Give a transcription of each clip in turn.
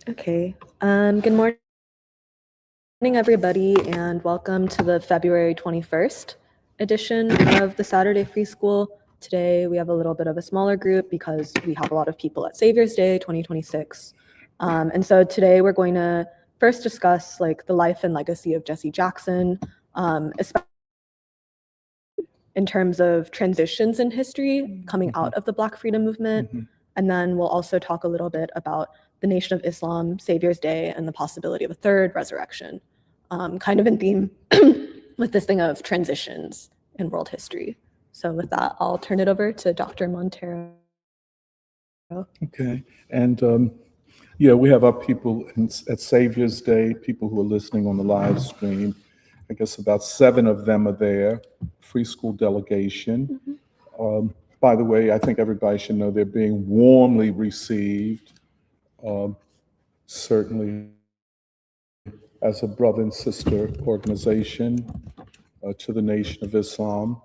Okay. Good morning, everybody, and welcome to the February 21st edition of the Saturday Free School. Today, we have a little bit of a smaller group because we have a lot of people at Saviours Day 2026. And so today we're going to first discuss the life and legacy of Jesse Jackson, especially in terms of transitions in history coming out of the Black Freedom Movement. And then we'll also talk a little bit about the Nation of Islam, Saviours Day, and the possibility of a third resurrection, kind of in theme with this thing of transitions in world history. So with that, I'll turn it over to Dr. Montero. Okay, and yeah, we have our people at Saviours Day, people who are listening on the live stream. I guess about 7 of them are there, free school delegation. By the way, I think everybody should know they're being warmly received, certainly as a brother and sister organization to the Nation of Islam.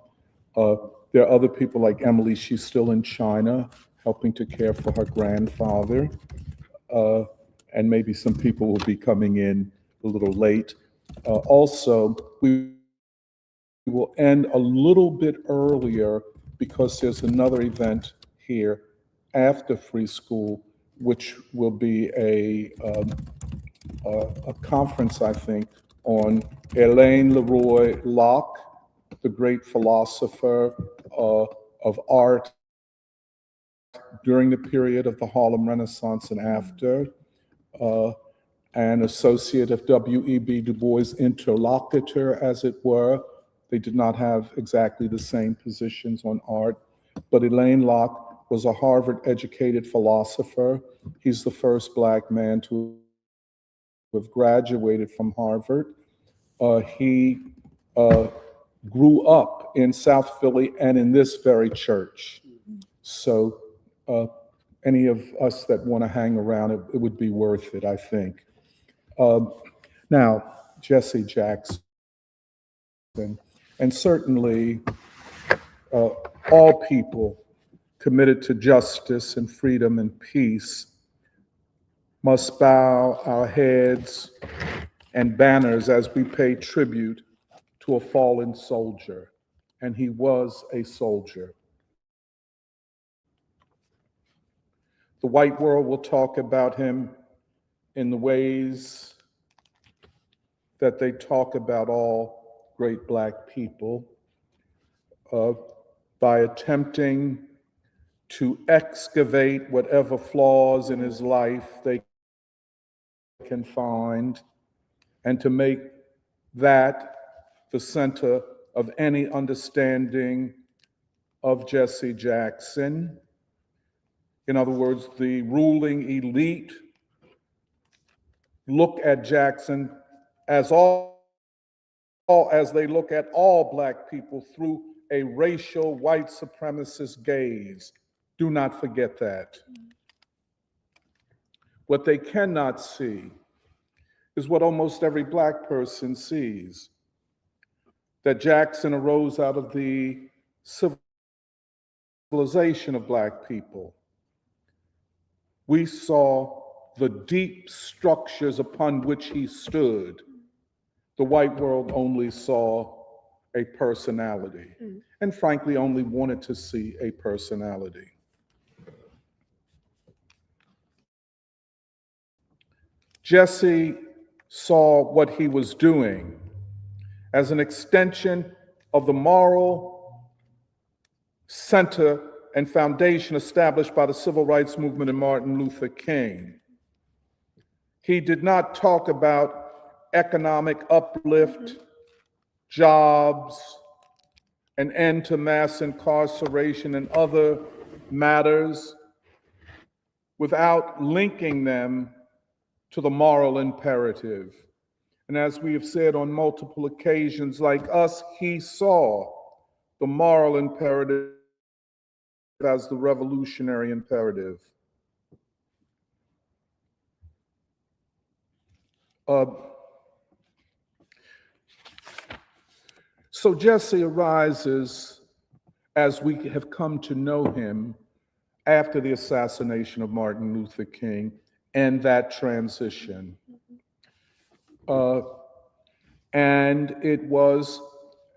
There are other people like Emily, she's still in China, helping to care for her grandfather. And maybe some people will be coming in a little late. Also, we will end a little bit earlier because there's another event here after free school, which will be a conference, I think, on Elaine Leroy Locke, the great philosopher of art during the period of the Harlem Renaissance and after, an associate of W.E.B. Du Bois' interlocutor, as it were. They did not have exactly the same positions on art, but Elaine Locke was a Harvard-educated philosopher. He's the first Black man to have graduated from Harvard. He grew up in South Philly and in this very church. So any of us that want to hang around, it would be worth it, I think. Now, Jesse Jackson, and certainly all people committed to justice and freedom and peace must bow our heads and banners as we pay tribute to a fallen soldier, and he was a soldier. The white world will talk about him in the ways that they talk about all great Black people, by attempting to excavate whatever flaws in his life they can find, and to make that the center of any understanding of Jesse Jackson. In other words, the ruling elite look at Jackson as they look at all Black people through a racial white supremacist gaze. Do not forget that. What they cannot see is what almost every Black person sees, that Jackson arose out of the civilization of Black people. We saw the deep structures upon which he stood. The white world only saw a personality, and frankly only wanted to see a personality. Jesse saw what he was doing as an extension of the moral center and foundation established by the civil rights movement and Martin Luther King. He did not talk about economic uplift, jobs, an end to mass incarceration and other matters without linking them to the moral imperative. And as we have said on multiple occasions, like us, he saw the moral imperative as the revolutionary imperative. So Jesse arises, as we have come to know him, after the assassination of Martin Luther King, end that transition. And it was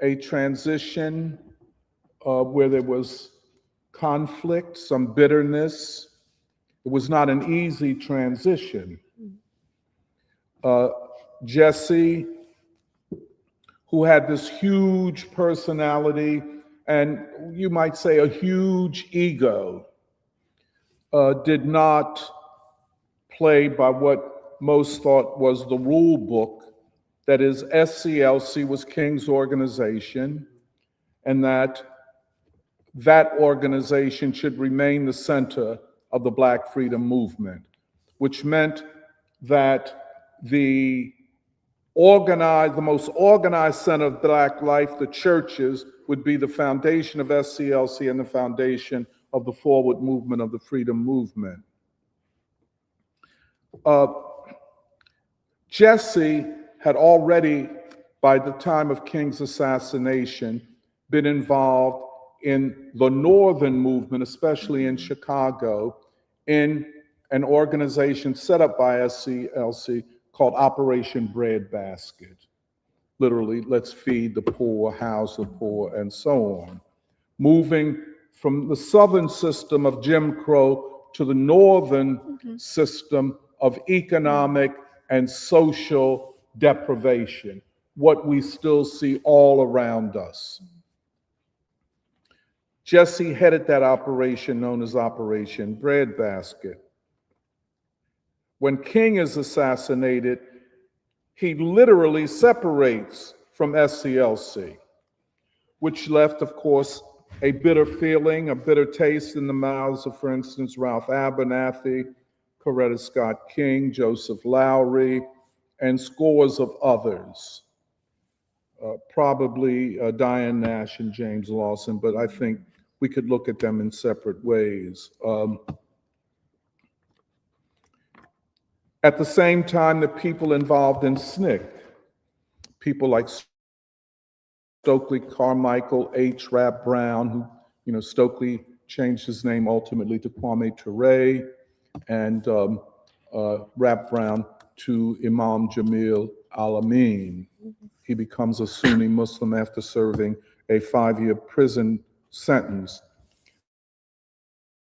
a transition where there was conflict, some bitterness. It was not an easy transition. Jesse, who had this huge personality and you might say a huge ego, did not play by what most thought was the rule book. That is, SCLC was King's organization, and that organization should remain the center of the Black freedom movement, which meant that the most organized center of Black life, the churches, would be the foundation of SCLC and the foundation of the forward movement of the freedom movement. Jesse had already, by the time of King's assassination, been involved in the Northern movement, especially in Chicago, in an organization set up by SCLC called Operation Breadbasket. Literally, let's feed the poor, house the poor, and so on. Moving from the Southern system of Jim Crow to the Northern system of economic and social deprivation, what we still see all around us. Jesse headed that operation known as Operation Breadbasket. When King is assassinated, he literally separates from SCLC, which left, of course, a bitter feeling, a bitter taste in the mouths of, for instance, Ralph Abernathy, Coretta Scott King, Joseph Lowry, and scores of others. Probably Diane Nash and James Lawson, but I think we could look at them in separate ways. At the same time, the people involved in SNCC, people like Stokely Carmichael, H. Rap Brown, who, Stokely changed his name ultimately to Kwame Ture, and Rap Brown to Imam Jamil Al-Amin. He becomes a Sunni Muslim after serving a 5-year prison sentence.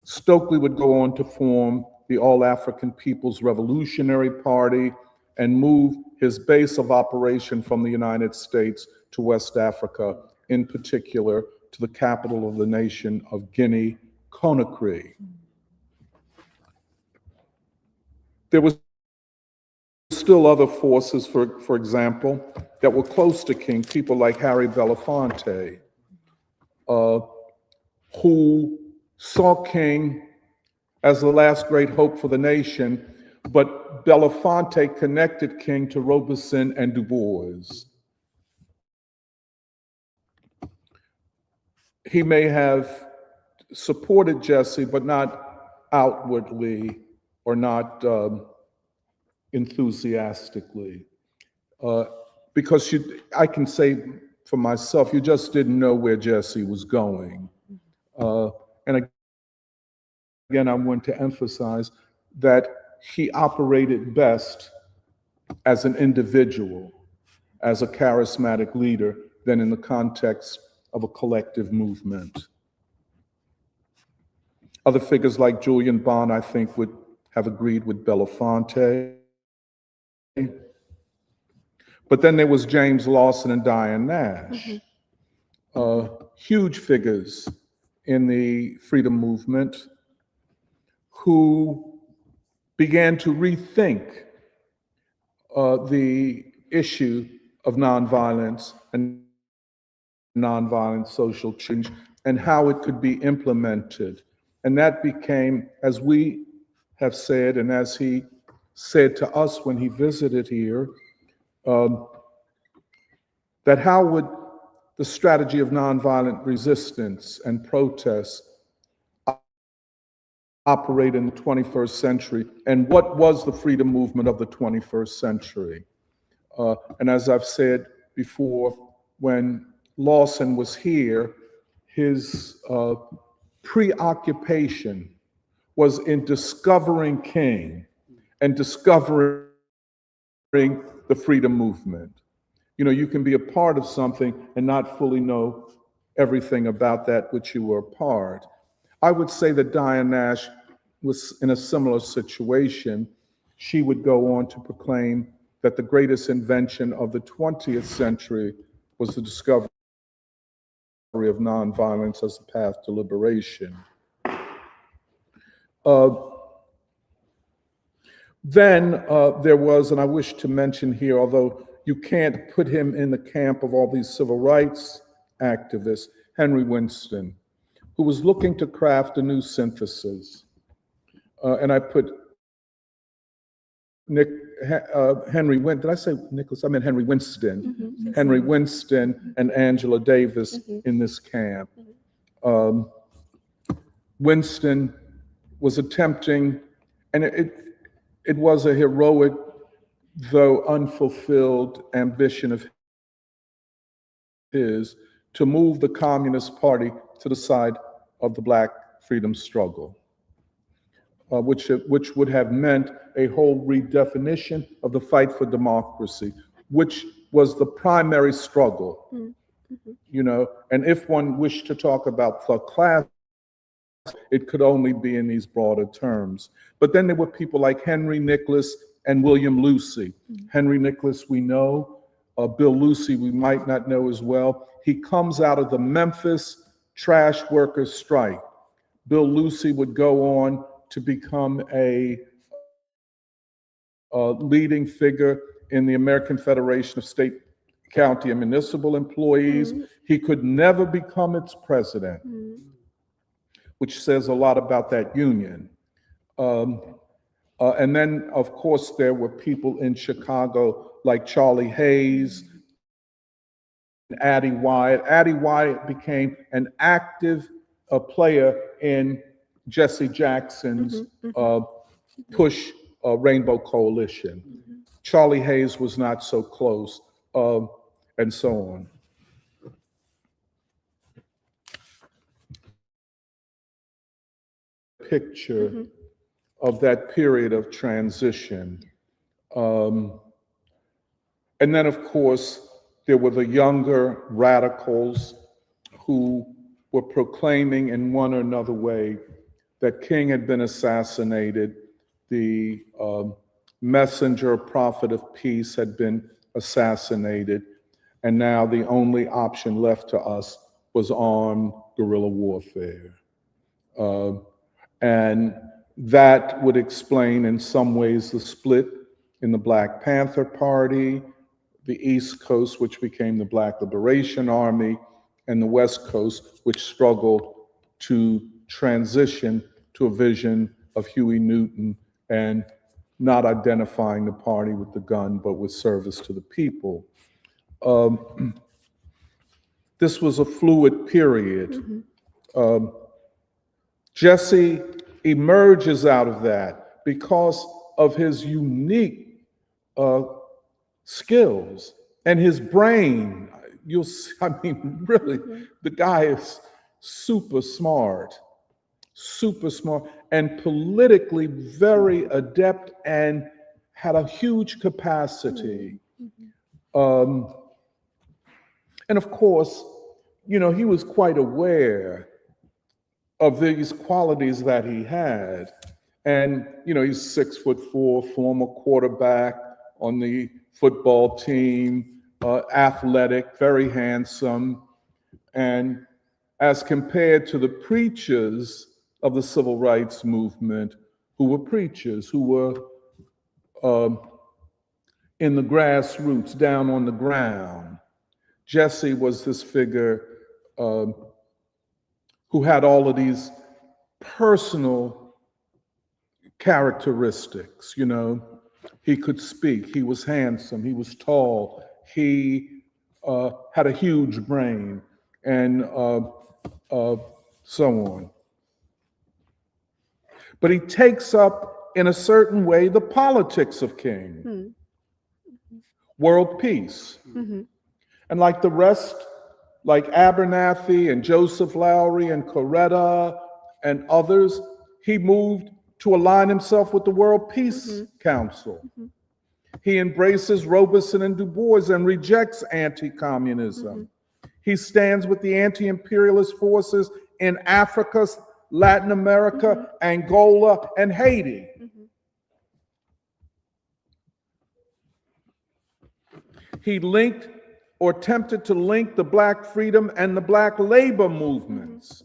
Stokely would go on to form the All-African People's Revolutionary Party and move his base of operation from the United States to West Africa, in particular to the capital of the nation of Guinea, Conakry. There was still other forces, for example, that were close to King, people like Harry Belafonte, who saw King as the last great hope for the nation, but Belafonte connected King to Robeson and Du Bois. He may have supported Jesse, but not outwardly or not enthusiastically. Because I can say for myself, you just didn't know where Jesse was going. And again, I want to emphasize that he operated best as an individual, as a charismatic leader, than in the context of a collective movement. Other figures like Julian Bond, I think, would have agreed with Belafonte. But then there was James Lawson and Diane Nash, huge figures in the freedom movement who began to rethink the issue of nonviolence and nonviolent social change and how it could be implemented. And that became, as we have said, and as he said to us when he visited here, that how would the strategy of nonviolent resistance and protest operate in the 21st century, and what was the freedom movement of the 21st century? And as I've said before, when Lawson was here, his preoccupation was in discovering King and discovering the freedom movement. You know, you can be a part of something and not fully know everything about that which you were a part. I would say that Diane Nash was in a similar situation. She would go on to proclaim that the greatest invention of the 20th century was the discovery of nonviolence as a path to liberation. Then there was, and I wish to mention here, although you can't put him in the camp of all these civil rights activists, Henry Winston, who was looking to craft a new synthesis. And I put Henry Winston, did I say Nicholas? I meant Henry Winston. Mm-hmm. Henry Winston and Angela Davis in this camp. Winston was attempting, and it was a heroic, though unfulfilled ambition of his to move the Communist Party to the side of the Black freedom struggle, which would have meant a whole redefinition of the fight for democracy, which was the primary struggle. Mm-hmm. You know, and if one wished to talk about the class, it could only be in these broader terms. But then there were people like Henry Nicholas and William Lucy. Mm-hmm. Henry Nicholas we know, Bill Lucy we might not know as well. He comes out of the Memphis trash workers strike. Bill Lucy would go on to become a leading figure in the American Federation of State, County, and Municipal Employees. Mm-hmm. He could never become its president, which says a lot about that union. And then, of course, there were people in Chicago like Charlie Hayes, Addie Wyatt. Addie Wyatt became an active player in Jesse Jackson's push Rainbow Coalition. Charlie Hayes was not so close, and so on. Picture of that period of transition. And then, of course, there were the younger radicals who were proclaiming in one or another way that King had been assassinated, the messenger, prophet of peace had been assassinated, and now the only option left to us was armed guerrilla warfare. And that would explain in some ways the split in the Black Panther Party, the East Coast, which became the Black Liberation Army, and the West Coast, which struggled to transition to a vision of Huey Newton and not identifying the party with the gun, but with service to the people. This was a fluid period. Jesse emerges out of that because of his unique skills and his brain. You'll see, I mean, really, the guy is super smart, and politically very adept and had a huge capacity. And of course, you know, he was quite aware of these qualities that he had. And, you know, he's 6'4", former quarterback on the football team, athletic, very handsome. And as compared to the preachers of the civil rights movement, who were preachers, who were in the grassroots, down on the ground, Jesse was this figure who had all of these personal characteristics. You know, he could speak, he was handsome, he was tall, he had a huge brain, and so on. But he takes up, in a certain way, the politics of King. World peace. And like the rest, like Abernathy and Joseph Lowry and Coretta and others, he moved to align himself with the World Peace Council. He embraces Robeson and Du Bois and rejects anti-communism. He stands with the anti-imperialist forces in Africa, Latin America, Angola, and Haiti. He linked or attempted to link the Black freedom and the Black labor movements.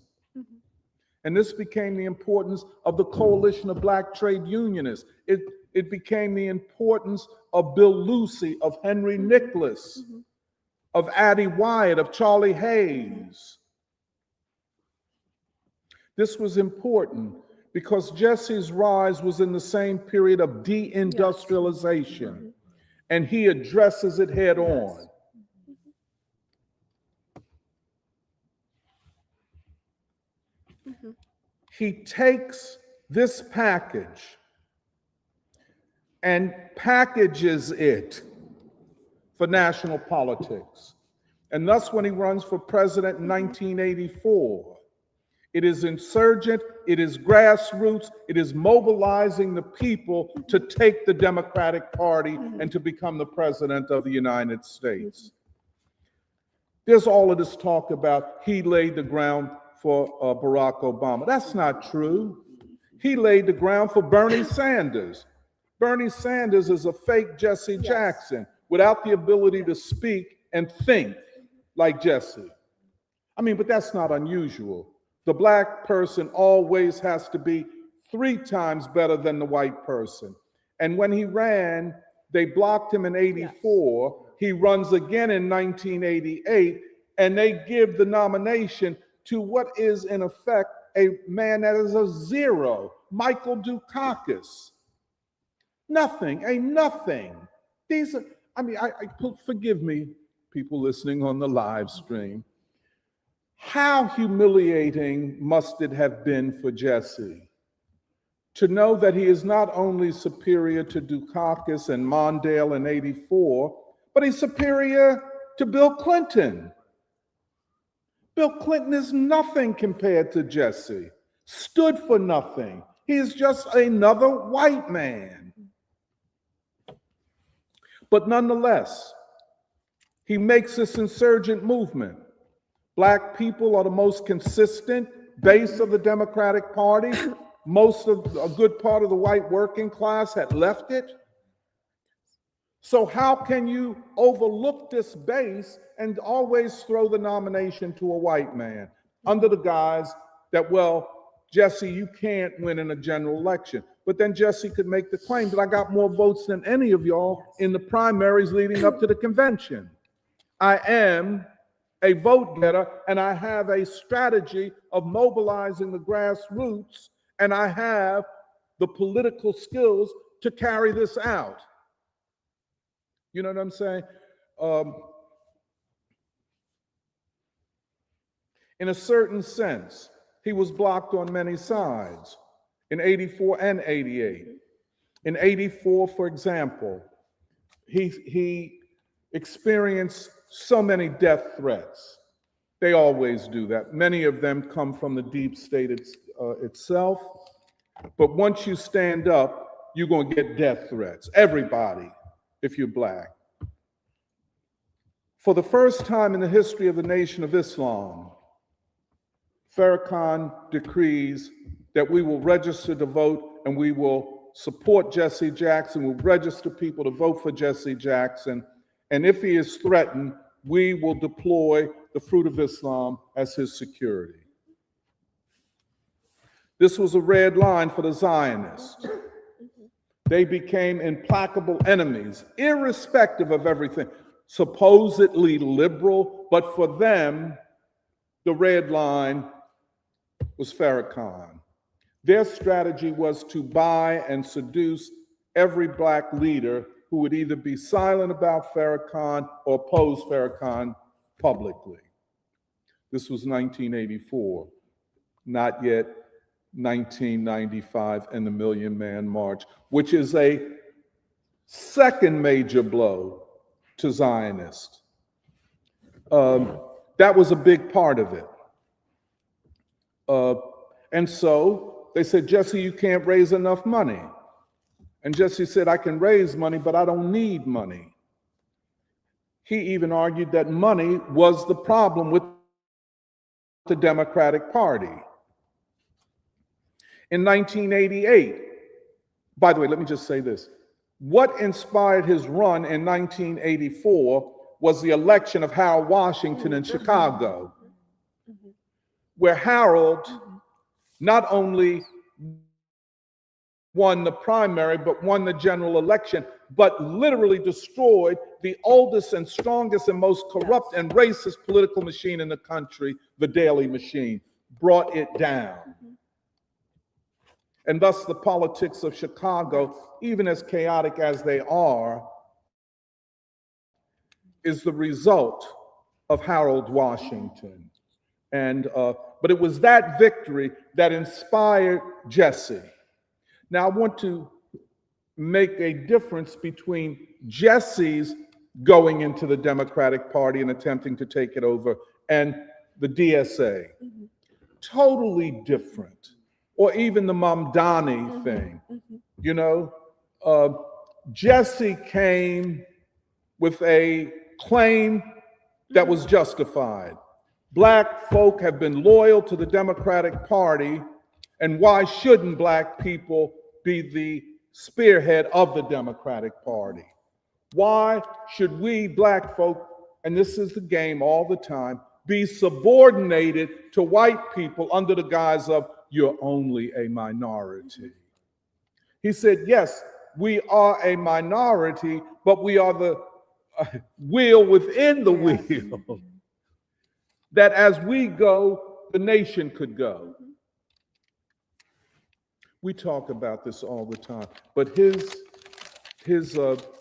And this became the importance of the coalition of Black trade unionists. It became the importance of Bill Lucy, of Henry Nicholas, of Addie Wyatt, of Charlie Hayes. This was important because Jesse's rise was in the same period of deindustrialization, and he addresses it head on. He takes this package and packages it for national politics. And thus, when he runs for president in 1984, it is insurgent, it is grassroots, it is mobilizing the people to take the Democratic Party and to become the president of the United States. There's all of this talk about he laid the ground for Barack Obama. That's not true. He laid the ground for Bernie Sanders. Bernie Sanders is a fake Jesse Jackson without the ability to speak and think like Jesse. I mean, but that's not unusual. The Black person always has to be 3 times better than the white person. And when he ran, they blocked him in 84. He runs again in 1988, and they give the nomination to what is, in effect, a man that is a zero, Michael Dukakis. Nothing, a nothing. These are, I mean, forgive me, people listening on the live stream. How humiliating must it have been for Jesse to know that he is not only superior to Dukakis and Mondale in 84, but he's superior to Bill Clinton. Bill Clinton is nothing compared to Jesse, stood for nothing. He is just another white man. But nonetheless, he makes this insurgent movement. Black people are the most consistent base of the Democratic Party. Most of a good part of the white working class had left it. So how can you overlook this base and always throw the nomination to a white man under the guise that, well, Jesse, you can't win in a general election. But then Jesse could make the claim that I got more votes than any of y'all in the primaries leading up to the convention. I am a vote getter, and I have a strategy of mobilizing the grassroots, and I have the political skills to carry this out. You know what I'm saying? In a certain sense, he was blocked on many sides in 84 and 88. In 84, for example, he experienced so many death threats. They always do that. Many of them come from the deep state itself. But once you stand up, you're going to get death threats. Everybody, if you're Black. For the first time in the history of the Nation of Islam, Farrakhan decrees that we will register to vote and we will support Jesse Jackson. We'll register people to vote for Jesse Jackson. And if he is threatened, we will deploy the Fruit of Islam as his security. This was a red line for the Zionists. They became implacable enemies, irrespective of everything. Supposedly liberal, but for them, the red line was Farrakhan. Their strategy was to buy and seduce every Black leader who would either be silent about Farrakhan or oppose Farrakhan publicly. This was 1984, not yet 1995 and the Million Man March, which is a second major blow to Zionists. That was a big part of it. And so they said, Jesse, you can't raise enough money. And Jesse said, I can raise money, but I don't need money. He even argued that money was the problem with the Democratic Party. In 1988, by the way, let me just say this. What inspired his run in 1984 was the election of Harold Washington in Chicago, where Harold not only won the primary, but won the general election, but literally destroyed the oldest and strongest and most corrupt and racist political machine in the country, the Daily Machine, brought it down. And thus the politics of Chicago, even as chaotic as they are, is the result of Harold Washington. And but it was that victory that inspired Jesse. Now I want to make a difference between Jesse's going into the Democratic Party and attempting to take it over and the DSA. Totally different. Or even the Mamdani thing. You know, Jesse came with a claim that was justified. Black folk have been loyal to the Democratic Party, and why shouldn't Black people be the spearhead of the Democratic Party? Why should we Black folk, and this is the game all the time, be subordinated to white people under the guise of you're only a minority? He said, yes, we are a minority, but we are the wheel within the wheel. That as we go, the nation could go. We talk about this all the time, but his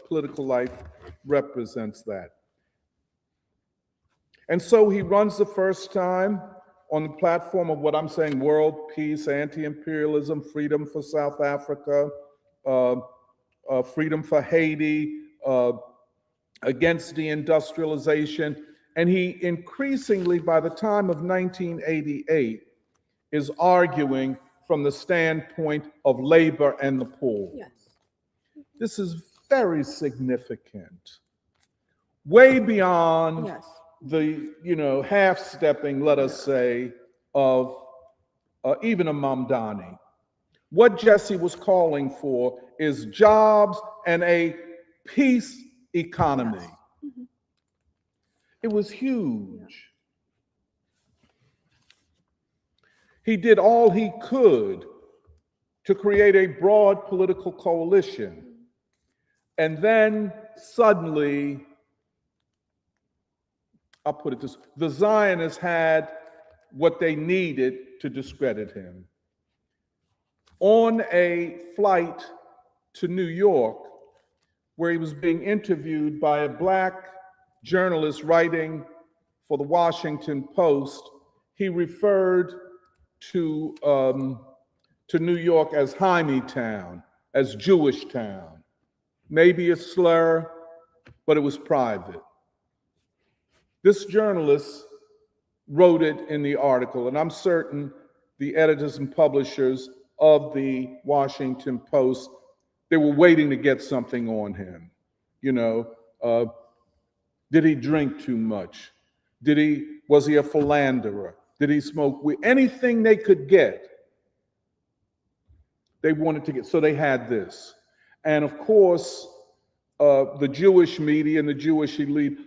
political life represents that. And so he runs the first time on the platform of what I'm saying, world peace, anti-imperialism, freedom for South Africa, freedom for Haiti, against deindustrialization. And he increasingly, by the time of 1988, is arguing from the standpoint of labor and the poor. Yes. This is very significant. Way beyond the, half-stepping, let us say, of even a Mamdani. What Jesse was calling for is jobs and a peace economy. Yes. It was huge. He did all he could to create a broad political coalition. And then suddenly, I'll put it this, the Zionists had what they needed to discredit him. On a flight to New York, where he was being interviewed by a Black journalist writing for the Washington Post, he referred to New York as Hymietown, as Jewish town. Maybe a slur, but it was private. This journalist wrote it in the article, and I'm certain the editors and publishers of the Washington Post, they were waiting to get something on him. Did he drink too much? Was he a philanderer? Did he smoke weed? Anything they could get, they wanted to get. So they had this. And of course, the Jewish media and the Jewish elite,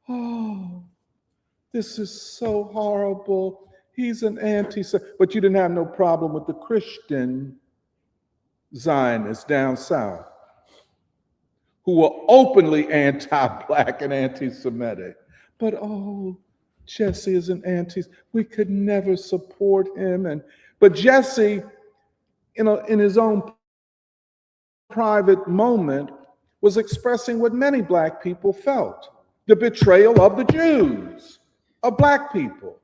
oh, this is so horrible. He's an anti-Semite. But you didn't have no problem with the Christian Zionists down south, who were openly anti-Black and anti-Semitic. But oh, Jesse is an we could never support him. But Jesse, in his own private moment, was expressing what many Black people felt: the betrayal of the Jews, of Black people,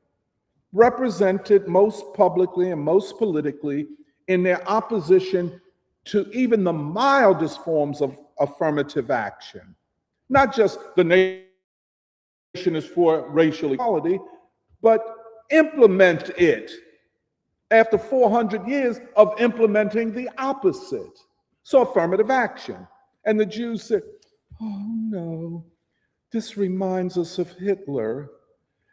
represented most publicly and most politically in their opposition to even the mildest forms of affirmative action. Not just the nation is for racial equality, but implement it after 400 years of implementing the opposite. So affirmative action. And the Jews said, oh no, this reminds us of Hitler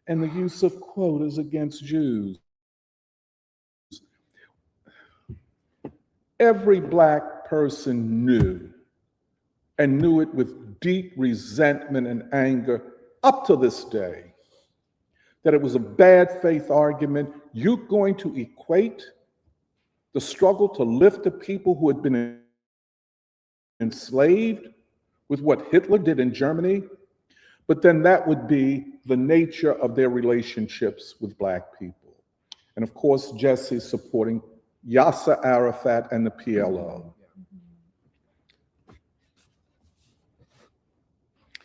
and the use of quotas against Jews. Every Black person knew, and knew it with deep resentment and anger up to this day, that it was a bad faith argument. You're going to equate the struggle to lift the people who had been enslaved with what Hitler did in Germany? But then that would be the nature of their relationships with Black people. And of course, Jesse's supporting Yasser Arafat and the PLO.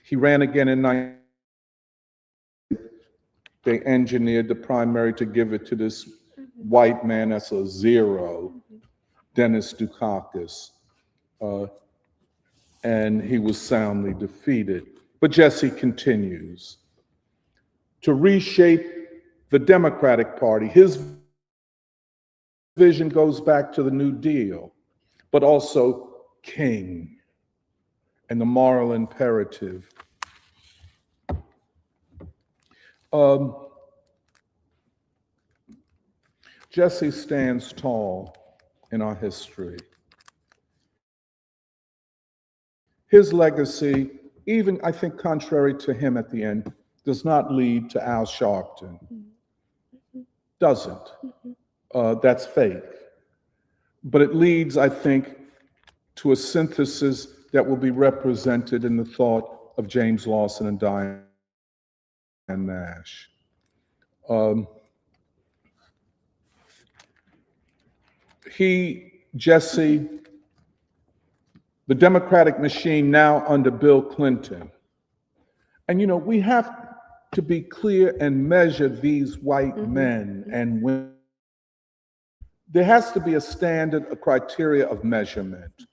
He ran again in 19. They engineered the primary to give it to this white man that's a zero, Dennis Dukakis. And he was soundly defeated. But Jesse continues to reshape the Democratic Party. His vision goes back to the New Deal, but also King and the moral imperative. Jesse stands tall in our history. His legacy, even I think contrary to him at the end, does not lead to Al Sharpton. Doesn't. That's fake. But it leads, I think, to a synthesis that will be represented in the thought of James Lawson and Diane Nash. Jesse, the Democratic machine now under Bill Clinton. And you know, we have to be clear and measure these white men and women. There has to be a standard, a criteria of measurement,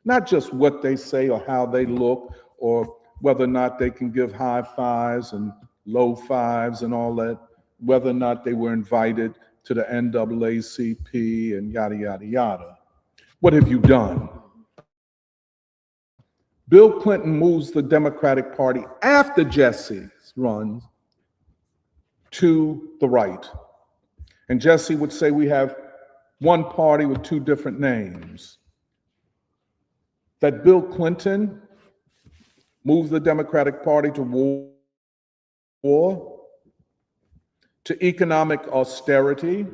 not just what they say or how they look or whether or not they can give high fives and low fives and all that, whether or not they were invited to the NAACP and yada, yada, yada. What have you done? Bill Clinton moves the Democratic Party after Jesse runs to the right. And Jesse would say we have one party with two different names. That Bill Clinton moved the Democratic Party to war, to economic austerity,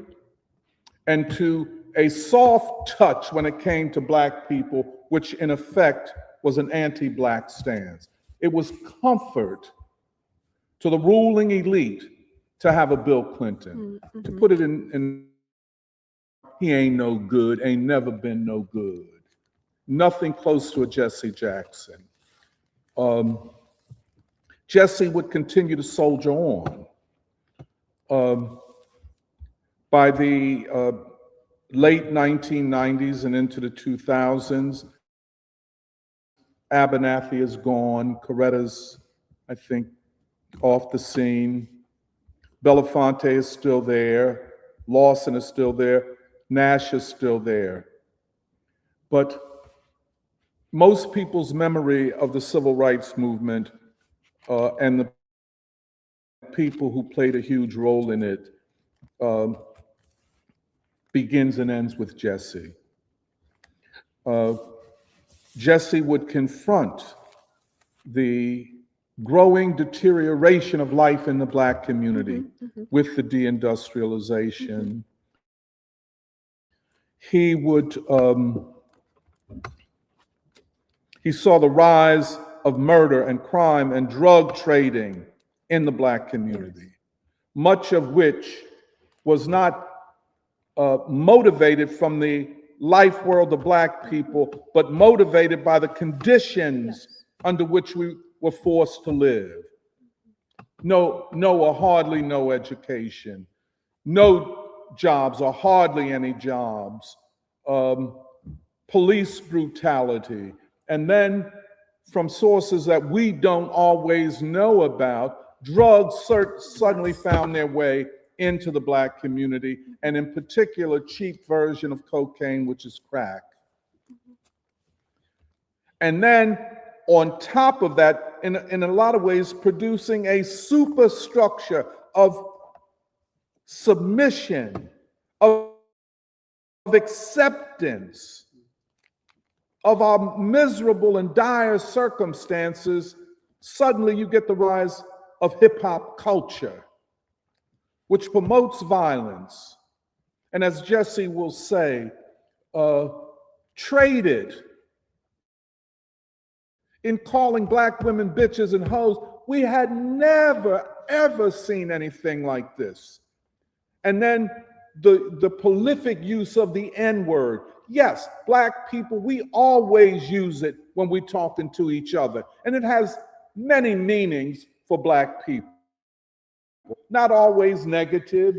and to a soft touch when it came to Black people, which in effect was an anti-Black stance. It was comfort to the ruling elite to have a Bill Clinton. To put it in, he ain't no good, ain't never been no good. Nothing close to a Jesse Jackson. Jesse would continue to soldier on. By the late 1990s and into the 2000s, Abernathy is gone. Coretta's, I think, off the scene. Belafonte is still there. Lawson is still there. Nash is still there. But most people's memory of the civil rights movement and the people who played a huge role in it begins and ends with Jesse. Jesse would confront the growing deterioration of life in the Black community with the deindustrialization. He saw the rise of murder and crime and drug trading in the Black community, much of which was not motivated from the life world of Black people, but motivated by the conditions under which we were forced to live. No or hardly no education, no jobs or hardly any jobs, police brutality, and then from sources that we don't always know about, drugs suddenly found their way into the Black community, and in particular, cheap version of cocaine, which is crack. And then on top of that, in a lot of ways, producing a superstructure of submission, of acceptance of our miserable and dire circumstances. Suddenly you get the rise of hip-hop culture, which promotes violence, and as Jesse will say, traded in calling Black women bitches and hoes. We had never, ever seen anything like this. And then the prolific use of the N-word. Yes, Black people, we always use it when we're talking to each other. And it has many meanings for Black people. Not always negative,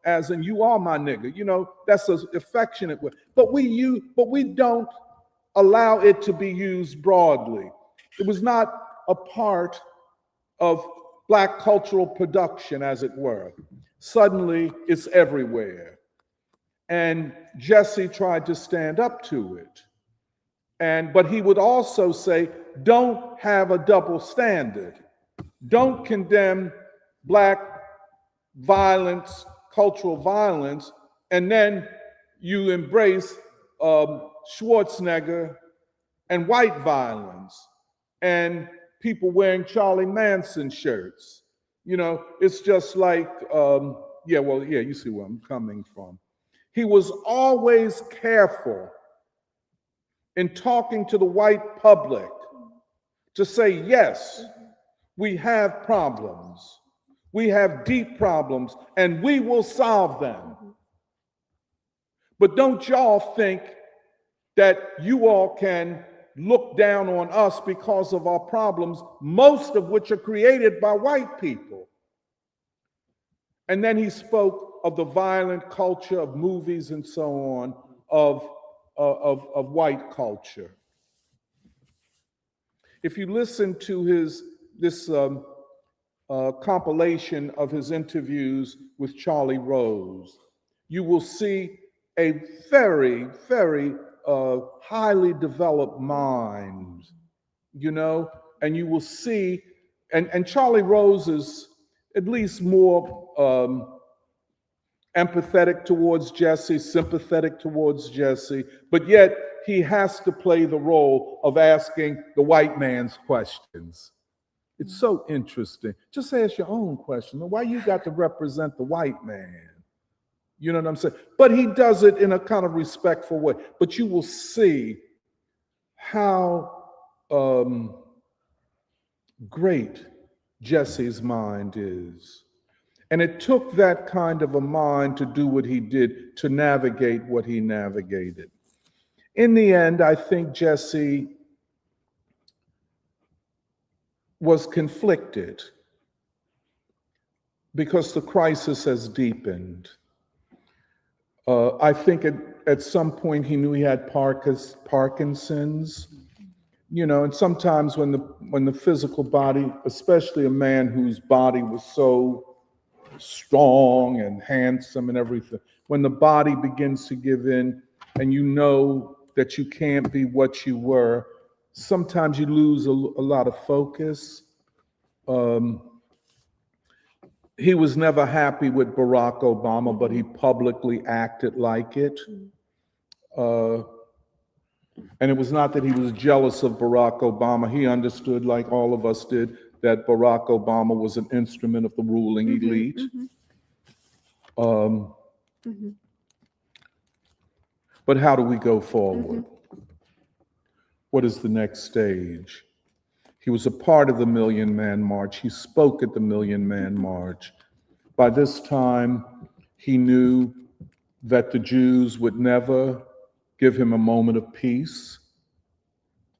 as in you are my nigga, that's an affectionate way. But we don't allow it to be used broadly. It was not a part of Black cultural production, as it were. Suddenly, it's everywhere. And Jesse tried to stand up to it. But he would also say, don't have a double standard. Don't condemn Black violence, cultural violence, and then you embrace Schwarzenegger and white violence and people wearing Charlie Manson shirts. It's just like, you see where I'm coming from. He was always careful in talking to the white public to say, yes, we have problems. We have deep problems, and we will solve them. But don't y'all think that you all can look down on us because of our problems, most of which are created by white people. And then he spoke of the violent culture of movies and so on, of white culture. If you listen to this compilation of his interviews with Charlie Rose, you will see a very, very highly developed mind, and you will see, and Charlie Rose is at least more empathetic towards Jesse, sympathetic towards Jesse, but yet he has to play the role of asking the white man's questions. It's so interesting. Just ask your own question. Why you got to represent the white man? You know what I'm saying? But he does it in a kind of respectful way. But you will see how great Jesse's mind is. And it took that kind of a mind to do what he did, to navigate what he navigated. In the end, I think Jesse was conflicted because the crisis has deepened. I think at some point he knew he had Parkinson's, and sometimes when the physical body, especially a man whose body was so strong and handsome and everything, when the body begins to give in and you know that you can't be what you were, sometimes you lose a lot of focus. He was never happy with Barack Obama, but he publicly acted like it. And it was not that he was jealous of Barack Obama. He understood, like all of us did, that Barack Obama was an instrument of the ruling elite. But how do we go forward? What is the next stage? He was a part of the Million Man March. He spoke at the Million Man March. By this time, he knew that the Jews would never give him a moment of peace,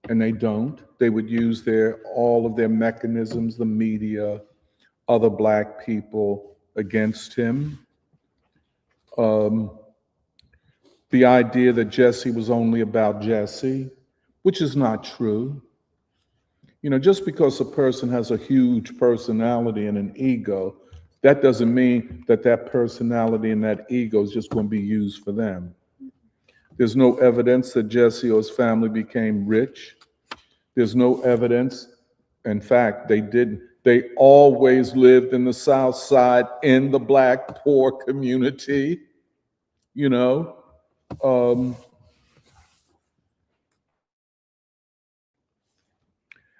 and they don't. They would use all of their mechanisms, the media, other Black people against him. The idea that Jesse was only about Jesse, which is not true. Just because a person has a huge personality and an ego, that doesn't mean that that personality and that ego is just going to be used for them. There's no evidence that Jesse or his family became rich. There's no evidence. In fact, they didn't. They always lived in the South Side in the Black poor community, you know.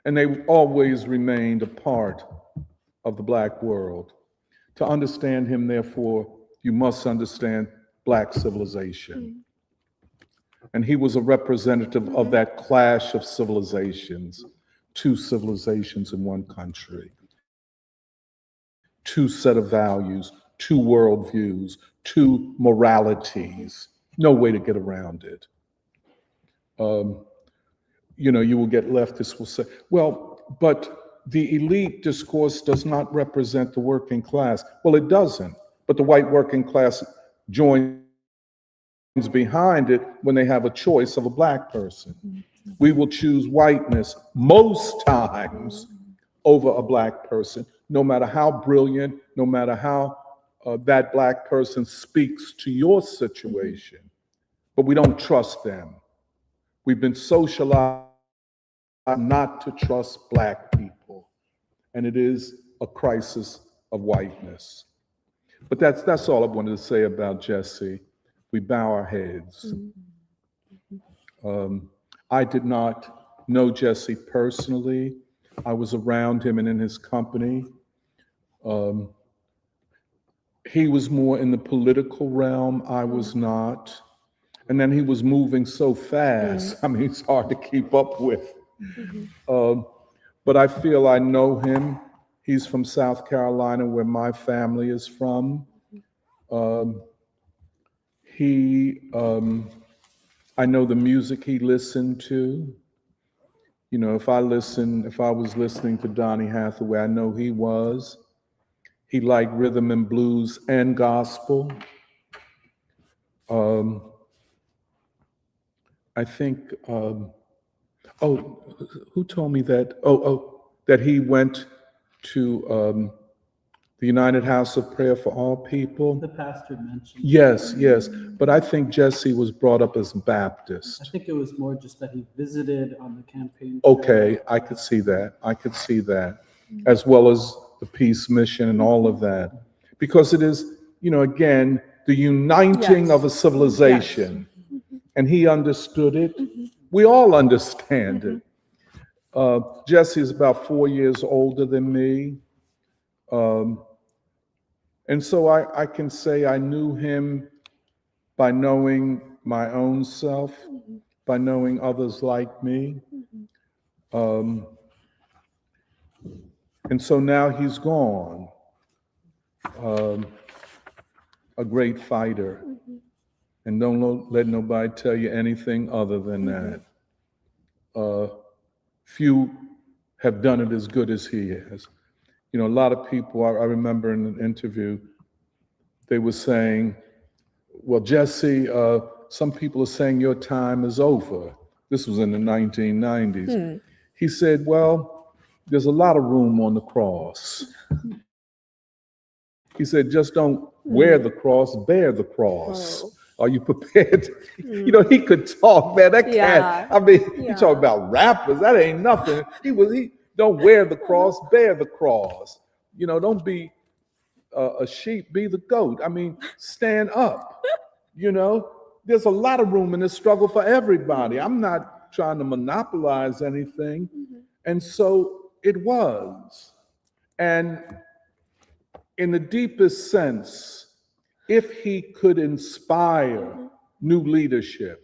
And they always remained a part of the Black world. To understand him, therefore, you must understand Black civilization. And he was a representative of that clash of civilizations, two civilizations in one country, two set of values, two worldviews, two moralities. No way to get around it. You know, you will get leftists will say, well, but the elite discourse does not represent the working class. Well, it doesn't, but the white working class joins behind it when they have a choice of a Black person. We will choose whiteness most times over a Black person, no matter how brilliant, no matter how that Black person speaks to your situation. But we don't trust them. We've been socialized not to trust Black people, and it is a crisis of whiteness. But that's all I wanted to say about Jesse. We bow our heads. I did not know Jesse personally. I was around him and in his company. He was more in the political realm. I was not. And then he was moving so fast. I mean, it's hard to keep up with. But I feel I know him. He's from South Carolina, where my family is from. I know the music he listened to. You know, if I was listening to Donny Hathaway, I know he was. He liked rhythm and blues and gospel. I think, who told me that? That he went to the United House of Prayer for All People. The pastor mentioned. Yes. But I think Jesse was brought up as Baptist. I think it was more just that he visited on the campaign. Okay, I could see that. As well as the Peace Mission and all of that. Because it is, you know, again, the uniting of a civilization. And he understood it. We all understand it. Jesse is about 4 years older than me. And so I can say I knew him by knowing my own self, by knowing others like me. And so now he's gone, a great fighter. And don't let nobody tell you anything other than that. Few have done it as good as he has. You know, a lot of people, I remember in an interview, they were saying, well, Jesse, some people are saying your time is over. This was in the 1990s. He said, well, there's a lot of room on the cross. He said, just don't wear the cross, bear the cross. Are you prepared? You know, he could talk, man. That cat, I mean, you talk about rappers, that ain't nothing. He don't wear the cross, bear the cross. You know, don't be a sheep, be the goat. I mean, stand up. You know, there's a lot of room in this struggle for everybody. I'm not trying to monopolize anything. And so it was. And in the deepest sense, if he could inspire new leadership,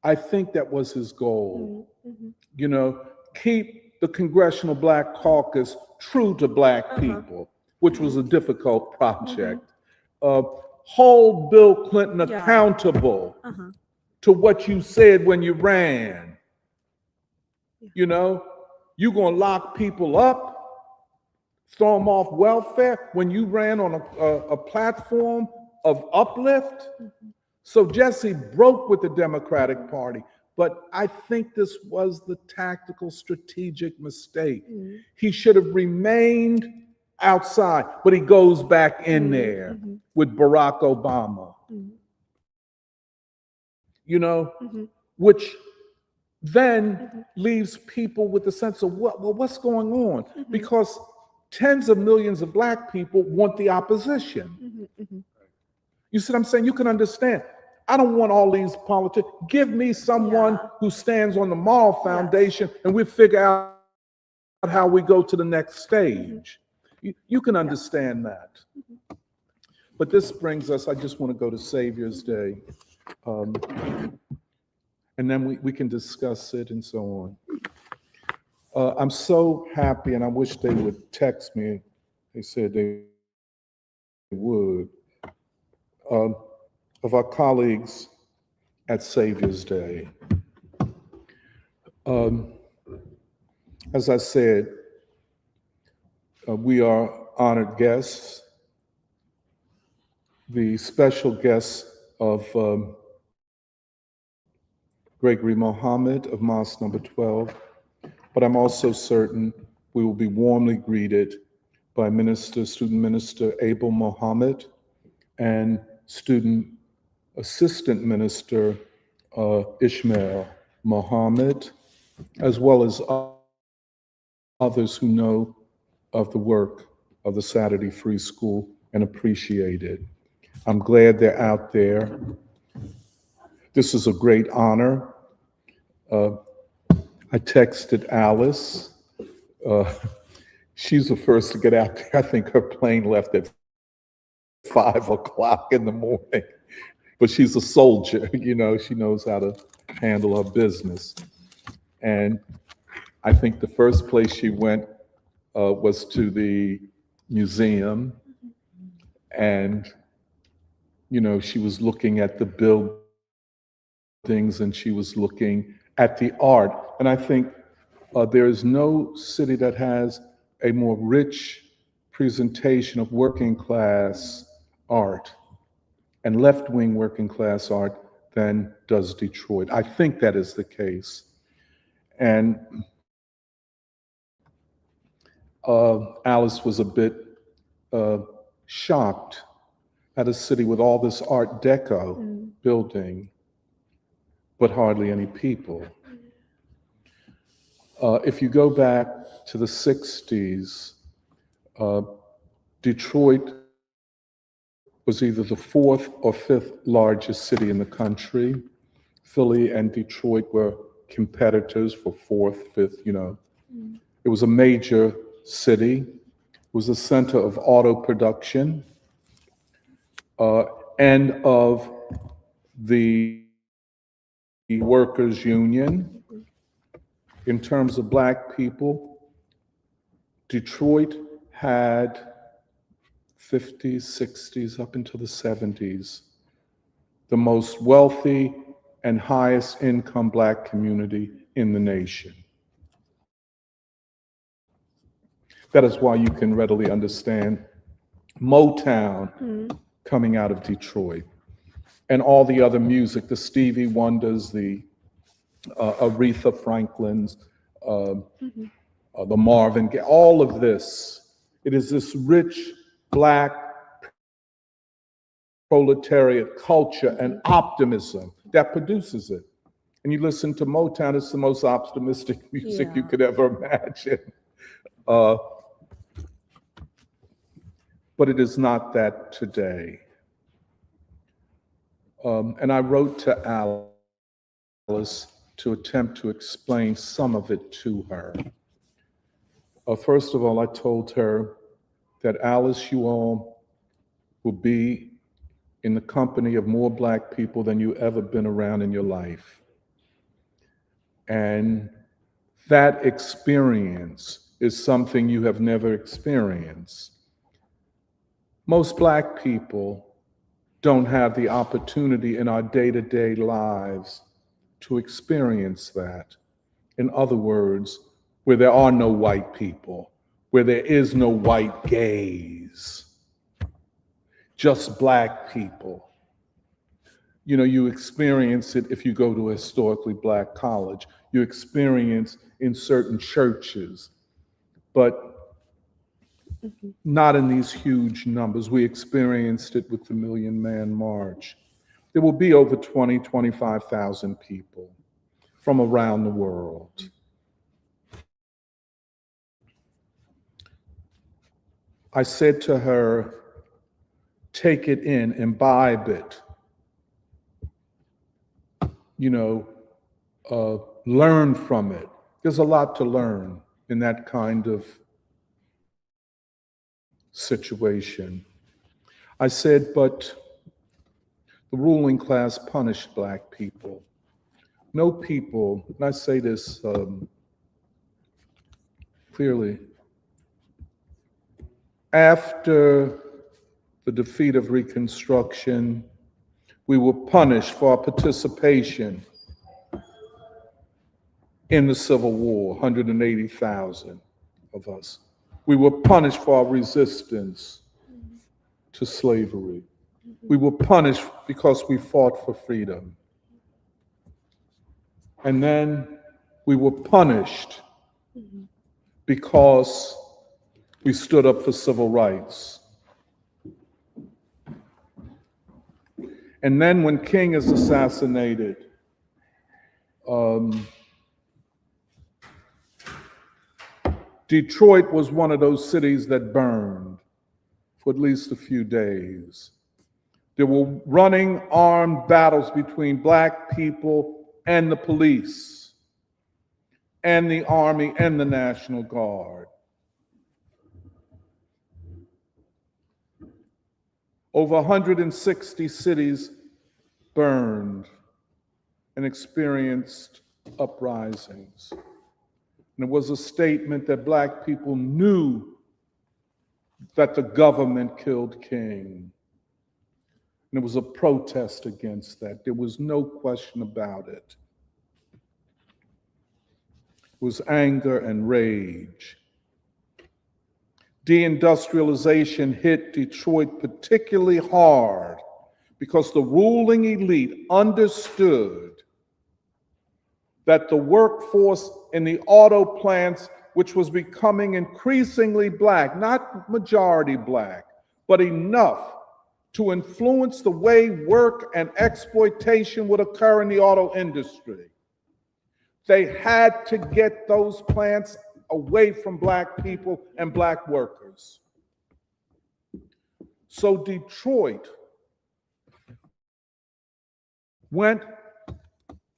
I think that was his goal. You know, keep the Congressional Black Caucus true to Black people, which was a difficult project. Hold Bill Clinton accountable to what you said when you ran. You know, you're gonna lock people up, throw them off welfare when you ran on a platform of uplift. So Jesse broke with the Democratic Party, but I think this was the tactical, strategic mistake. He should have remained outside, but he goes back in there with Barack Obama, you know, which then leaves people with a sense of what's going on? Because tens of millions of Black people want the opposition. You see what I'm saying? You can understand. I don't want all these politicians. Give me someone who stands on the moral foundation, and we figure out how we go to the next stage. You can understand that. But this brings us, I just want to go to Saviours Day. And then we can discuss it and so on. I'm so happy, and I wish they would text me. They said they would. Of our colleagues at Saviours Day. As I said, we are honored guests, the special guests of Gregory Mohammed of Mosque Number 12, but I'm also certain we will be warmly greeted by Student Minister Abel Mohammed and Student Assistant Minister Ishmael Mohammed, as well as others who know of the work of the Saturday Free School and appreciate it. I'm glad they're out there. This is a great honor. I texted Alice. She's the first to get out there. I think her plane left at 5 o'clock in the morning. But she's a soldier, you know, she knows how to handle her business. And I think the first place she went was to the museum. And, you know, she was looking at the buildings and she was looking at the art. And I think there is no city that has a more rich presentation of working class art and left-wing working class art than does Detroit. I think that is the case. And Alice was a bit shocked at a city with all this Art Deco building, but hardly any people. If you go back to the 60s, Detroit was either the 4th or 5th largest city in the country. Philly and Detroit were competitors for 4th, 5th, you know. It was a major city. It was a center of auto production and of the workers' union. In terms of Black people, Detroit had 50s, 60s, up until the 70s, the most wealthy and highest income Black community in the nation. That is why you can readily understand Motown coming out of Detroit and all the other music, the Stevie Wonders, the Aretha Franklins, the Marvin Gaye, all of this. It is this rich Black proletariat culture and optimism that produces it. And you listen to Motown, it's the most optimistic music you could ever imagine. But it is not that today. And I wrote to Alice to attempt to explain some of it to her. First of all, I told her that Alice, you all will be in the company of more Black people than you ever been around in your life. And that experience is something you have never experienced. Most Black people don't have the opportunity in our day-to-day lives to experience that. In other words, where there are no white people, where there is no white gays, just Black people. You know, you experience it if you go to a historically Black college. You experience in certain churches. But not in these huge numbers. We experienced it with the Million Man March. There will be over 20, 25,000 people from around the world. I said to her, take it in, imbibe it, learn from it. There's a lot to learn in that kind of situation. I said, but the ruling class punished Black people. No people, and I say this clearly, after the defeat of Reconstruction, we were punished for our participation in the Civil War, 180,000 of us. We were punished for our resistance to slavery. We were punished because we fought for freedom. And then we were punished because we stood up for civil rights. And then when King is assassinated, Detroit was one of those cities that burned for at least a few days. There were running armed battles between Black people and the police and the Army and the National Guard. Over 160 cities burned and experienced uprisings. And it was a statement that Black people knew that the government killed King. And it was a protest against that. There was no question about it. It was anger and rage. Deindustrialization hit Detroit particularly hard because the ruling elite understood that the workforce in the auto plants, which was becoming increasingly Black, not majority Black, but enough to influence the way work and exploitation would occur in the auto industry. They had to get those plants away from Black people and Black workers. So Detroit went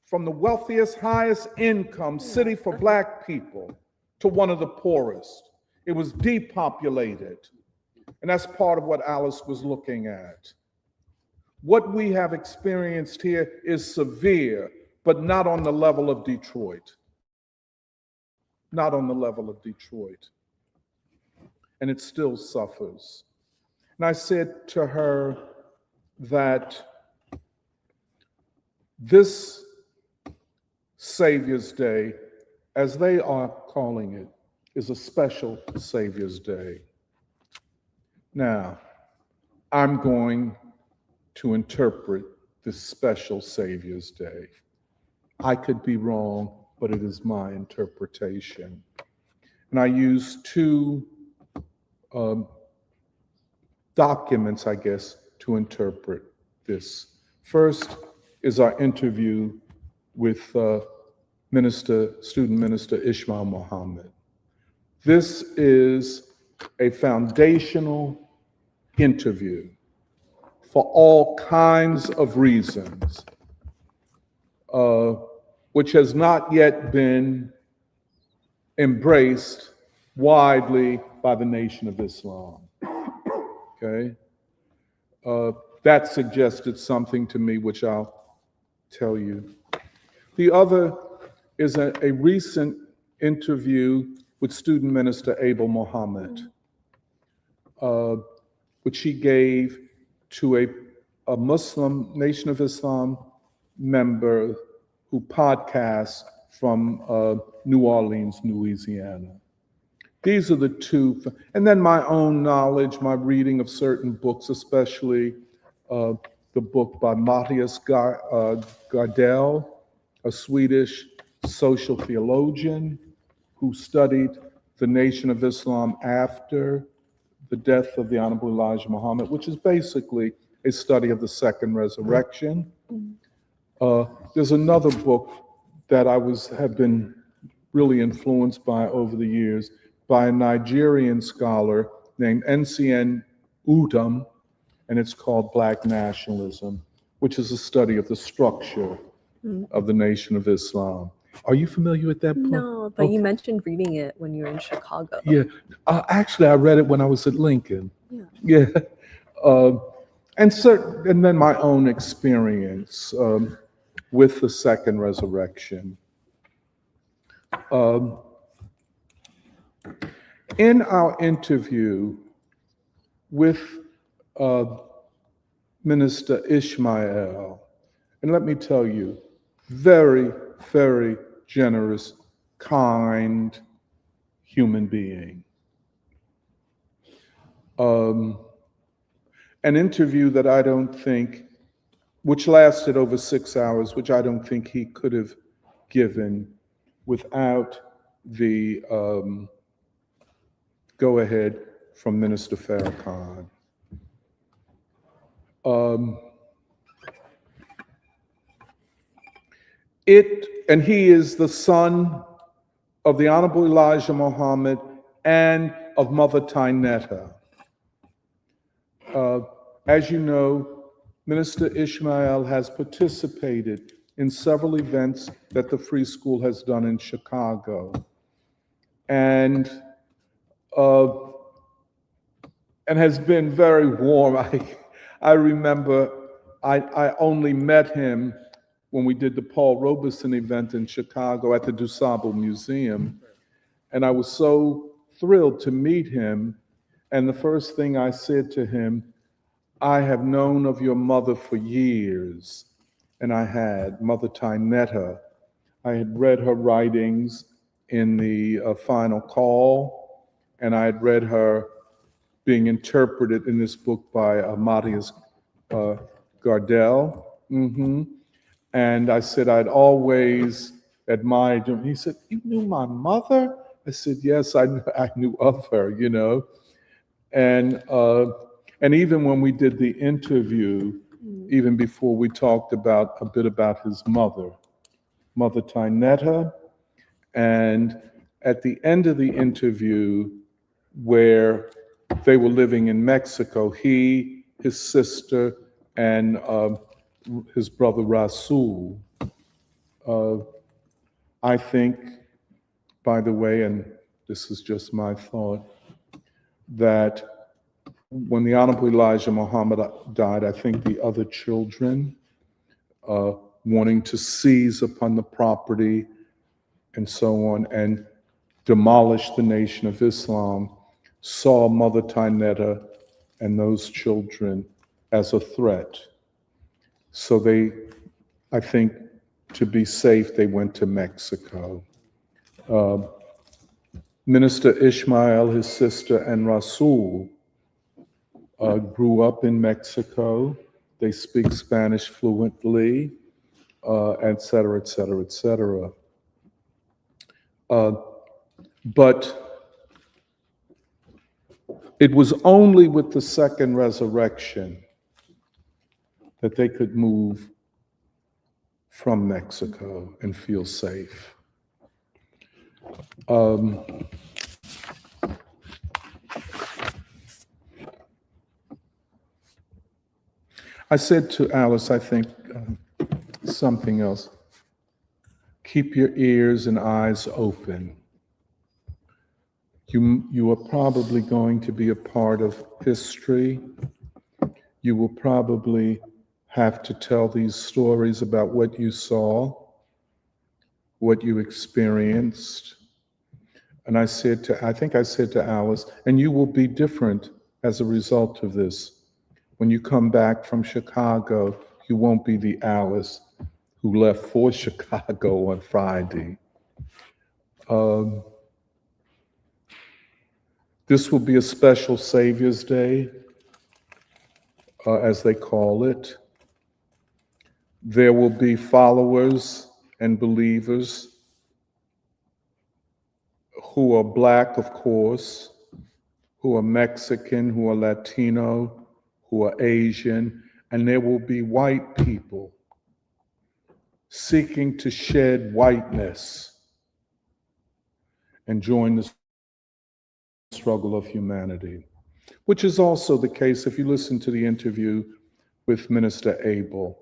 from the wealthiest, highest income city for Black people to one of the poorest. It was depopulated. And that's part of what Alice was looking at. What we have experienced here is severe, but not on the level of Detroit. Not on the level of Detroit. And it still suffers. And I said to her that this Saviours Day, as they are calling it, is a special Saviours Day. Now, I'm going to interpret this special Saviours Day. I could be wrong, but it is my interpretation. And I use two documents, I guess, to interpret this. First is our interview with student minister Ishmael Muhammad. This is a foundational interview for all kinds of reasons, which has not yet been embraced widely by the Nation of Islam. Okay? That suggested something to me, which I'll tell you. The other is a recent interview with student minister Abel Muhammad, which he gave to a Muslim Nation of Islam member who podcasts from New Orleans, Louisiana. These are the two, and then my own knowledge, my reading of certain books, especially the book by Matthias Gardell, a Swedish social theologian who studied the Nation of Islam after The Death of the Honorable Elijah Muhammad, which is basically a study of the second resurrection. There's another book that have been really influenced by over the years by a Nigerian scholar named N.C.N. Udom, and it's called Black Nationalism, which is a study of the structure of the Nation of Islam. Are you familiar with that book? No, but you mentioned reading it when you were in Chicago. Yeah, actually, I read it when I was at Lincoln. Yeah. Yeah, and then my own experience with the second resurrection. In our interview with Minister Ishmael, and let me tell you, very, very generous, kind human being. An interview that I don't think, which lasted over 6 hours, which I don't think he could have given without the go-ahead from Minister Farrakhan. And he is the son of the Honorable Elijah Muhammad and of Mother Tynetta. As you know, Minister Ishmael has participated in several events that the Free School has done in Chicago. And has been very warm. I remember I only met him when we did the Paul Robeson event in Chicago at the DuSable Museum. And I was so thrilled to meet him. And the first thing I said to him, I have known of your mother for years. And I had, Mother Tynetta. I had read her writings in the Final Call, and I had read her being interpreted in this book by Matthias Gardel. And I said, I'd always admired him. He said, you knew my mother? I said, yes, I knew of her, you know. And even when we did the interview, even before we talked about a bit about his mother, Mother Tynetta, and at the end of the interview, where they were living in Mexico, he, his sister, and his brother Rasul. I think, by the way, and this is just my thought, that when the Honorable Elijah Muhammad died, I think the other children wanting to seize upon the property and so on and demolish the Nation of Islam saw Mother Tynetta and those children as a threat. So they, I think, to be safe, they went to Mexico. Minister Ishmael, his sister, and Rasul grew up in Mexico. They speak Spanish fluently, et cetera, et cetera, et cetera. But it was only with the second resurrection that they could move from Mexico and feel safe. I said to Alice, I think, something else. Keep your ears and eyes open. You are probably going to be a part of history. You will probably have to tell these stories about what you saw, what you experienced. And I think I said to Alice, and you will be different as a result of this. When you come back from Chicago, you won't be the Alice who left for Chicago on Friday. This will be a special Saviours Day, as they call it. There will be followers and believers who are Black, of course, who are Mexican, who are Latino, who are Asian, and there will be white people seeking to shed whiteness and join the struggle of humanity, which is also the case if you listen to the interview with Minister Abel.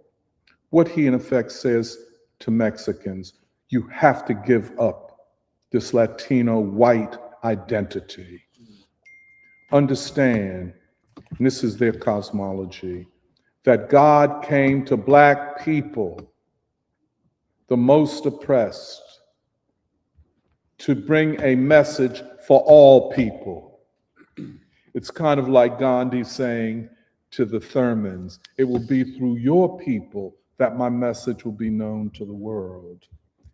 What he in effect says to Mexicans, you have to give up this Latino white identity. Understand, and this is their cosmology, that God came to Black people, the most oppressed, to bring a message for all people. It's kind of like Gandhi saying to the Thurmans, it will be through your people that my message will be known to the world,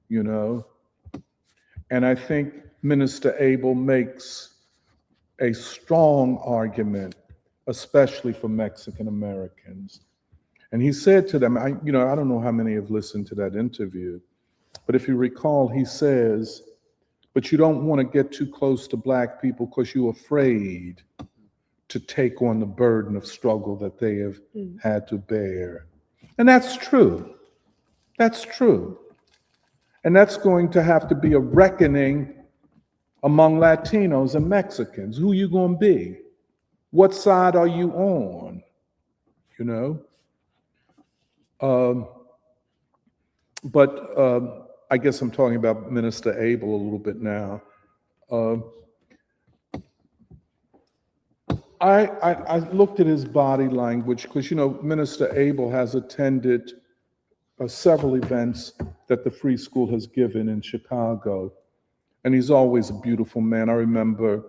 you know? And I think Minister Abel makes a strong argument, especially for Mexican Americans. And he said to them, I don't know how many have listened to that interview, but if you recall, he says, but you don't want to get too close to Black people because you're afraid to take on the burden of struggle that they have had to bear. And that's true. That's true. And that's going to have to be a reckoning among Latinos and Mexicans. Who you going to be? What side are you on? You know? But I guess I'm talking about Minister Abel a little bit now. I looked at his body language because, Minister Abel has attended several events that the Free School has given in Chicago. And he's always a beautiful man. I remember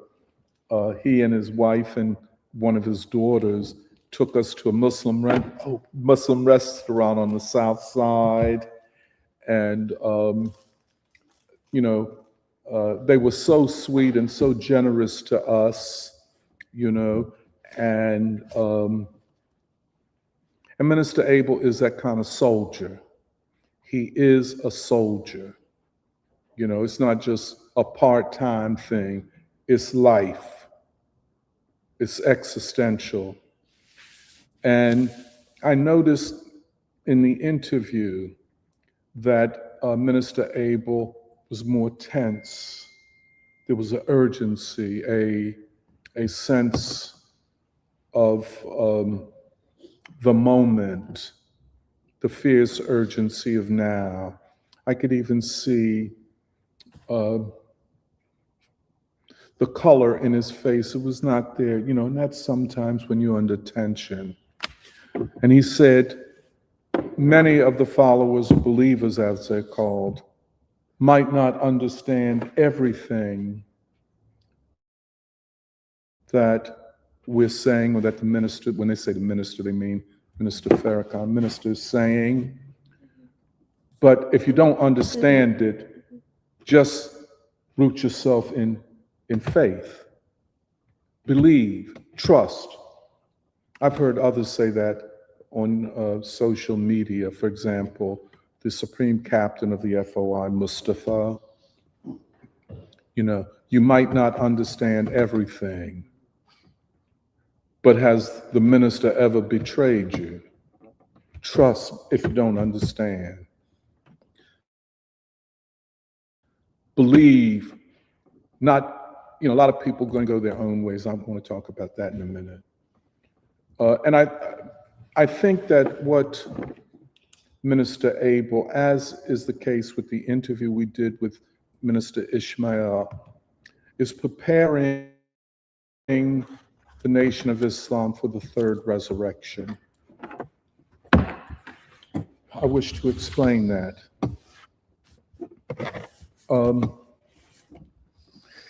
he and his wife and one of his daughters took us to a Muslim restaurant on the South Side. And, they were so sweet and so generous to us, and Minister Abel is that kind of soldier. He is a soldier. It's not just a part-time thing. It's life. It's existential. And I noticed in the interview that Minister Abel was more tense. There was an urgency, a sense of the moment, the fierce urgency of now. I could even see the color in his face. It was not there, and that's sometimes when you're under tension. And he said, many of the followers, believers as they're called, might not understand everything that we're saying, or that the minister, when they say the minister, they mean Minister Farrakhan, minister is saying. But if you don't understand it, just root yourself in faith. Believe, trust. I've heard others say that on social media. For example, the Supreme Captain of the FOI, Mustafa. You might not understand everything, but has the minister ever betrayed you? Trust if you don't understand. Believe, not, a lot of people are going to go their own ways. I'm going to talk about that in a minute. And I think that what Minister Abel, as is the case with the interview we did with Minister Ishmael, is preparing the Nation of Islam for the third resurrection. I wish to explain that.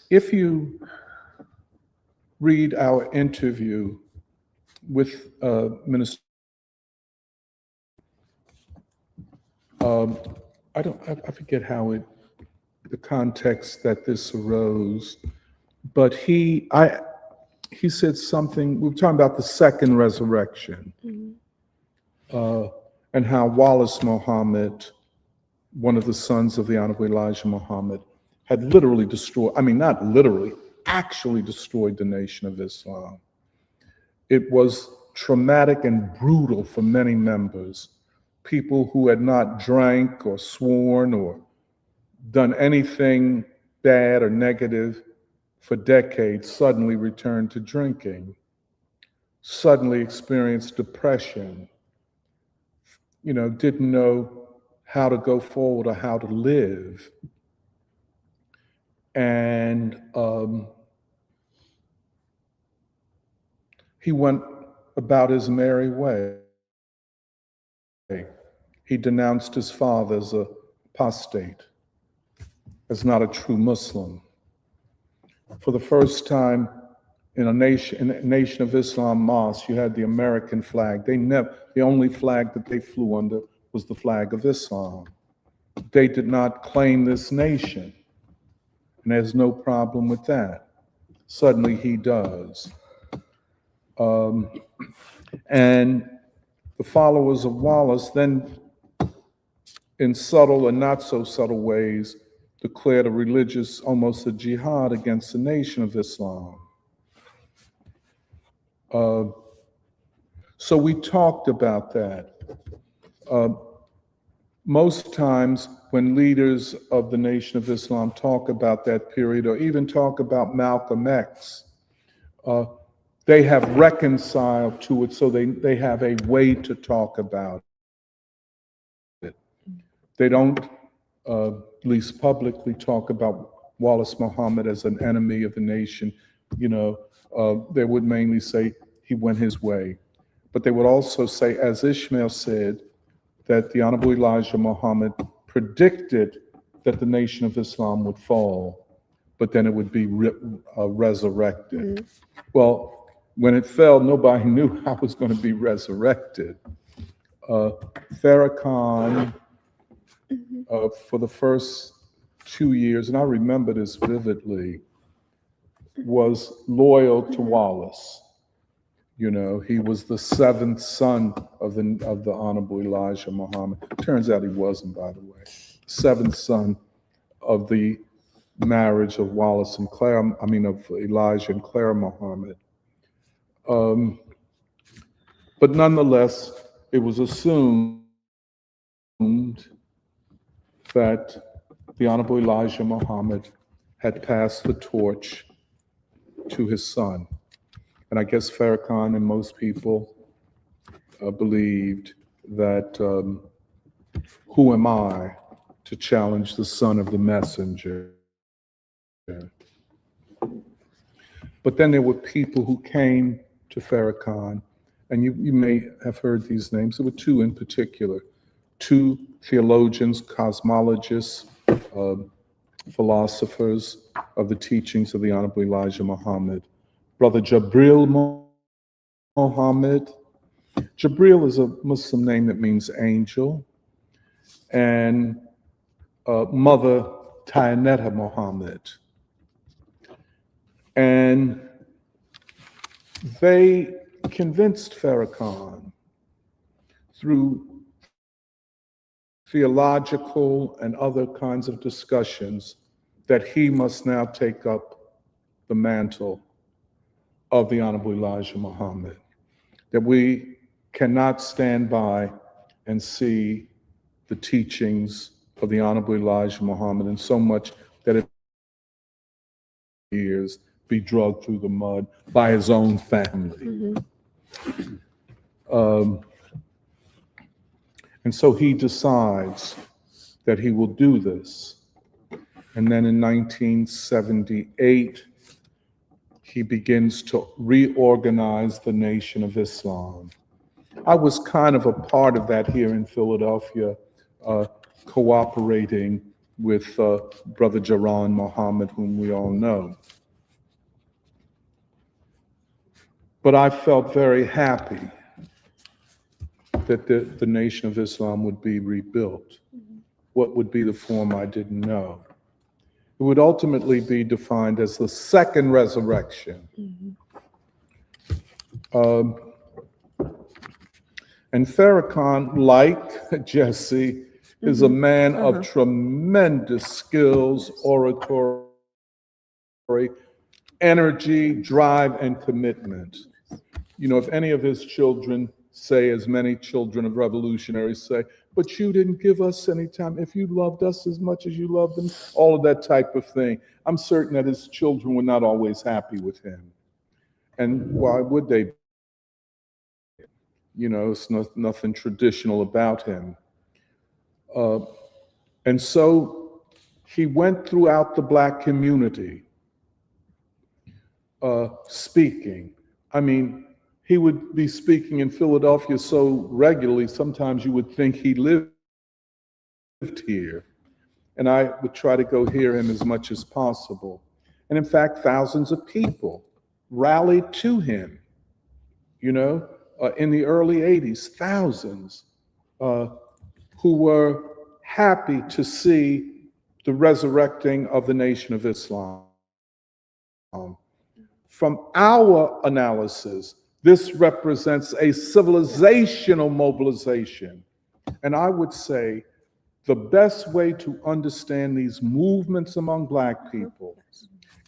If you read our interview with Minister, I forget how the context that this arose, but he said something. We were talking about the second resurrection, and how Wallace Muhammad, one of the sons of the Honorable Elijah Muhammad, had literally destroyed, not literally, actually destroyed the Nation of Islam. It was traumatic and brutal for many members. People who had not drank or sworn or done anything bad or negative for decades suddenly returned to drinking, suddenly experienced depression, didn't know how to go forward or how to live. And he went about his merry way. He denounced his father as an apostate, as not a true Muslim. For the first time in a Nation of Islam mosque, you had the American flag. The only flag that they flew under was the flag of Islam. They did not claim this nation, and there's no problem with that. Suddenly he does. And the followers of Wallace then, in subtle and not so subtle ways, declared a religious, almost a jihad against the Nation of Islam. So we talked about that. Most times when leaders of the Nation of Islam talk about that period, or even talk about Malcolm X, they have reconciled to it, so they have a way to talk about it. They don't, at least publicly, talk about Wallace Muhammad as an enemy of the nation. They would mainly say he went his way. But they would also say, as Ishmael said, that the Honorable Elijah Muhammad predicted that the Nation of Islam would fall, but then it would be resurrected. Mm-hmm. Well, when it fell, nobody knew how it was going to be resurrected. Farrakhan, for the first 2 years, and I remember this vividly, was loyal to Wallace. He was the seventh son of the Honorable Elijah Muhammad. Turns out he wasn't, by the way. Seventh son of the marriage of Wallace and Claire, of Elijah and Claire Muhammad. But nonetheless, it was assumed that the Honorable Elijah Muhammad had passed the torch to his son. And I guess Farrakhan and most people believed that, who am I to challenge the son of the messenger? But then there were people who came to Farrakhan, and you may have heard these names. There were two in particular, two theologians, cosmologists, philosophers of the teachings of the Honorable Elijah Muhammad. Brother Jabril Muhammad. Jabril is a Muslim name that means angel. And Mother Tayanetta Muhammad. And they convinced Farrakhan through theological and other kinds of discussions that he must now take up the mantle of the Honorable Elijah Muhammad, that we cannot stand by and see the teachings of the Honorable Elijah Muhammad, and so much that it years be dragged through the mud by his own family. Mm-hmm. And so he decides that he will do this. And then in 1978, he begins to reorganize the Nation of Islam. I was kind of a part of that here in Philadelphia, cooperating with Brother Jaran Muhammad, whom we all know. But I felt very happy that the Nation of Islam would be rebuilt. Mm-hmm. What would be the form, I didn't know. It would ultimately be defined as the second resurrection. Mm-hmm. And Farrakhan, like Jesse, mm-hmm. is a man of tremendous skills, oratory, energy, drive, and commitment. You know, if any of his children say, as many children of revolutionaries say, but you didn't give us any time, if you loved us as much as you loved them, all of that type of thing, I'm certain that his children were not always happy with him. And why would they? You know, it's nothing traditional about him. And so he went throughout the Black community speaking. I mean, he would be speaking in Philadelphia so regularly, sometimes you would think he lived here. And I would try to go hear him as much as possible. And in fact, thousands of people rallied to him, you know, in the early 80s, thousands who were happy to see the resurrecting of the Nation of Islam. From our analysis, this represents a civilizational mobilization. And I would say the best way to understand these movements among Black people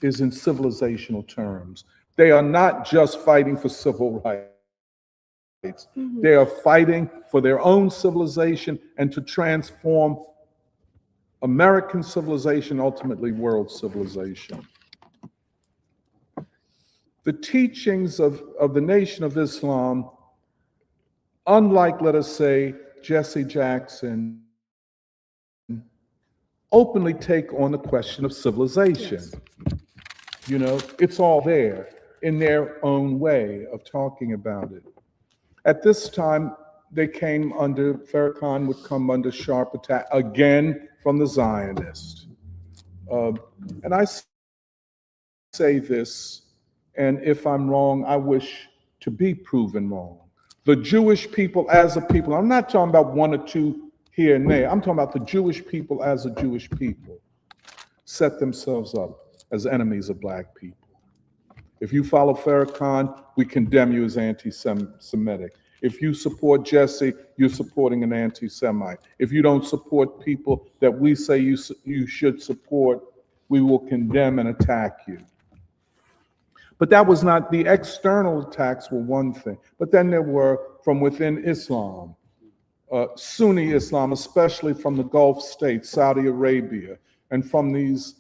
is in civilizational terms. They are not just fighting for civil rights. They are fighting for their own civilization and to transform American civilization, ultimately world civilization. The teachings of the Nation of Islam, unlike, let us say, Jesse Jackson, openly take on the question of civilization. Yes. You know, it's all there in their own way of talking about it. At this time, they came under, Farrakhan would come under sharp attack again from the Zionists. And I say this, and if I'm wrong, I wish to be proven wrong. The Jewish people as a people, I'm not talking about one or two here and there, I'm talking about the Jewish people as a Jewish people, set themselves up as enemies of Black people. If you follow Farrakhan, we condemn you as anti-Semitic. If you support Jesse, you're supporting an anti-Semite. If you don't support people that we say you should support, we will condemn and attack you. But that was not, the external attacks were one thing, but then there were from within Islam, Sunni Islam, especially from the Gulf states, Saudi Arabia, and from these,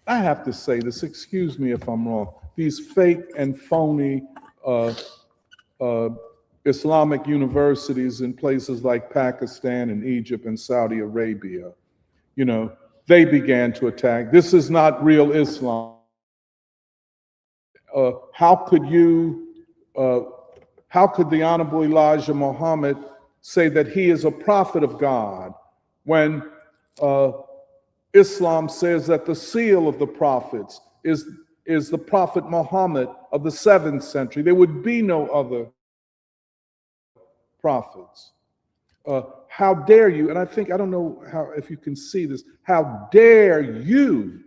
I have to say this, excuse me if I'm wrong, these fake and phony Islamic universities in places like Pakistan and Egypt and Saudi Arabia, you know, they began to attack. This is not real Islam. How could the Honorable Elijah Muhammad say that he is a prophet of God when Islam says that the seal of the prophets is the Prophet Muhammad of the 7th century? There would be no other prophets. How dare you, and I think, I don't know how, if you can see this, how dare you,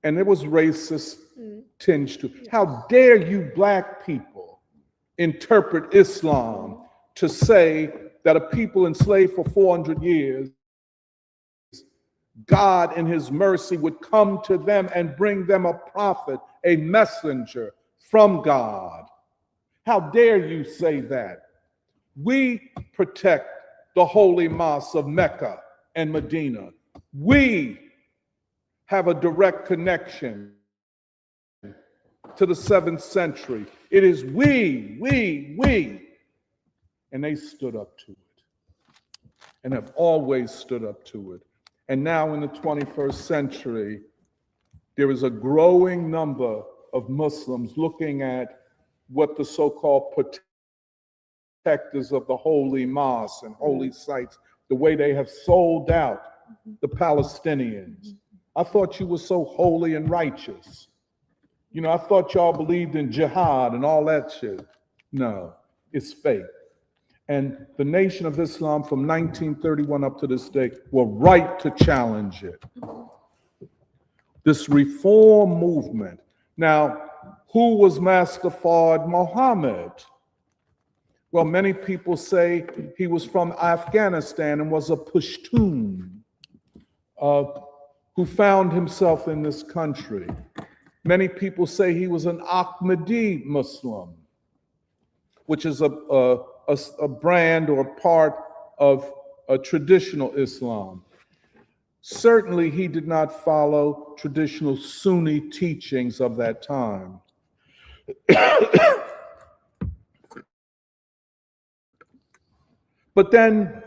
and it was racist tinge to, how dare you Black people interpret Islam to say that a people enslaved for 400 years, God in his mercy would come to them and bring them a prophet, a messenger from God. How dare you say that? We protect the holy mosques of Mecca and Medina. We have a direct connection to the 7th century. It is we. And they stood up to it and have always stood up to it. And now in the 21st century, there is a growing number of Muslims looking at what the so-called protectors of the holy mosques and holy sites, the way they have sold out the Palestinians. I thought you were so holy and righteous. You know, I thought y'all believed in jihad and all that shit. No, it's fake. And the Nation of Islam from 1931 up to this day were right to challenge it. This reform movement. Now, who was Master Fard Muhammad? Well, many people say he was from Afghanistan and was a Pashtun who found himself in this country. Many people say he was an Ahmadi Muslim, which is a brand or part of a traditional Islam. Certainly, he did not follow traditional Sunni teachings of that time. But then,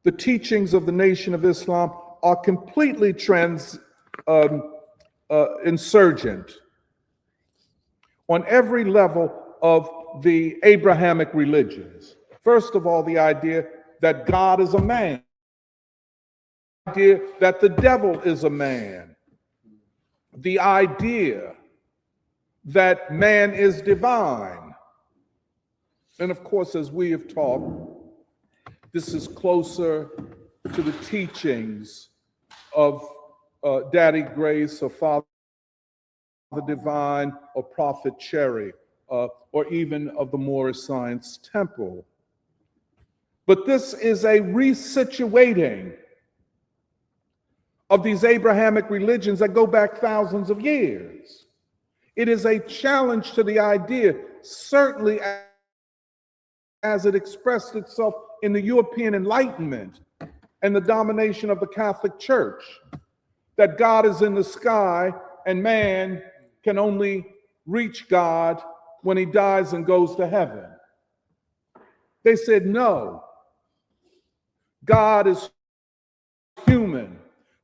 the teachings of the Nation of Islam are completely insurgent on every level of the Abrahamic religions. First of all, the idea that God is a man, the idea that the devil is a man, the idea that man is divine. And of course, as we have talked, this is closer to the teachings of Daddy Grace or Father Divine or Prophet Cherry, or even of the Moorish Science Temple. But this is a resituating of these Abrahamic religions that go back thousands of years. It is a challenge to the idea, certainly as it expressed itself in the European Enlightenment and the domination of the Catholic Church, that God is in the sky and man can only reach God when he dies and goes to heaven. They said, no, God is human,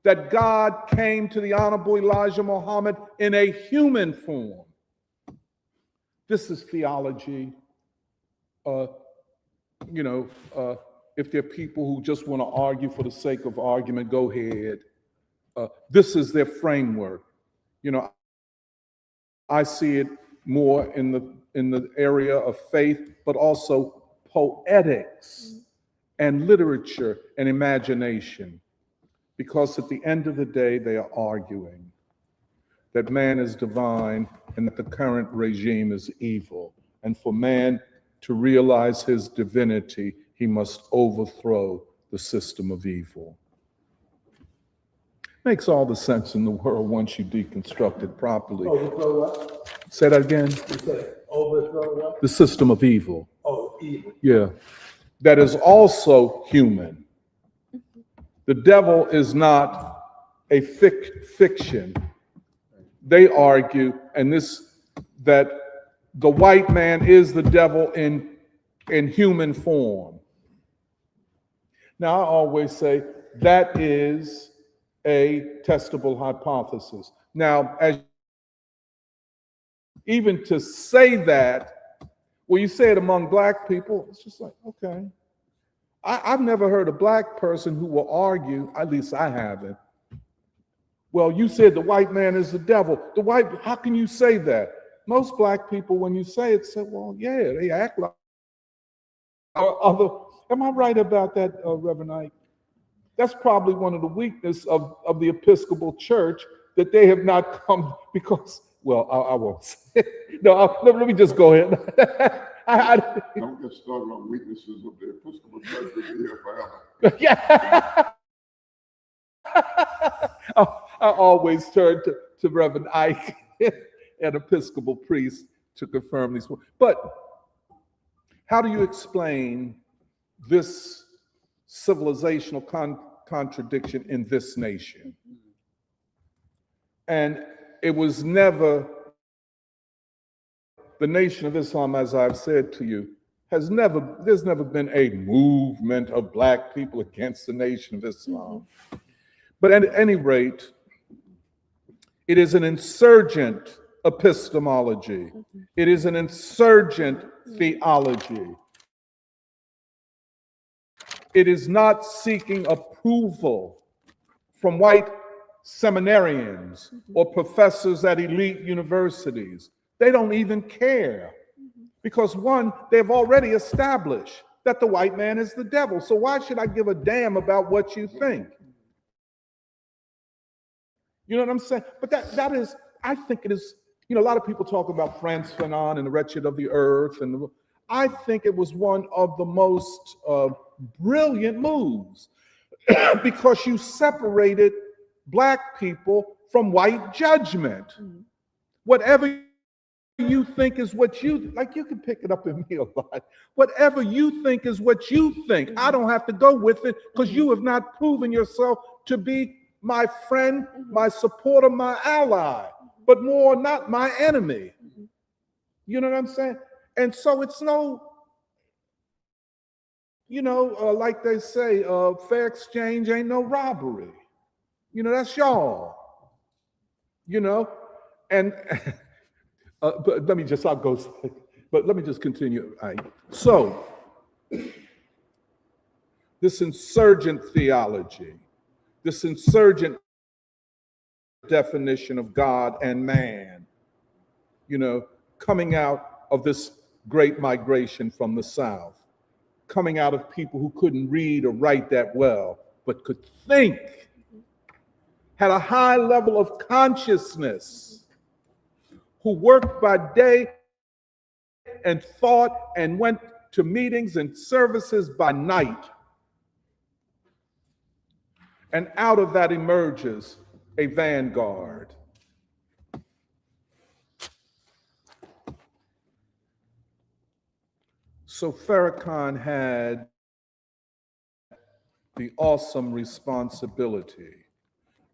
that God came to the Honorable Elijah Muhammad in a human form. This is theology. If there are people who just want to argue for the sake of argument, go ahead. This is their framework. I see it more in the area of faith, but also poetics and literature and imagination. Because at the end of the day, they are arguing that man is divine and that the current regime is evil. And for man to realize his divinity, he must overthrow the system of evil. Makes all the sense in the world once you deconstruct it properly. Overthrow what? Say that again. You said overthrow what? The system of evil. Oh, evil. Yeah. That is also human. The devil is not a fiction. They argue, that the white man is the devil in human form. Now, I always say that is a testable hypothesis. Now, even to say that, well, you say it among black people, it's just like, okay. I've never heard a black person who will argue, at least I haven't. Well, you said the white man is the devil. How can you say that? Most black people, when you say it, say, well, yeah, they act like other. Am I right about that, Reverend Ike? That's probably one of the weaknesses of the Episcopal Church, that they have not come because, well, I won't say it. No, let me just go ahead. Don't get started on weaknesses of the Episcopal Church. We'll be here forever. Yeah. I always turn to Reverend Ike, an Episcopal priest, to confirm these words. But how do you explain this civilizational contradiction in this nation? And it was never, the Nation of Islam, as I've said to you, there's never been a movement of black people against the Nation of Islam. But at any rate, it is an insurgent epistemology. It is an insurgent theology. It is not seeking approval from white seminarians or professors at elite universities. They don't even care. Because one, they've already established that the white man is the devil. So why should I give a damn about what you think? You know what I'm saying? But that is, I think it is, a lot of people talk about Frantz Fanon and the Wretched of the Earth. And I think it was one of the most brilliant moves because you separated black people from white judgment. Whatever you think is what you, like you can pick it up in me a lot. Whatever you think is what you think. I don't have to go with it because you have not proven yourself to be my friend, my supporter, my ally, but more not my enemy. You know what I'm saying? And so it's no, like they say, fair exchange ain't no robbery. That's y'all. And but let me just, but let me just continue. So, this insurgent theology, this insurgent definition of God and man, coming out of this great migration from the South, coming out of people who couldn't read or write that well, but could think, had a high level of consciousness, who worked by day and thought and went to meetings and services by night. And out of that emerges a vanguard. So Farrakhan had the awesome responsibility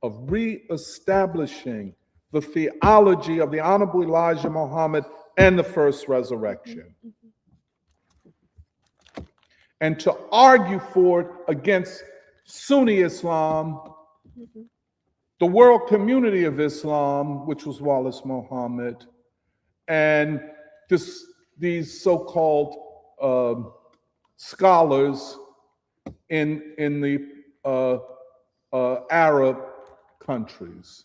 of reestablishing the theology of the Honorable Elijah Muhammad and the first resurrection. And to argue for it against Sunni Islam, the world community of Islam, which was Wallace Muhammad, and these so-called scholars in the Arab countries,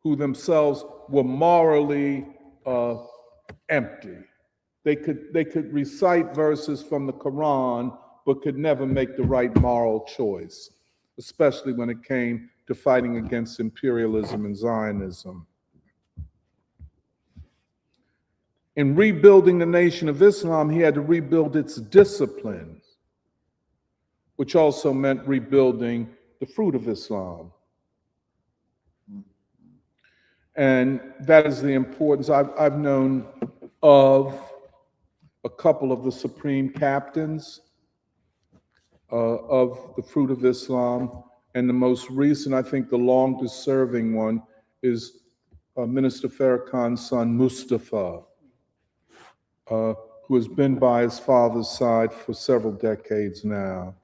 who themselves were morally empty. They could recite verses from the Quran, but could never make the right moral choice, especially when it came to fighting against imperialism and Zionism. In rebuilding the Nation of Islam, he had to rebuild its discipline, which also meant rebuilding the fruit of Islam. And that is the importance. I've known of a couple of the supreme captains of the fruit of Islam, and the most recent, I think the longest serving one, is Minister Farrakhan's son, Mustafa, who has been by his father's side for several decades now.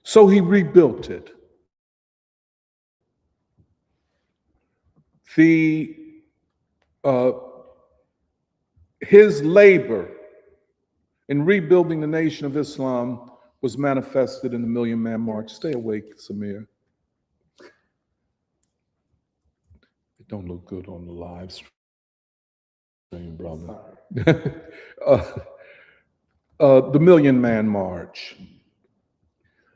So he rebuilt it. His labor in rebuilding the Nation of Islam was manifested in the Million Man March. Stay awake, Samir. It don't look good on the live stream, brother. The Million Man March.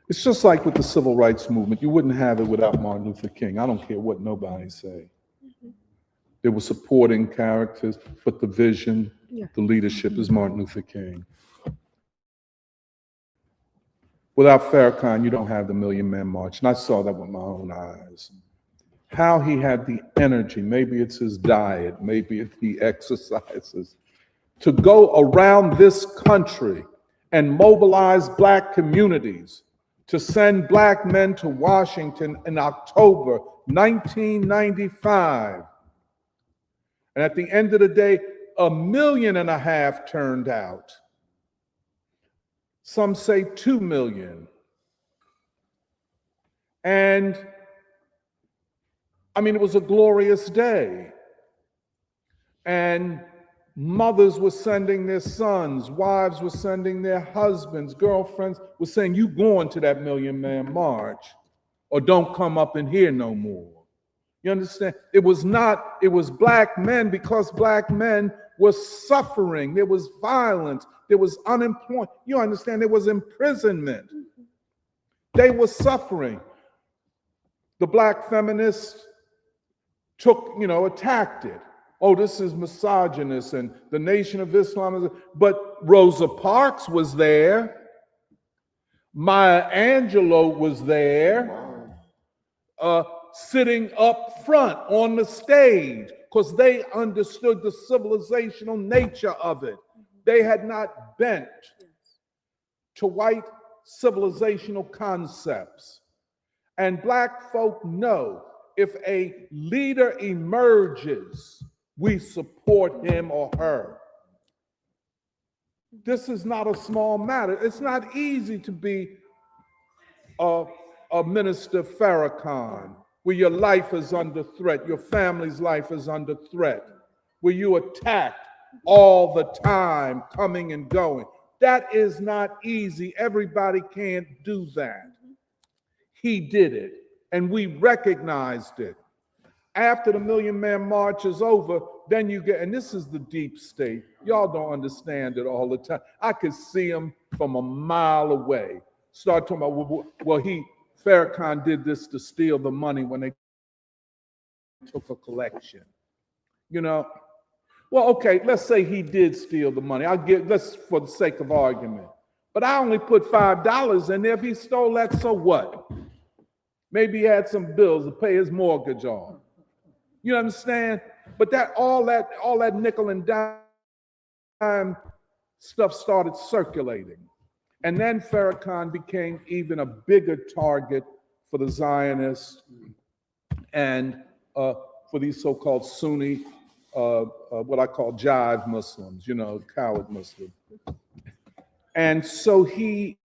It's just like with the civil rights movement. You wouldn't have it without Martin Luther King. I don't care what nobody say. There were supporting characters, but the vision, the leadership is Martin Luther King. Without Farrakhan, you don't have the Million Man March. And I saw that with my own eyes. How he had the energy, maybe it's his diet, maybe it's the exercises, to go around this country and mobilize Black communities, to send Black men to Washington in October 1995. And at the end of the day, 1.5 million turned out. Some say 2 million. And I mean, it was a glorious day. And mothers were sending their sons, wives were sending their husbands, girlfriends were saying, you going to that Million Man March, or don't come up in here no more. You understand? It was Black men, because Black men were suffering. There was violence. There was unemployment. You understand? There was imprisonment. They were suffering. The Black feminists attacked it. oh, this is misogynist and the Nation of Islam is, but Rosa Parks was there. Maya Angelou was there, sitting up front on the stage because they understood the civilizational nature of it. They had not bent to white civilizational concepts. And Black folk know if a leader emerges, we support him or her. This is not a small matter. It's not easy to be a Minister Farrakhan, where your life is under threat, your family's life is under threat, where you attacked all the time, coming and going. That is not easy. Everybody can't do that. He did it, and we recognized it. After the Million Man March is over, then you get, and this is the deep state. Y'all don't understand it all the time. I could see him from a mile away. Start talking about, well, Farrakhan did this to steal the money when they took a collection. You know, well, okay, let's say he did steal the money. Let's for the sake of argument. But I only put $5 in there. If he stole that, so what? Maybe he had some bills to pay his mortgage on. You understand? But all that nickel and dime stuff started circulating. And then Farrakhan became even a bigger target for the Zionists and for these so-called Sunni, what I call jive Muslims, coward Muslims. And so he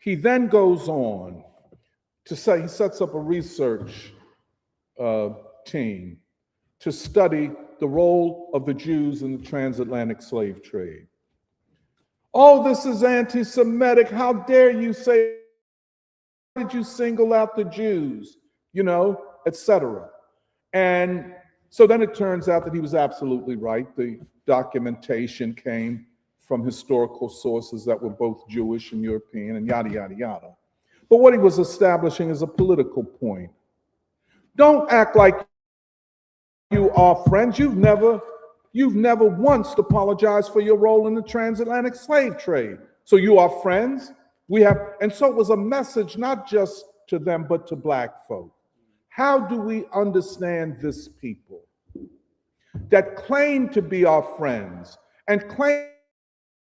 then goes on to say, he sets up a research team to study the role of the Jews in the transatlantic slave trade. Oh, this is anti-Semitic. How dare you say, why did you single out the Jews, etc. And so then it turns out that he was absolutely right. The documentation came from historical sources that were both Jewish and European and yada, yada, yada. But what he was establishing is a political point. Don't act like you are friends. You've never once apologized for your role in the transatlantic slave trade. So you are friends. And so it was a message not just to them, but to Black folk. How do we understand this people that claim to be our friends and claim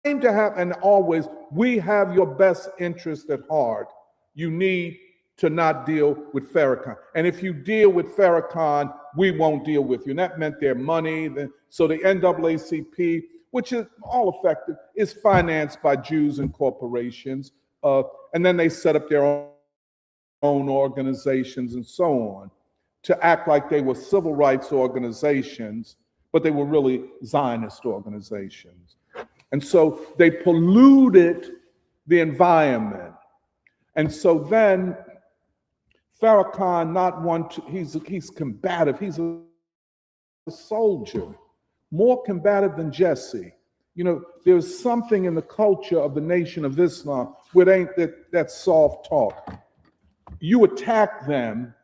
to have, and always, we have your best interest at heart? You need to not deal with Farrakhan. And if you deal with Farrakhan, we won't deal with you. And that meant their money. So the NAACP, which is all effective, is financed by Jews and corporations. And then they set up their own organizations and so on to act like they were civil rights organizations, but they were really Zionist organizations. And so they polluted the environment. And so then Farrakhan, he's combative. He's a soldier, more combative than Jesse. There's something in the culture of the Nation of Islam where it ain't that soft talk. You attack them,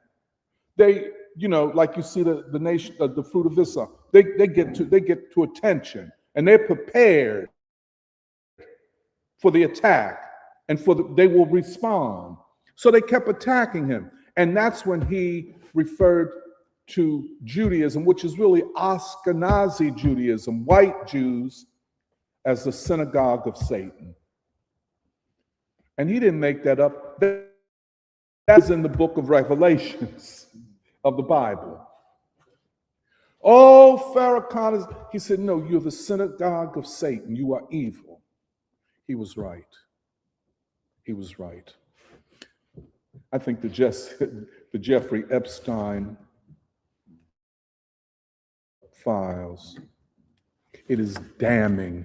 they, like you see the nation, the fruit of Islam, they get to attention, and they're prepared for the attack, and they will respond. So they kept attacking him. And that's when he referred to Judaism, which is really Ashkenazi Judaism, white Jews, as the synagogue of Satan. And he didn't make that up. That's in the book of Revelations of the Bible. Oh, Farrakhan he said, no, you're the synagogue of Satan. You are evil. He was right. He was right. I think the Jeffrey Epstein files, it is damning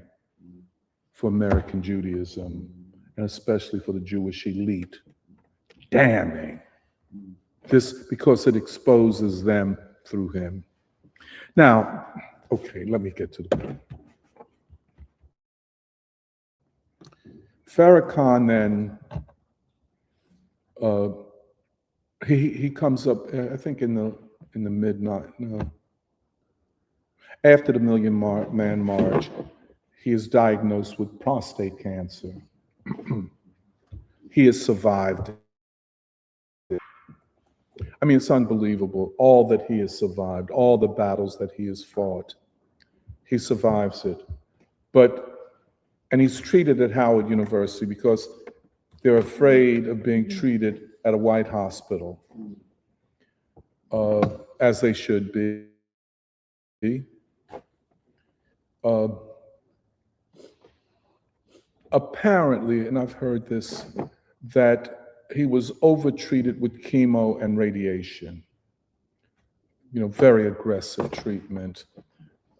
for American Judaism, and especially for the Jewish elite. Damning. This, because it exposes them through him. Now, okay, let me get to the point. Farrakhan then he comes up, I think in the midnight, no, after the Man March, he is diagnosed with prostate cancer. He has survived. I mean, it's unbelievable, all that he has survived, all the battles that he has fought. He survives it. And he's treated at Howard University because they're afraid of being treated at a white hospital, as they should be. Apparently, and I've heard this, that he was overtreated with chemo and radiation. Very aggressive treatment.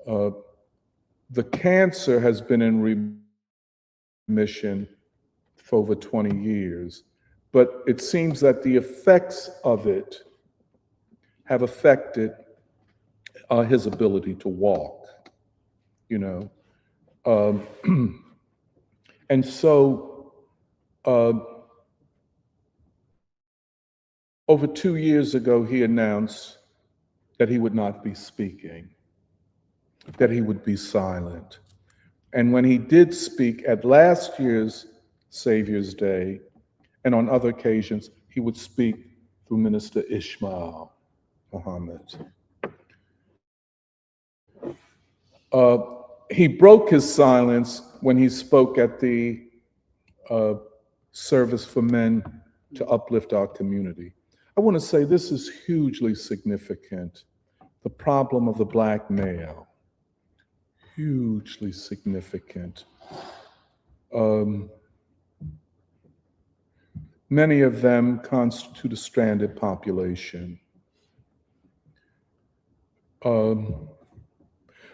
The cancer has been in remission for over 20 years, but it seems that the effects of it have affected his ability to walk, and so over 2 years ago, he announced that he would not be speaking, that he would be silent. And when he did speak at last year's Saviours Day, and on other occasions, he would speak through Minister Ishmael Muhammad. He broke his silence when he spoke at the Service for Men to Uplift Our Community. I want to say this is hugely significant. The problem of the Black male, hugely significant. Many of them constitute a stranded population.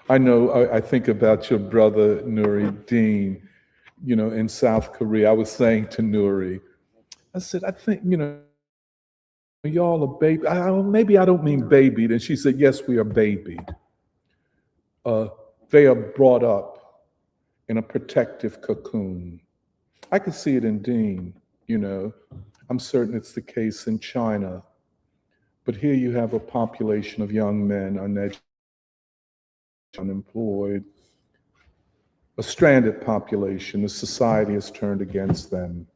I know, I think about your brother, Nuri Dean, in South Korea. I was saying to Nuri, I said, I think, y'all are baby. Maybe I don't mean babied. And she said, yes, we are babied. They are brought up in a protective cocoon. I could see it in Dean, I'm certain it's the case in China. But here you have a population of young men, uneducated, unemployed, a stranded population. The society has turned against them.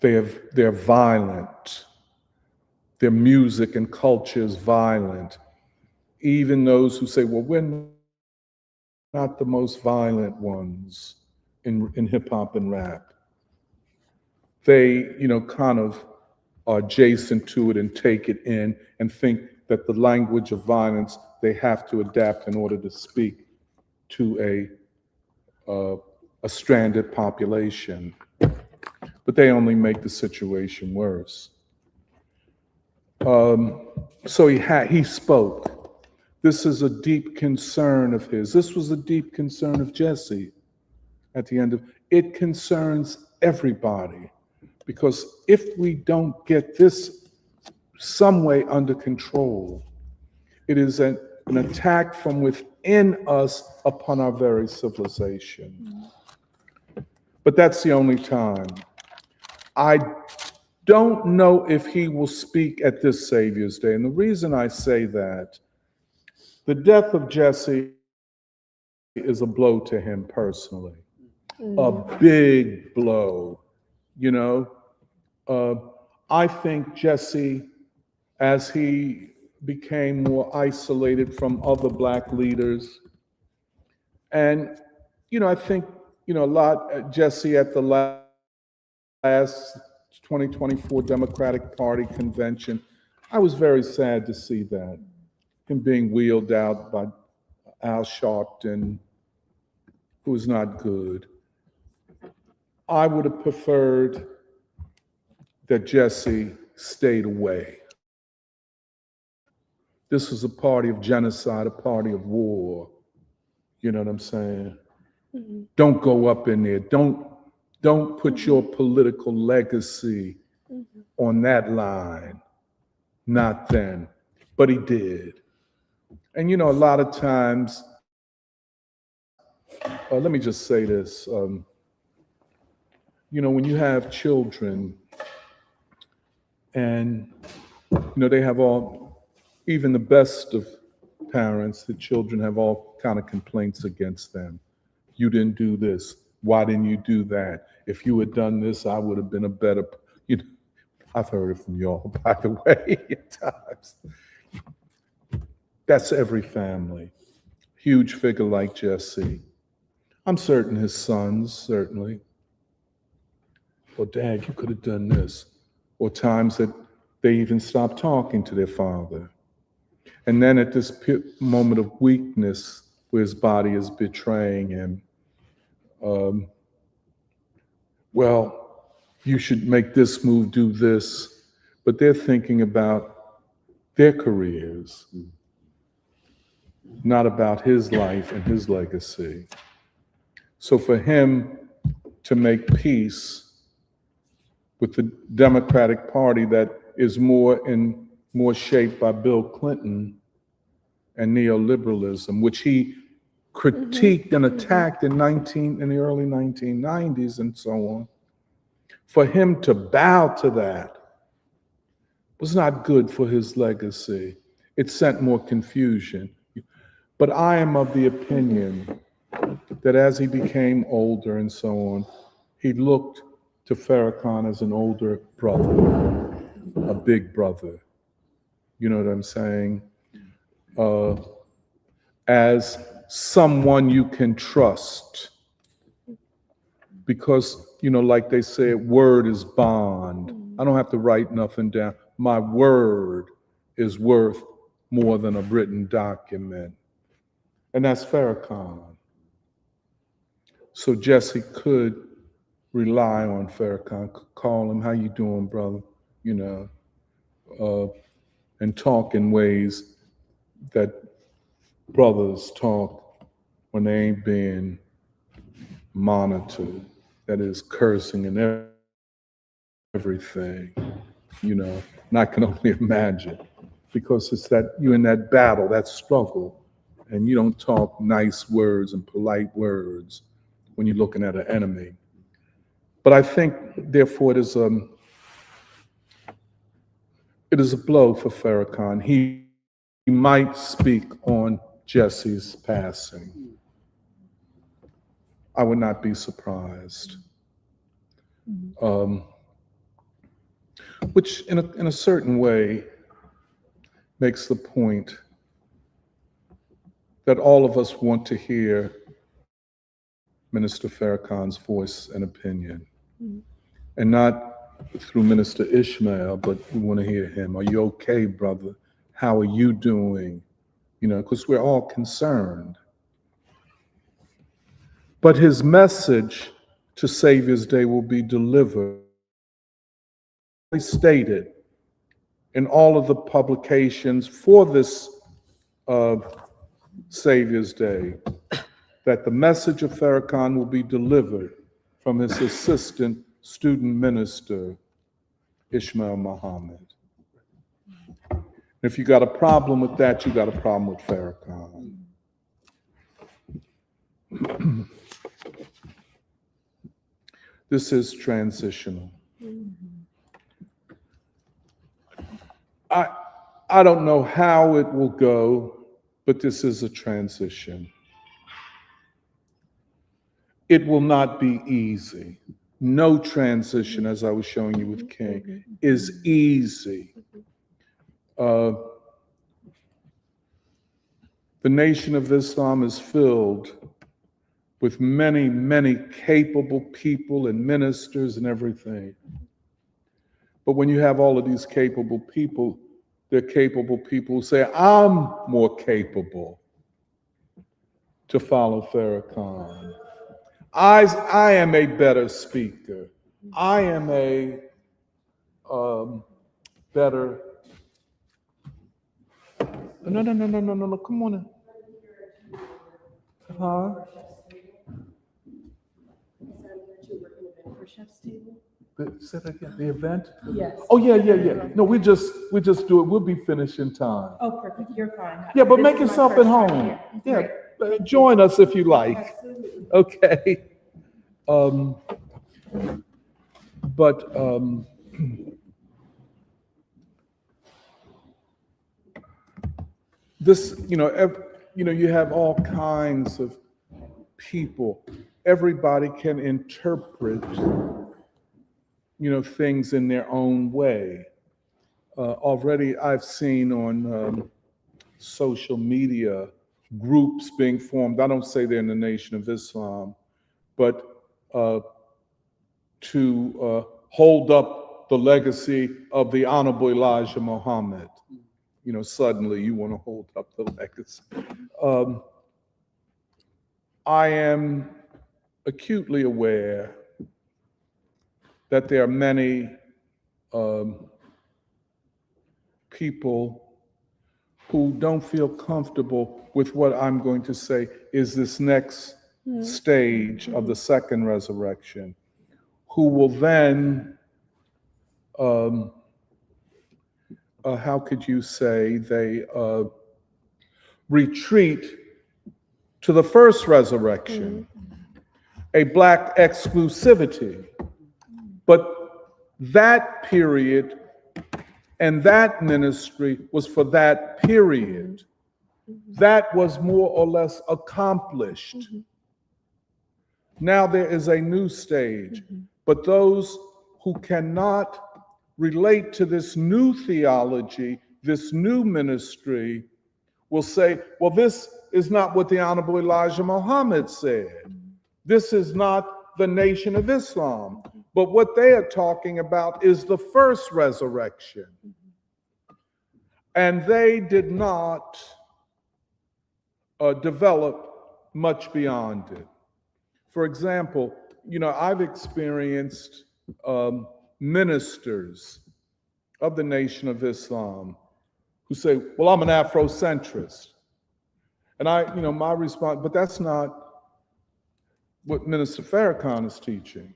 They're violent. Their music and culture is violent. Even those who say, well, we're not the most violent ones in hip hop and rap. They, kind of are adjacent to it and take it in and think that the language of violence they have to adapt in order to speak to a stranded population. But they only make the situation worse. So he spoke. This is a deep concern of his. This was a deep concern of Jesse at the end of it. Concerns everybody, because if we don't get this some way under control, it is an attack from within us upon our very civilization. But that's the only time. I don't know if he will speak at this Saviours Day. And the reason I say that, the death of Jesse is a blow to him personally, a big blow, I think Jesse, as he became more isolated from other Black leaders, and, I think, a lot, Jesse at the last 2024 Democratic Party convention, I was very sad to see that, him being wheeled out by Al Sharpton, who was not good. I would have preferred that Jesse stayed away. This was a party of genocide, a party of war. You know what I'm saying? Mm-hmm. Don't go up in there. Don't put your political legacy on that line. Not then. But he did. And a lot of times, let me just say this. when you have children and, they have even the best of parents, the children have all kind of complaints against them. You didn't do this. Why didn't you do that? If you had done this, I would have been a better, I've heard it from y'all, by the way, at times. That's every family. Huge figure like Jesse. I'm certain his sons, certainly. Well, Dad, you could have done this. Or times that they even stopped talking to their father. And then at this moment of weakness, where his body is betraying him, well, you should make this move, do this. But they're thinking about their careers, not about his life and his legacy. So for him to make peace with the Democratic Party that is more shaped by Bill Clinton and neoliberalism, which he critiqued and attacked in the early 1990s and so on. For him to bow to that was not good for his legacy. It sent more confusion. But I am of the opinion that as he became older and so on, he looked to Farrakhan as an older brother, a big brother. You know what I'm saying? As someone you can trust. Because, like they say, word is bond. I don't have to write nothing down. My word is worth more than a written document. And that's Farrakhan. So Jesse could rely on Farrakhan, call him, how you doing, brother? And talk in ways that brothers talk when they ain't being monitored, that is cursing and everything, and I can only imagine, because it's that you're in that battle, that struggle, and you don't talk nice words and polite words when you're looking at an enemy. But I think, therefore, it is a blow for Farrakhan. He might speak on Jesse's passing. I would not be surprised. Which, in a certain way, makes the point that all of us want to hear Minister Farrakhan's voice and opinion. And not through Minister Ishmael, but we want to hear him. Are you okay, brother? How are you doing? Because we're all concerned. But his message to Saviours Day will be delivered, stated in all of the publications for this Saviours Day, that the message of Farrakhan will be delivered from his assistant student minister, Ishmael Muhammad. If you got a problem with that, you got a problem with Farrakhan. This is transitional. I don't know how it will go, but this is a transition. It will not be easy. No transition, as I was showing you with King, is easy. The Nation of Islam is filled with many, many capable people and ministers and everything. But when you have all of these capable people, they're capable people who say, I'm more capable to follow Farrakhan. I am a better speaker. I am a better. No, come on in. Huh? Say that again. The event? Yes. Oh yeah. No, we just do it. We'll be finished in time. Oh, perfect. You're fine. Yeah, but This make is my yourself at first time home. here. Yeah, join us if you like. Absolutely. Okay. But this, you have all kinds of people. Everybody can interpret, things in their own way. Already I've seen on social media groups being formed. I don't say they're in the Nation of Islam, but to hold up the legacy of the Honorable Elijah Muhammad. Suddenly you want to hold up the legacy. I am acutely aware that there are many people who don't feel comfortable with what I'm going to say is this next stage of the second resurrection, who will then, how could you say, they retreat to the first resurrection, a Black exclusivity. But that period and that ministry was for that period. That was more or less accomplished. Now there is a new stage, but those who cannot relate to this new theology, this new ministry, will say, well, this is not what the Honorable Elijah Muhammad said. This is not the Nation of Islam. But what they are talking about is the first resurrection. And they did not develop much beyond it. For example, I've experienced ministers of the Nation of Islam who say, well, I'm an Afrocentrist. And my response, but that's not what Minister Farrakhan is teaching.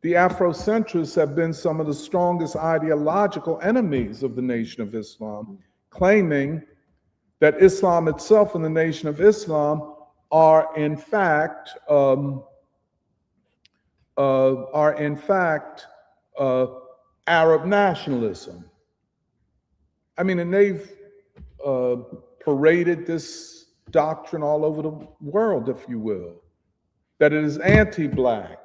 The Afrocentrists have been some of the strongest ideological enemies of the Nation of Islam, claiming that Islam itself and the Nation of Islam are in fact Arab nationalism. I mean, and they've paraded this doctrine all over the world, if you will, that it is anti-Black,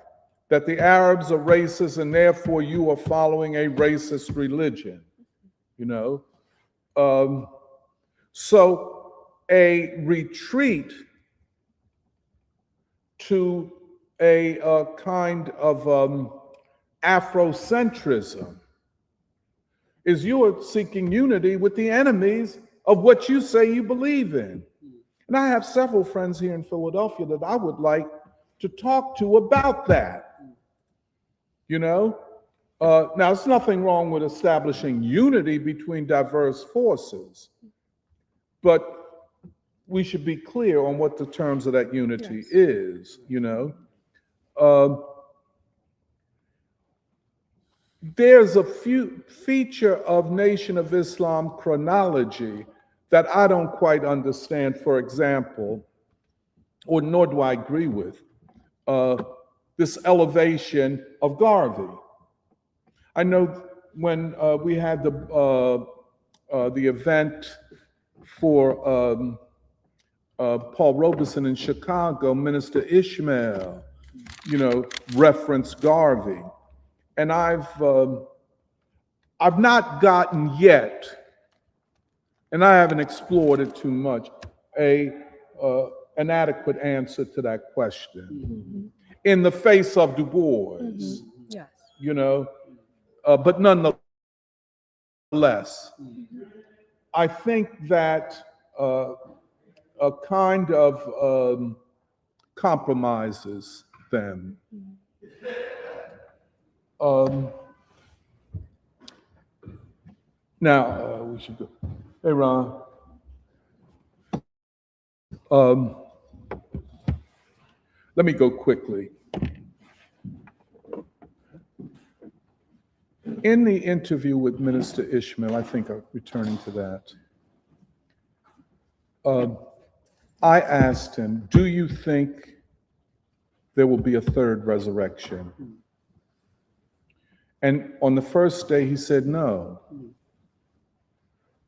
that the Arabs are racist and therefore you are following a racist religion, So a retreat to a kind of Afrocentrism is you are seeking unity with the enemies of what you say you believe in. And I have several friends here in Philadelphia that I would like to talk to about that. Now, there's nothing wrong with establishing unity between diverse forces, but we should be clear on what the terms of that unity is, There's a feature of Nation of Islam chronology that I don't quite understand, for example, or nor do I agree with, this elevation of Garvey. I know when we had the event for Paul Robeson in Chicago, Minister Ishmael, referenced Garvey. And I've not gotten yet, and I haven't explored it too much, an adequate answer to that question in the face of Du Bois, Yes. but nonetheless, I think that a kind of compromises them. Now, we should go. Hey, Ron. Let me go quickly. In the interview with Minister Ishmael, I think I'm returning to that, I asked him, do you think there will be a third resurrection? And on the first day, he said no.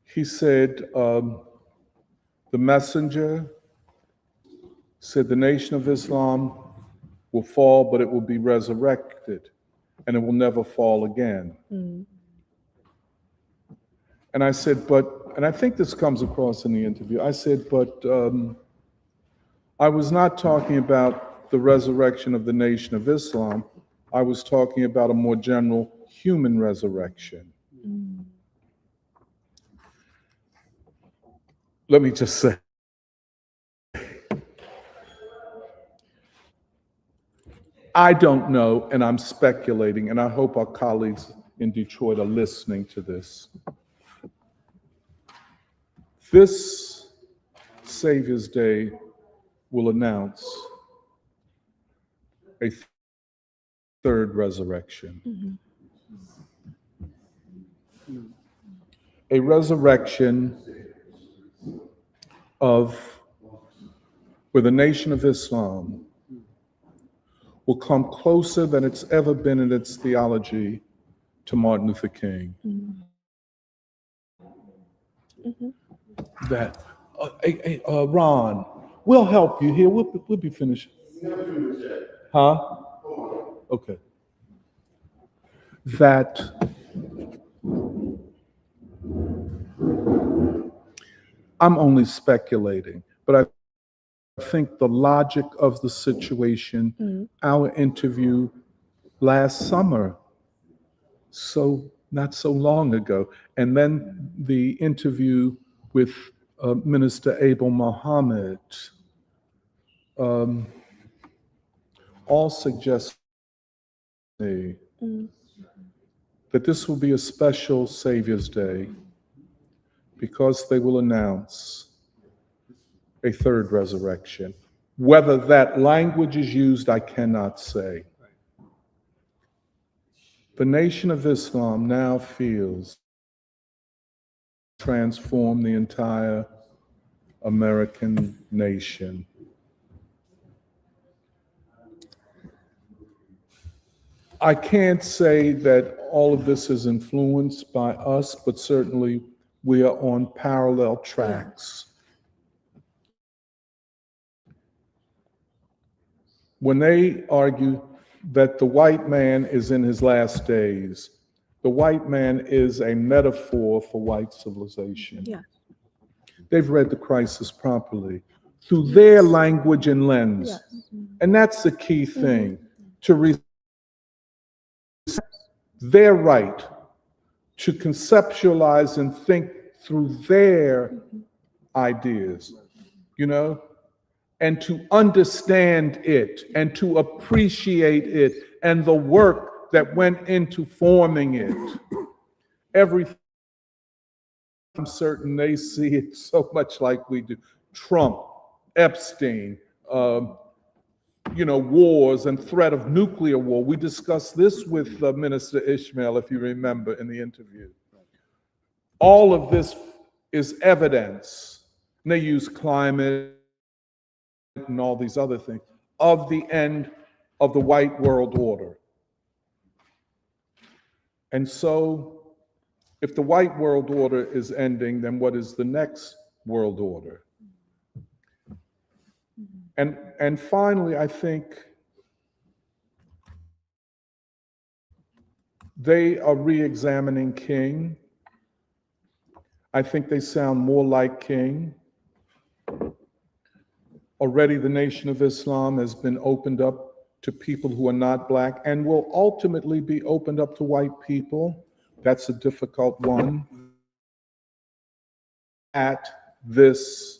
He said, the messenger said the Nation of Islam will fall, but it will be resurrected, and it will never fall again. And I said, and I think this comes across in the interview, I said, but I was not talking about the resurrection of the Nation of Islam. I was talking about a more general human resurrection. Let me just say, I don't know, and I'm speculating, and I hope our colleagues in Detroit are listening to this. This Saviours Day will announce a third resurrection. A resurrection of where the Nation of Islam will come closer than it's ever been in its theology to Martin Luther King. That, Ron, we'll help you here. We'll be finished. Huh? Okay. That I'm only speculating, but I think the logic of the situation, our interview last summer, so not so long ago, and then the interview with Minister Abel Mohammed, all suggest that this will be a special Saviours Day because they will announce a third resurrection. Whether that language is used, I cannot say. The Nation of Islam now feels transform the entire American nation. I can't say that all of this is influenced by us, but certainly we are on parallel tracks. When they argue that the white man is in his last days, the white man is a metaphor for white civilization. Yeah. They've read the crisis properly through their language and lens. Yes. And that's the key thing, to respect their right to conceptualize and think through their ideas, you know, and to understand it and to appreciate it and the work that went into forming it. Everything, I'm certain they see it so much like we do. Trump, Epstein, wars and threat of nuclear war. We discussed this with Minister Ishmael, if you remember, in the interview. All of this is evidence, and they use climate and all these other things, of the end of the white world order. And so, if the white world order is ending, then what is the next world order? And finally, I think they are re-examining King. I think they sound more like King. Already the Nation of Islam has been opened up to people who are not Black and will ultimately be opened up to white people. That's a difficult one. At this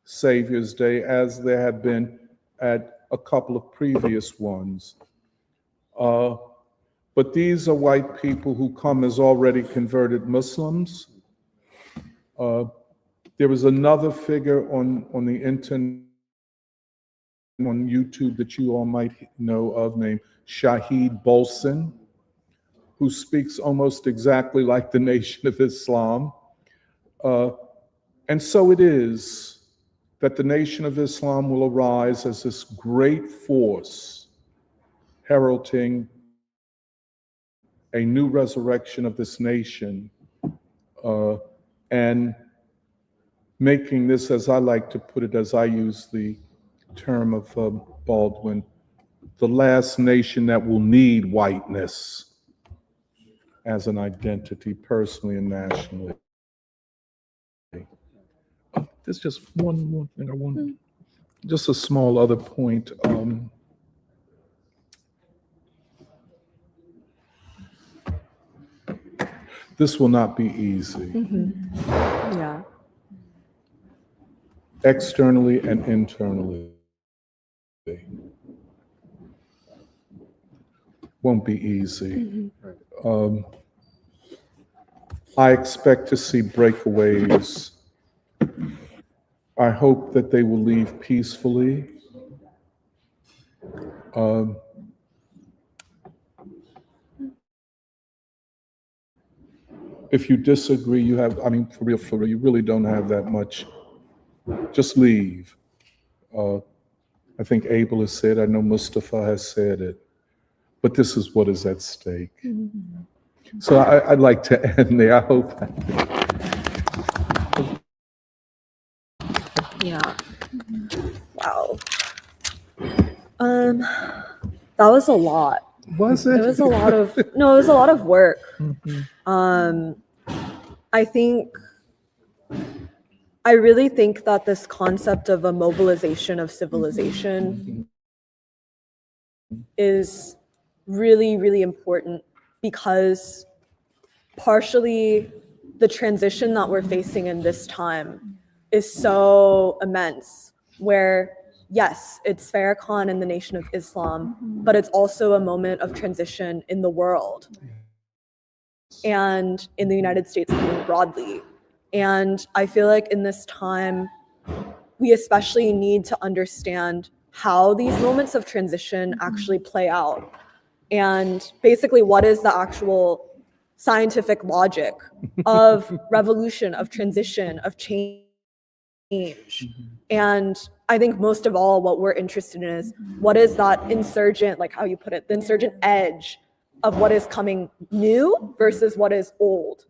Saviours Day, as there have been at a couple of previous ones. But these are white people who come as already converted Muslims. There was another figure on the internet, on YouTube, that you all might know of, named Shahid Bolson, who speaks almost exactly like the Nation of Islam. And so it is that the Nation of Islam will arise as this great force heralding a new resurrection of this nation, and making this, as I like to put it, as I use the term of Baldwin, the last nation that will need whiteness as an identity, personally and nationally. There's just one more thing I want, just a small other point. This will not be easy, Yeah. externally and internally. Won't be easy. I expect to see breakaways. I hope that they will leave peacefully. If you disagree, you have, I mean, for real, you really don't have that much. Just leave. I think Abel has said, I know Mustafa has said it, but this is what is at stake. So I'd like to end there. I hope. Yeah. Wow. That was a lot. Was it? It was a lot of no, it was a lot of work. I really think that this concept of a mobilization of civilization is really, really important, because partially the transition that we're facing in this time is so immense, where yes, it's Farrakhan and the Nation of Islam, but it's also a moment of transition in the world and in the United States more broadly. And I feel like in this time, we especially need to understand how these moments of transition actually play out. And basically, what is the actual scientific logic of revolution, of transition, of change? And I think most of all, what we're interested in is what is that insurgent, like how you put it, the insurgent edge of what is coming new versus what is old,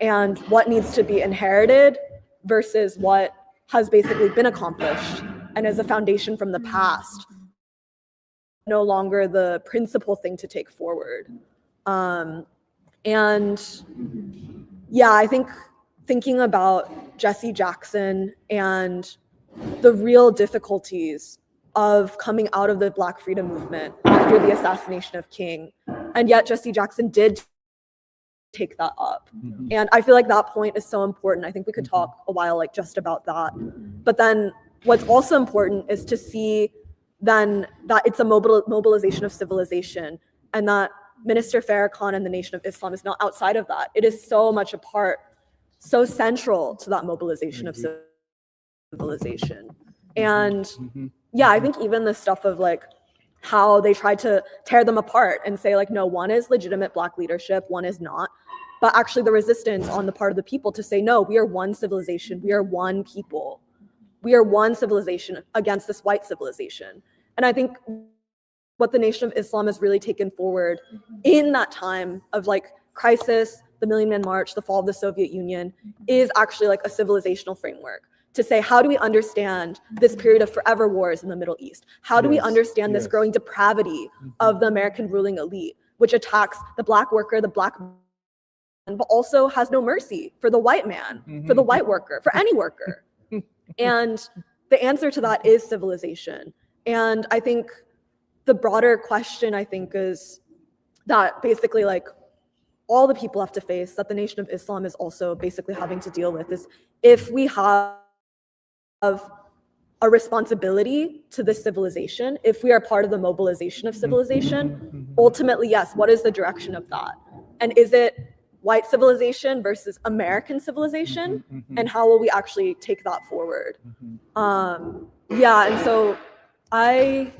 and what needs to be inherited versus what has basically been accomplished and is a foundation from the past, no longer the principal thing to take forward. And yeah, I think thinking about Jesse Jackson and the real difficulties of coming out of the Black freedom movement after the assassination of King, and yet Jesse Jackson did take that up. And I feel like that point is so important. I think we could talk a while like just about that. But then what's also important is to see then that it's a mobilization of civilization, and that Minister Farrakhan and the Nation of Islam is not outside of that. It is so much a part, so central to that mobilization of civilization. And yeah, I think even the stuff of like how they tried to tear them apart and say like, no, one is legitimate Black leadership, one is not. But actually the resistance on the part of the people to say, no, we are one civilization, we are one people. We are one civilization against this white civilization. And I think what the Nation of Islam has really taken forward in that time of like crisis, the Million Man March, the fall of the Soviet Union, is actually like a civilizational framework to say, how do we understand this period of forever wars in the Middle East? How do we understand this growing depravity of the American ruling elite, which attacks the Black worker, the Black man, but also has no mercy for the white man, for the white worker, for any worker? And the answer to that is civilization. And I think the broader question, I think, is that basically like all the people have to face, that the Nation of Islam is also basically having to deal with, is if we have a responsibility to this civilization, if we are part of the mobilization of civilization, ultimately, yes, what is the direction of that? And is it white civilization versus American civilization? And how will we actually take that forward? Yeah, and so I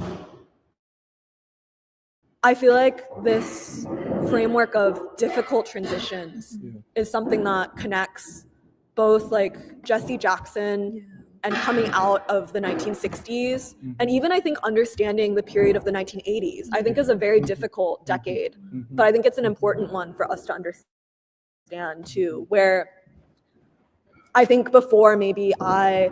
feel like this framework of difficult transitions is something that connects both like Jesse Jackson and coming out of the 1960s, and even I think understanding the period of the 1980s, I think is a very difficult decade, but I think it's an important one for us to understand too, where I think before maybe I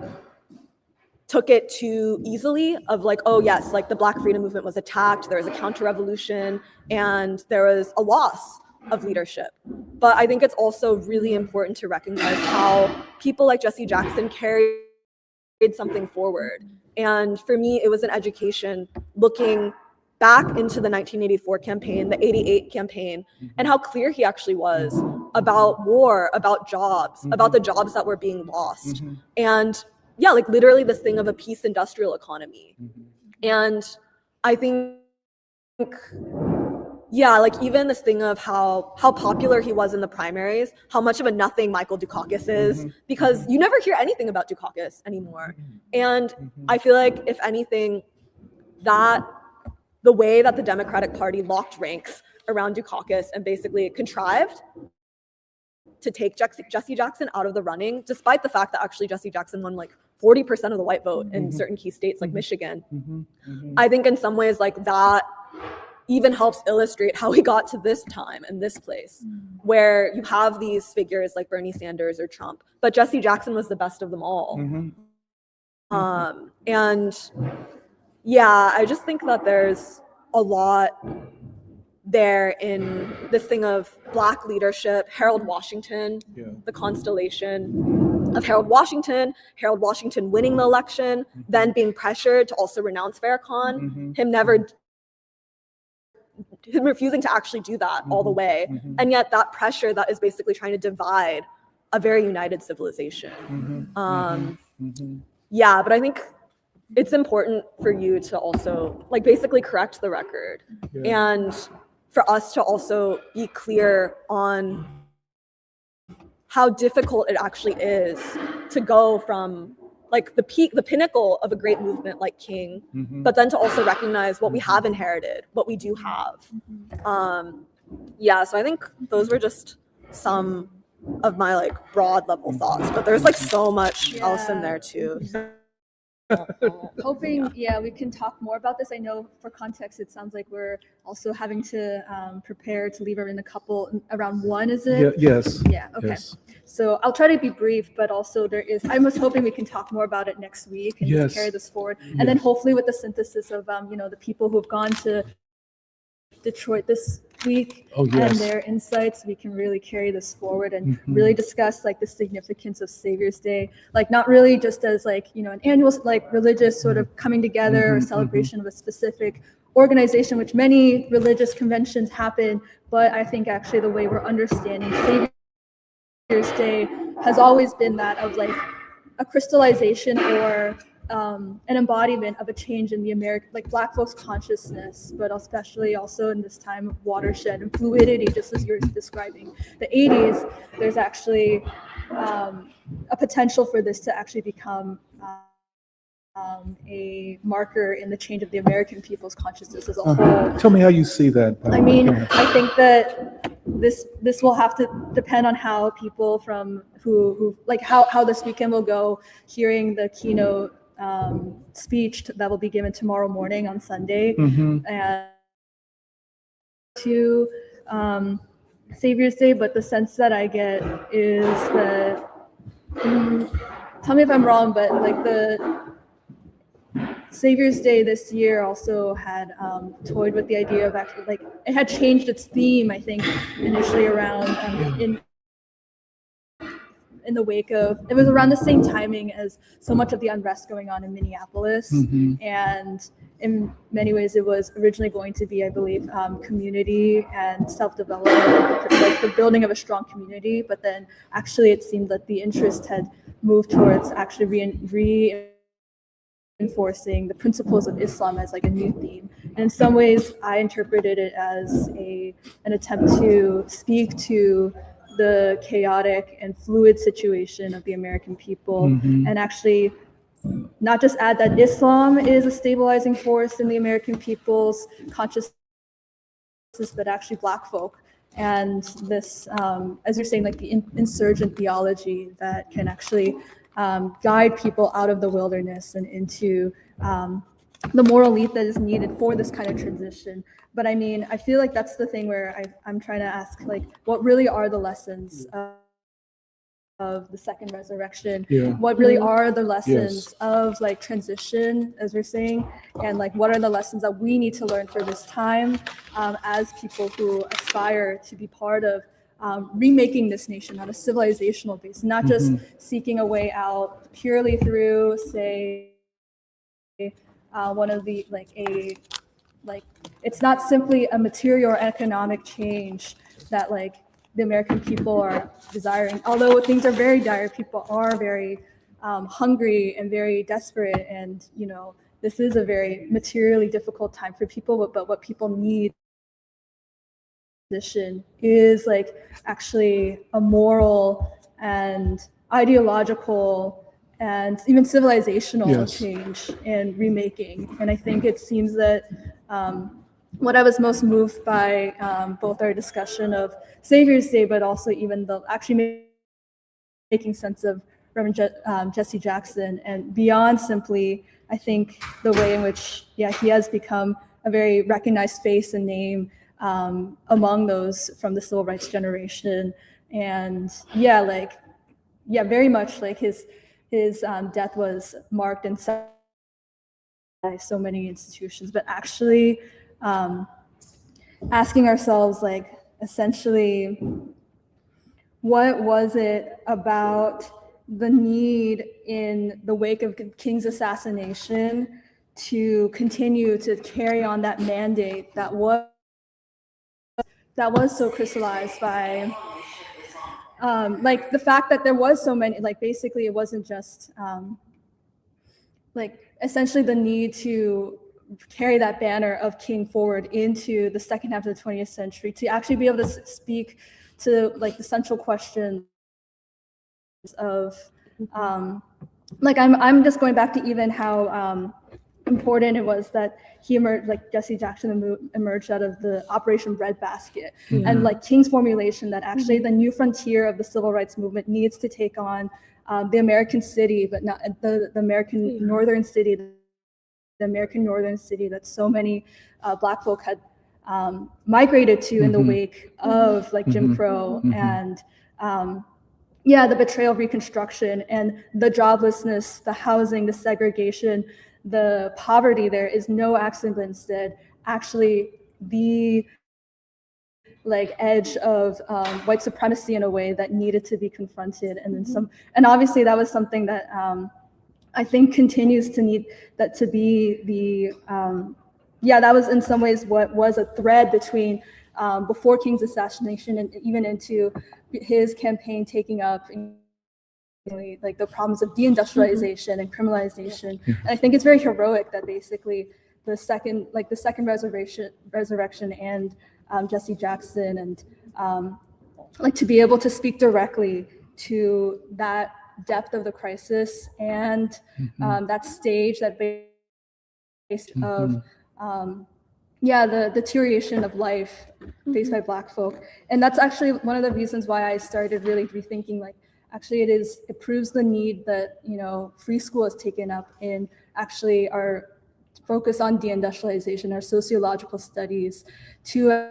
took it too easily of like, oh yes, like the Black freedom movement was attacked, there was a counter-revolution, and there was a loss of leadership. But I think it's also really important to recognize how people like Jesse Jackson carried something forward. And for me, it was an education looking back into the 1984 campaign, the 88 campaign, and how clear he actually was about war, about jobs, about the jobs that were being lost. And yeah, like literally this thing of a peace industrial economy. And I think, yeah, like even this thing of how popular he was in the primaries, how much of a nothing Michael Dukakis is, because you never hear anything about Dukakis anymore. And I feel like if anything, that the way that the Democratic Party locked ranks around Dukakis and basically contrived to take Jesse Jackson out of the running, despite the fact that actually Jesse Jackson won like 40% of the white vote in certain key states like Michigan. I think in some ways like that even helps illustrate how we got to this time and this place where you have these figures like Bernie Sanders or Trump, but Jesse Jackson was the best of them all. And yeah, I just think that there's a lot there in this thing of Black leadership, Harold Washington, the constellation of Harold Washington winning the election, then being pressured to also renounce Farrakhan, him refusing to actually do that all the way. And yet that pressure that is basically trying to divide a very united civilization. Yeah, but I think it's important for you to also like basically correct the record and for us to also be clear on how difficult it actually is to go from like the pinnacle of a great movement like King, but then to also recognize what we have inherited, what we do have. Yeah, so I think those were just some of my like broad level thoughts, but there's like so much else in there too. Hoping, we can talk more about this. I know for context, it sounds like we're also having to prepare to leave in around 1, is it? Yes. Yeah, okay. Yes. So I'll try to be brief, but also I was hoping we can talk more about it next week and just carry this forward. And then hopefully with the synthesis of, the people who've gone to Detroit this week and their insights, we can really carry this forward and really discuss like the significance of Saviours Day, like not really just as like, an annual like religious sort of coming together or celebration of a specific organization, which many religious conventions happen, but I think actually the way we're understanding Saviours Day has always been that of like a crystallization or an embodiment of a change in the American, like Black folks' consciousness, but especially also in this time of watershed and fluidity, just as you're describing the 80s, there's actually a potential for this to actually become a marker in the change of the American people's consciousness as a whole. Tell me how you see that. I mean, I think that this will have to depend on how people from who like how this weekend will go, hearing the keynote speech that will be given tomorrow morning on Sunday, and to Saviours Day. But the sense that I get is that, tell me if I'm wrong, but like the Saviours Day this year also had toyed with the idea of actually like it had changed its theme, I think, initially around in the wake of, it was around the same timing as so much of the unrest going on in Minneapolis. And in many ways it was originally going to be, I believe, community and self-development, like the building of a strong community, but then actually it seemed that the interest had moved towards actually reinforcing the principles of Islam as like a new theme. And in some ways I interpreted it as an attempt to speak to the chaotic and fluid situation of the American people, and actually not just add that Islam is a stabilizing force in the American people's consciousness, but actually Black folk. And this, as you're saying, like the insurgent theology that can actually guide people out of the wilderness and into the moral leap that is needed for this kind of transition. But I mean, I feel like that's the thing where I'm trying to ask, like, what really are the lessons of the second resurrection? Yeah. What really are the lessons Yes. of like transition, as we're saying, and like what are the lessons that we need to learn for this time as people who aspire to be part of remaking this nation on a civilizational basis, not just seeking a way out purely through, say, one of the it's not simply a material or economic change that like the American people are desiring. Although things are very dire, people are very hungry and very desperate, and you know, this is a very materially difficult time for people. But what people need is like actually a moral and ideological and even civilizational Yes. change and remaking. And I think it seems that what I was most moved by both our discussion of Saviours Day, but also even the actually making sense of Reverend Jesse Jackson, and beyond simply, I think the way in which, he has become a very recognized face and name among those from the civil rights generation. And very much like his death was marked and by so many institutions, but actually asking ourselves, like, essentially, what was it about the need in the wake of King's assassination to continue to carry on that mandate that was so crystallized by like the fact that there was so many, like basically it wasn't just like essentially the need to carry that banner of King forward into the second half of the 20th century, to actually be able to speak to like the central questions of like I'm just going back to even how important it was that he emerged, like Jesse Jackson emerged out of the Operation Breadbasket, and like King's formulation that actually the new frontier of the civil rights movement needs to take on the American city, but not the American northern city, the American northern city that so many Black folk had migrated to in the wake of like Jim Crow and the betrayal of Reconstruction and the joblessness, the housing, the segregation, the poverty there is no accident, but instead actually the like edge of white supremacy in a way that needed to be confronted. And then some, and obviously that was something that I think continues to need that to be the, that was in some ways what was a thread between before King's assassination and even into his campaign taking up like the problems of deindustrialization and criminalization. And I think it's very heroic that basically the second resurrection and Jesse Jackson and like to be able to speak directly to that depth of the crisis and that stage, that base of the deterioration of life faced by Black folk. And that's actually one of the reasons why I started really rethinking, like, actually it proves the need that, you know, free school has taken up in actually our focus on deindustrialization, our sociological studies, to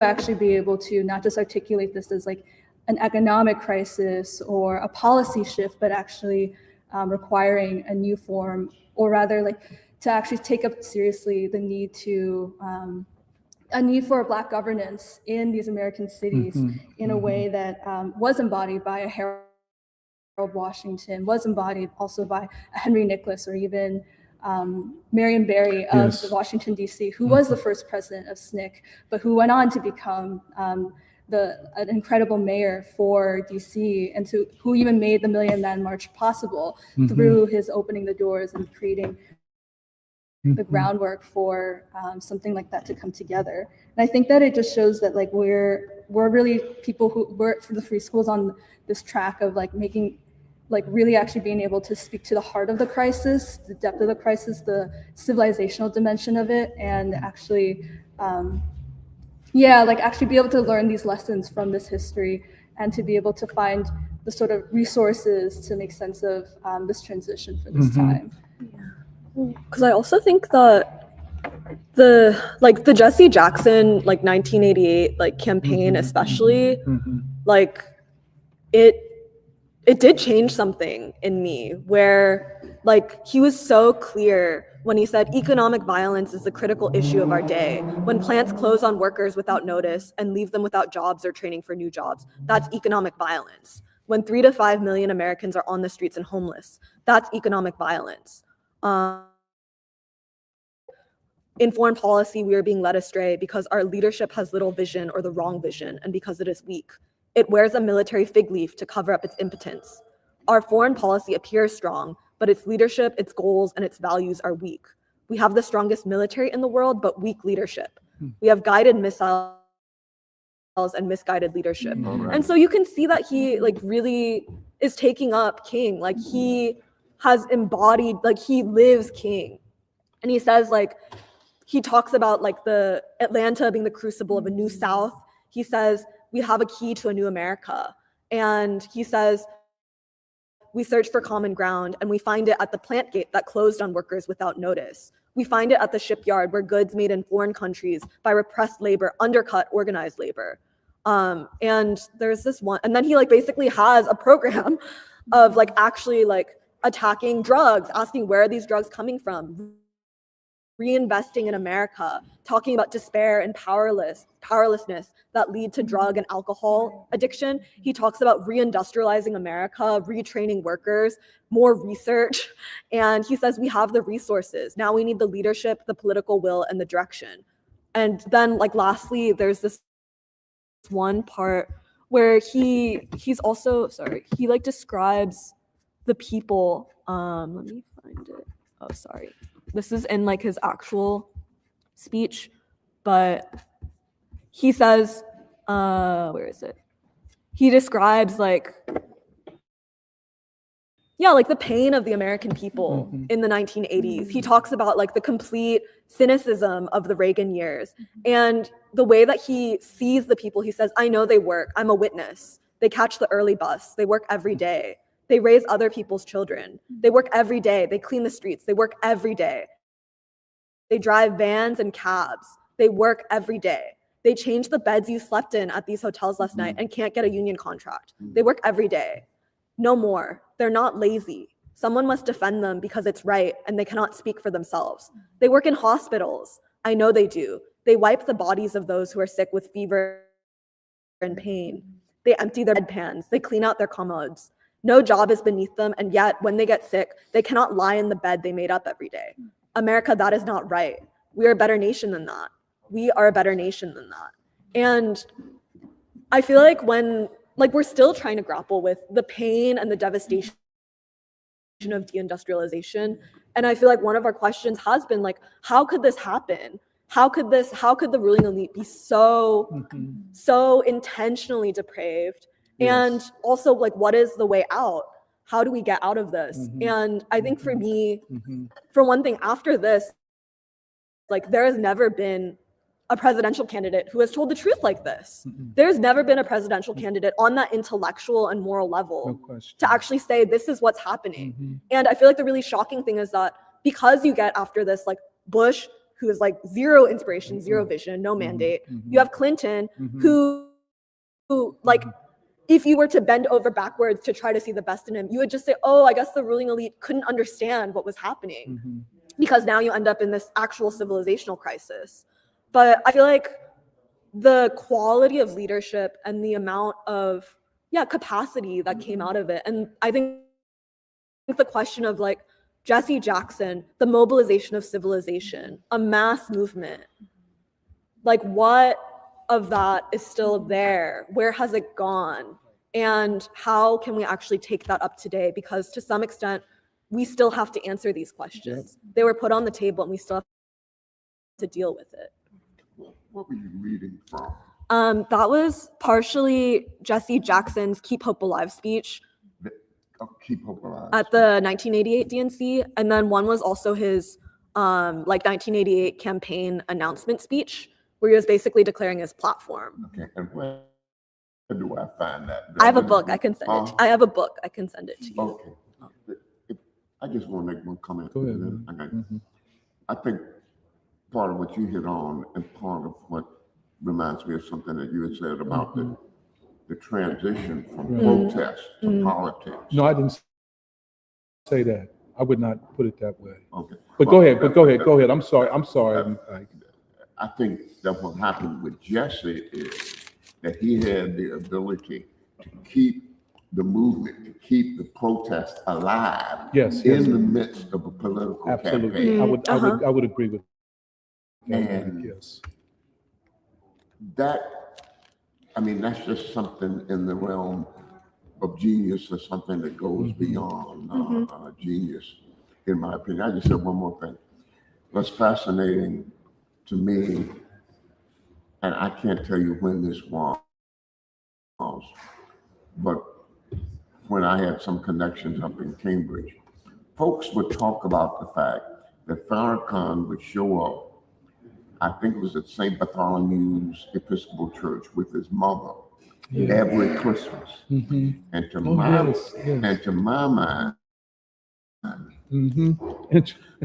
actually be able to not just articulate this as like an economic crisis or a policy shift, but actually requiring a new form, or rather like to actually take up seriously the need to a need for Black governance in these American cities in a way that was embodied by a Harold Washington, was embodied also by a Henry Nicholas, or even Marion Barry of Washington, D.C., who was the first president of SNCC, but who went on to become an incredible mayor for D.C., and who even made the Million Man March possible through his opening the doors and creating the groundwork for something like that to come together. And I think that it just shows that like we're really people who work for the free schools on this track of like making, like really actually being able to speak to the heart of the crisis, the depth of the crisis, the civilizational dimension of it, and actually like actually be able to learn these lessons from this history and to be able to find the sort of resources to make sense of this transition for this time. Because I also think that the Jesse Jackson 1988 campaign especially like it did change something in me where he was so clear when he said economic violence is the critical issue of our day. When plants close on workers without notice and leave them without jobs or training for new jobs, that's economic violence. When 3 to 5 million Americans are on the streets and homeless, that's economic violence. In foreign policy, we are being led astray because our leadership has little vision or the wrong vision, and because it is weak. It wears a military fig leaf to cover up its impotence. Our foreign policy appears strong, but its leadership, its goals, and its values are weak. We have the strongest military in the world, but weak leadership. We have guided missiles and misguided leadership. And so you can see that he really is taking up king. He has embodied, he lives king. And he says he talks about the Atlanta being the crucible of a new South. He says we have a key to a new America. And he says we search for common ground and we find it at the plant gate that closed on workers without notice. We find it at the shipyard where goods made in foreign countries by repressed labor undercut organized labor. And there's this one, and then he basically has a program of actually attacking drugs, asking where are these drugs coming from, reinvesting in America, talking about despair and powerlessness that lead to drug and alcohol addiction. He talks about reindustrializing America, retraining workers, more research. And he says we have the resources. Now we need the leadership, the political will, and the direction. And then lastly, there's this one part where he's also, he describes the people. Let me find it. Oh, sorry. This is in his actual speech, but he says, where is it? He describes the pain of the American people in the 1980s. He talks about the complete cynicism of the Reagan years and the way that he sees the people. He says, I know they work. I'm a witness. They catch the early bus. They work every day. They raise other people's children. They work every day. They clean the streets. They work every day. They drive vans and cabs. They work every day. They change the beds you slept in at these hotels last night and can't get a union contract. They work every day. No more. They're not lazy. Someone must defend them because it's right and they cannot speak for themselves. They work in hospitals. I know they do. They wipe the bodies of those who are sick with fever and pain. They empty their bedpans. They clean out their commodes. No job is beneath them, and yet when they get sick, they cannot lie in the bed they made up every day. America, that is not right. We are a better nation than that. We are a better nation than that. And I feel when we're still trying to grapple with the pain and the devastation of deindustrialization. And I feel one of our questions has been how could this happen? How could the ruling elite be so intentionally depraved? Yes. And also what is the way out? How do we get out of this? And I think for me, for one thing, after this, there has never been a presidential candidate who has told the truth like this. There's never been a presidential candidate on that intellectual and moral level to actually say this is what's happening. And I feel the really shocking thing is that because you get after this Bush, who is zero inspiration, zero vision, no mandate. You have Clinton, who if you were to bend over backwards to try to see the best in him, you would just say, oh, I guess the ruling elite couldn't understand what was happening. Because now you end up in this actual civilizational crisis. But I feel the quality of leadership and the amount of capacity that came out of it. And I think the question of Jesse Jackson, the mobilization of civilization, a mass movement, what of that is still there? Where has it gone? And how can we actually take that up today? Because to some extent, we still have to answer these questions. They were put on the table and we still have to deal with it. What were you reading from? That was partially Jesse Jackson's Keep Hope Alive speech. Keep Hope Alive. At the 1988 DNC. And then one was also his 1988 campaign announcement speech, where he was basically declaring his platform. Okay, and where Or do I find that? I have a book. I can send it. I have a book. I can send it to you. Okay. I just want to make one comment. Go ahead, and man. then I think part of what you hit on and part of what reminds me of something that you had said about the transition from protest to politics. No, I didn't say that. I would not put it that way. Okay. But Well, go ahead. I'm sorry. I think that what happened with Jesse is that he had the ability to keep the movement, to keep the protest alive in the midst of a political Absolutely. campaign. I would agree with that. And Yes. that, I mean, that's just something in the realm of genius or something that goes beyond genius, in my opinion. I just said one more thing. What's fascinating to me, and I can't tell you when this was, but when I had some connections up in Cambridge, folks would talk about the fact that Farrakhan would show up, I think it was at St. Bartholomew's Episcopal Church with his mother every Christmas. And to my mind,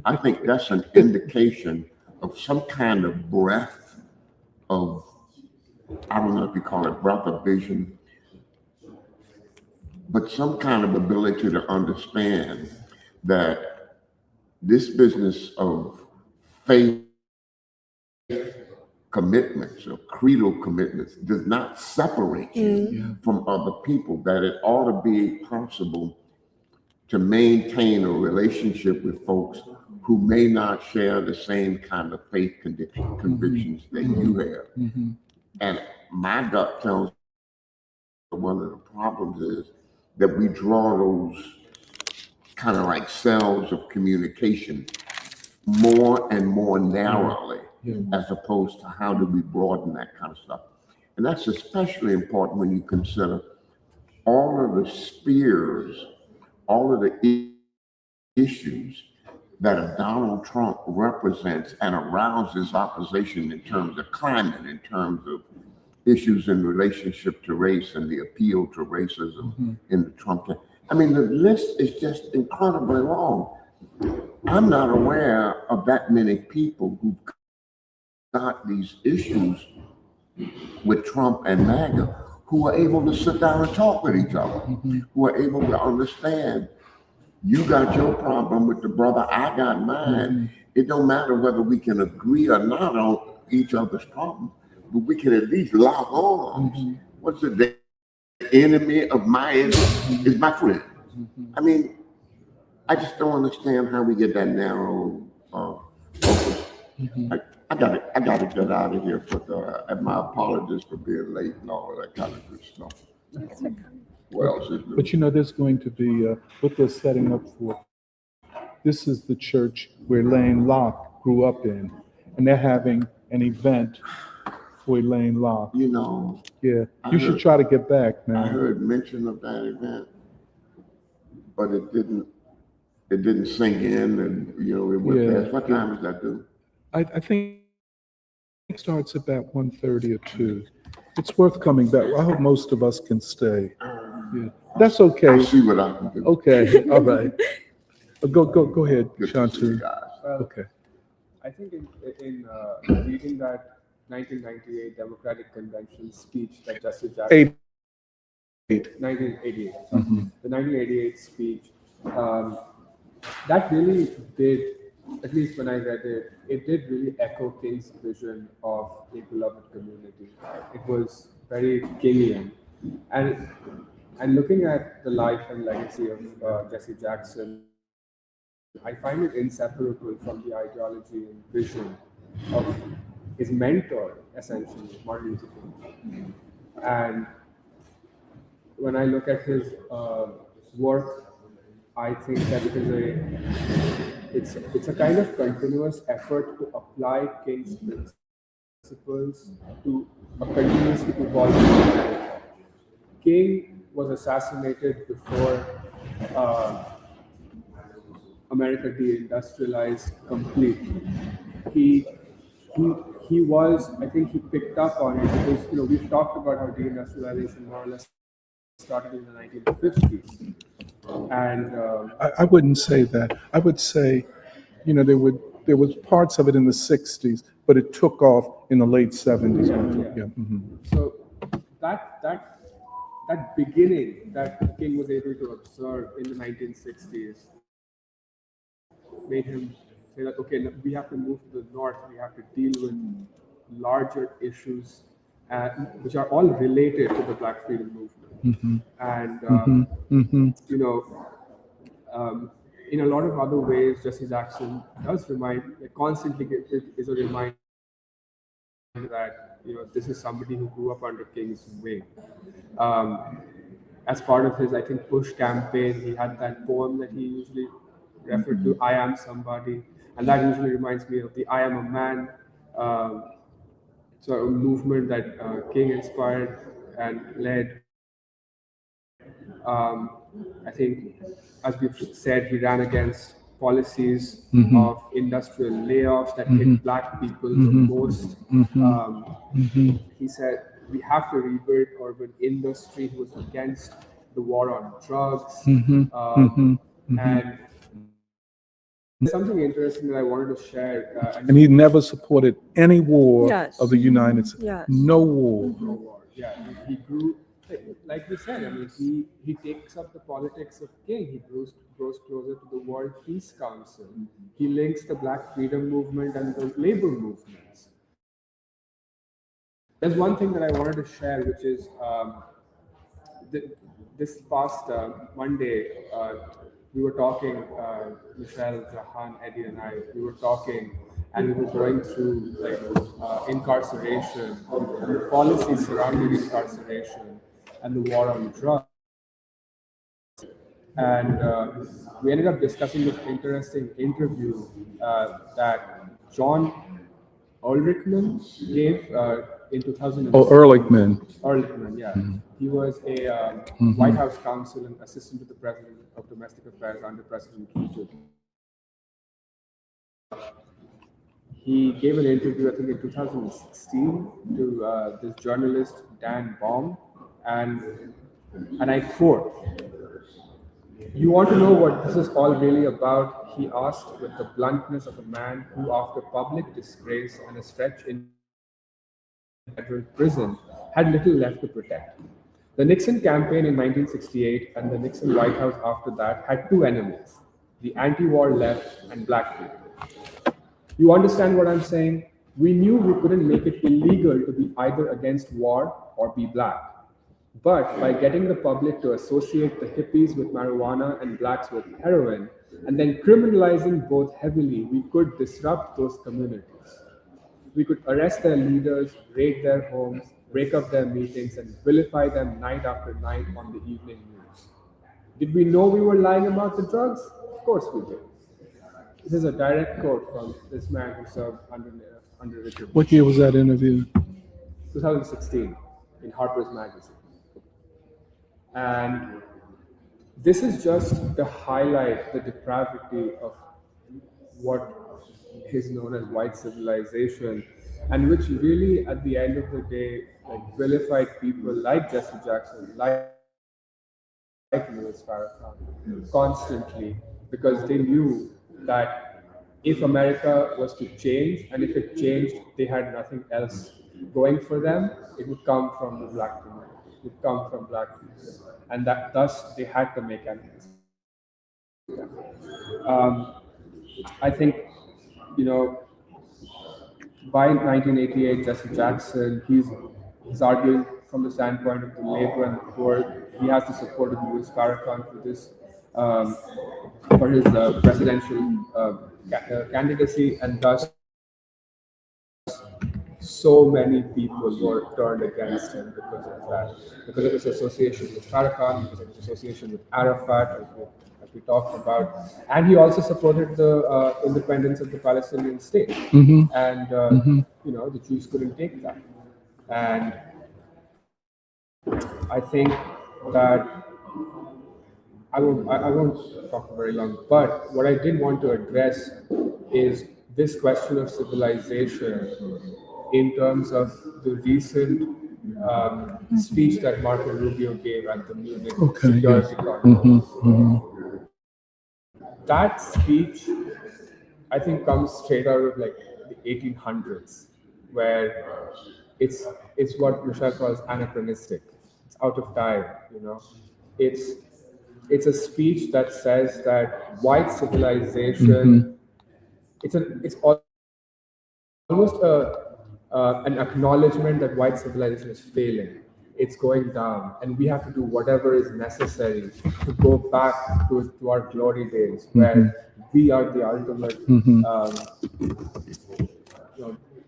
I think that's an indication of some kind of breath of, I don't know if you call it breath of vision, but some kind of ability to understand that this business of faith commitments or creedal commitments does not separate you from other people, that it ought to be possible to maintain a relationship with folks who may not share the same kind of faith convictions that you have. And my gut tells me one of the problems is that we draw those kind of like cells of communication more and more narrowly, as opposed to how do we broaden that kind of stuff. And that's especially important when you consider all of the spheres, all of the issues that a Donald Trump represents and arouses opposition in terms of climate, in terms of issues in relationship to race and the appeal to racism in the Trump. I mean, the list is just incredibly long. I'm not aware of that many people who've got these issues with Trump and MAGA who are able to sit down and talk with each other, who are able to understand, you got your problem with the brother, I got mine. It don't matter whether we can agree or not on each other's problem, but we can at least lock arms. What's it? The enemy of my enemy is my friend. I mean, I just don't understand how we get that narrow focus. I gotta get out of here, but and my apologies for being late and all of that kind of good stuff. What else is there? But you know, there's going to be what they're setting up for. This is the church where Elaine Locke grew up in, and they're having an event for Elaine Locke. You know, Yeah, you should try to get back, man. I heard mention of that event, but it didn't sink in, and you know, it went past. What time is that due? I think it starts about 1:30 or 2. It's worth coming back. I hope most of us can stay. Yeah, that's okay. I'll see what I can do. Okay, all right. Go ahead, Good to see you Shantu. guys. Okay. I think in reading that 1998 Democratic Convention speech that Jesse Jackson, 1988, sorry, the 1988 speech, that really did, at least when I read it, it did really echo King's vision of a beloved community. It was very Kingian, and looking at the life and legacy of Jesse Jackson, I find it inseparable from the ideology and vision of his mentor, essentially, Martin Luther King. And when I look at his work, I think that it's a kind of continuous effort to apply King's principles to a continuously evolving America. King was assassinated before America deindustrialized completely. He he was, I think he picked up on it because, we've talked about how deindustrialization more or less started in the 1950s. And I wouldn't say that. I would say, there was parts of it in the 60s, but it took off in the late 70s. Yeah. So that beginning that King was able to observe in the 1960s made him say that, okay, we have to move to the north. We have to deal with larger issues, which are all related to the Black freedom movement. And in a lot of other ways, Jesse Jackson does constantly is a reminder that this is somebody who grew up under King's wing. As part of his, I think, push campaign, he had that poem that he usually referred to, "I am somebody," and that usually reminds me of the "I am a man" sort of movement that King inspired and led. I think, as we've said, he ran against policies of industrial layoffs that hit Black people the most. He said, we have to rebuild urban industry. He was against the war on drugs. And something interesting that I wanted to share. And he never supported any war Yes. of the United States. Yes. No war. No war. Yeah, he grew, like we said, I mean, he takes up the politics of King. He grows closer to the World Peace Council. He links the Black freedom movement and the labor movements. There's one thing that I wanted to share, which is this past Monday, we were talking, Michelle, Jahan, Eddie, and I, we were talking, and we were going through incarceration and the policies surrounding incarceration and the war on drugs. And we ended up discussing this interesting interview that John Ulrichman gave in 2000. Oh, Ehrlichman. Ehrlichman, yeah. He was a White House counsel and assistant to the President of Domestic Affairs under President Clinton. He gave an interview, I think, in 2016 to this journalist, Dan Baum, and I quote, "You want to know what this is all really about?" he asked with the bluntness of a man who, after public disgrace and a stretch in federal prison, had little left to protect. The Nixon campaign in 1968 and the Nixon White House after that had two enemies, the anti-war left and Black people. You understand what I'm saying? We knew we couldn't make it illegal to be either against war or be Black. But by getting the public to associate the hippies with marijuana and Blacks with heroin, and then criminalizing both heavily, we could disrupt those communities. We could arrest their leaders, raid their homes, break up their meetings, and vilify them night after night on the evening news. Did we know we were lying about the drugs? Of course we did. This is a direct quote from this man who served under Richard. What year was that interview? 2016 in Harper's Magazine. And this is just to highlight the depravity of what is known as white civilization, and which really, at the end of the day, vilified people like Jesse Jackson, like Louis Farrakhan, constantly, because they knew that if America was to change, and if it changed, they had nothing else going for them, it would come from the Black community. Would come from Black people, and that thus they had to make enemies. I think, by 1988, Jesse Jackson, he's arguing from the standpoint of the labor and the poor. He has the support of Louis Farrakhan for this, for his presidential candidacy, and thus so many people were turned against him because of that, because of his association with Farrakhan, because of his association with Arafat, as we talked about, and he also supported the independence of the Palestinian state, and the Jews couldn't take that, and I think that I won't talk for very long, but what I did want to address is this question of civilization in terms of the recent speech that Marco Rubio gave at the Munich Security Conference. That speech, I think, comes straight out of like the 1800s, where it's what Michelle calls anachronistic. It's out of time, you know. It's a speech that says that white civilization. It's almost an acknowledgement that white civilization is failing. It's going down, and we have to do whatever is necessary to go back to our glory days, where we are the ultimate,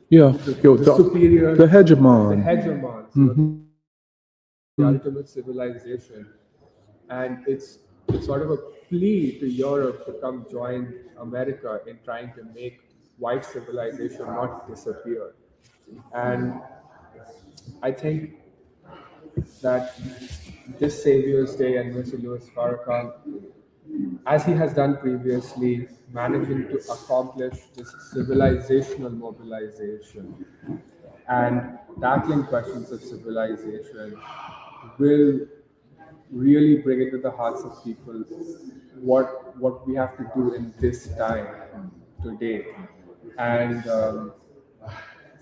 the superior, the hegemon. the hegemons, the ultimate civilization, and it's sort of a plea to Europe to come join America in trying to make white civilization not disappear. And I think that this Saviours Day and Mr. Louis Farrakhan, as he has done previously, managing to accomplish this civilizational mobilization and tackling questions of civilization will really bring into the hearts of people what we have to do in this time today. And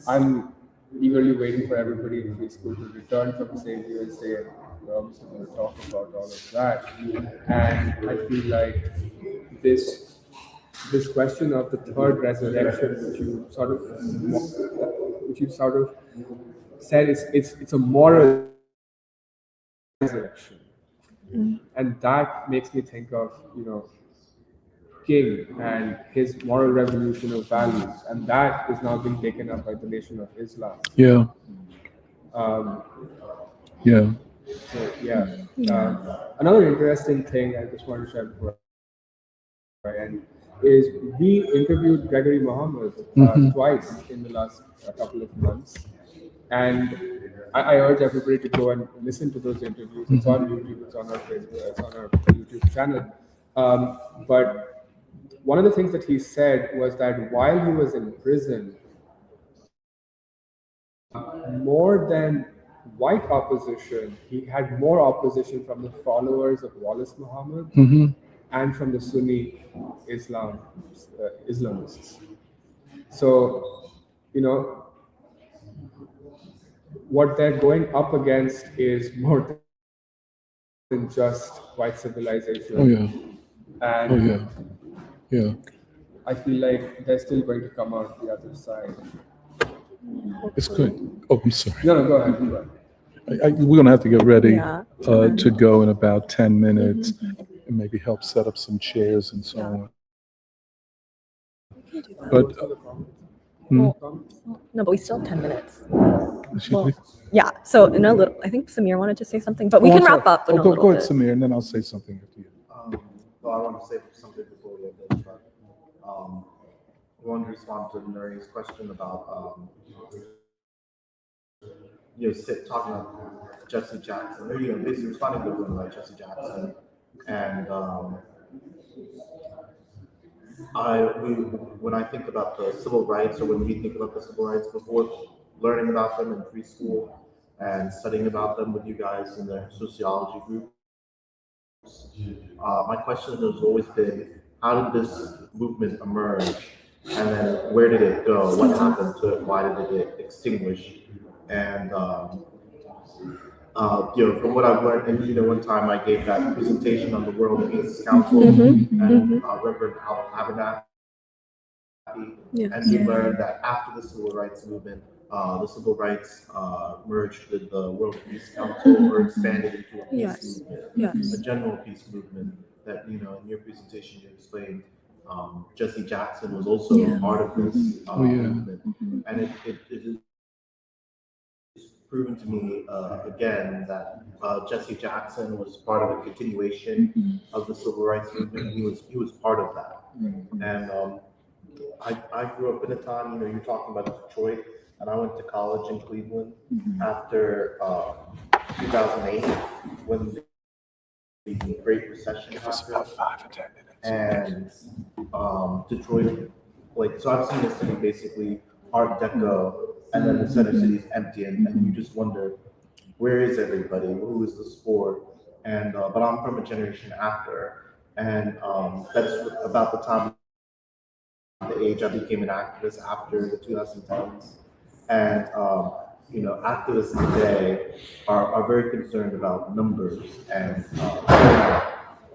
I'm eagerly waiting for everybody in free school to return from Saviours Day, and we're obviously going to talk about all of that. And I feel like this question of the third resurrection, which you sort of said, it's a moral resurrection, and that makes me think of, you know, King and his moral revolution of values, and that is now being taken up by the Nation of Islam. Yeah. Another interesting thing I just want to share before I end is we interviewed Gregory Muhammad twice in the last couple of months, and I urge everybody to go and listen to those interviews. It's on YouTube, it's on our Facebook, it's on our YouTube channel. But one of the things that he said was that while he was in prison, more than white opposition, he had more opposition from the followers of Wallace Muhammad and from the Sunni Islamists. So, you know, what they're going up against is more than just white civilization. I feel like they're still going to come out the other side. It's good. Oh, I'm sorry. No, go ahead. Go ahead. We're going to have to get ready Yeah. to go in about 10 minutes and maybe help set up some chairs and so on. But, No, but we still have 10 minutes. excuse me? Yeah, so in a little, I think Samir wanted to say something, but we Oh, can I'm wrap sorry. up in a Go little ahead, bit. Samir, and then I'll say something after you. Well, I want to say something before we end this, but I want to respond to Nuri's question about talking about Jesse Jackson, or basically responding to women like Jesse Jackson, and when I think about the civil rights, or when we think about the civil rights before learning about them in preschool and studying about them with you guys in the sociology group, my question has always been, how did this movement emerge? And then where did it go? What happened to it? Why did it extinguish? And from what I've learned, and one time I gave that presentation on the World Peace Council, and Reverend Al Abernathy, and we learned that after the civil rights movement, the civil rights merged with the World Peace Council, or expanded into a peace movement, a general peace movement. That in your presentation you explained. Jesse Jackson was also part of this movement, and it is proven to me again that Jesse Jackson was part of a continuation of the civil rights movement. He was part of that, and I grew up in a time. You're talking about Detroit, and I went to college in Cleveland after 2008 when the Great Recession happened. About 5 or 10 minutes. And Detroit like, so I've seen the city basically Art Deco, and then the center city's empty, and you just wonder, where is everybody? Who is the sport? And but I'm from a generation after, and that's about the time, the age I became an activist after the 2010s, and activists today are very concerned about numbers and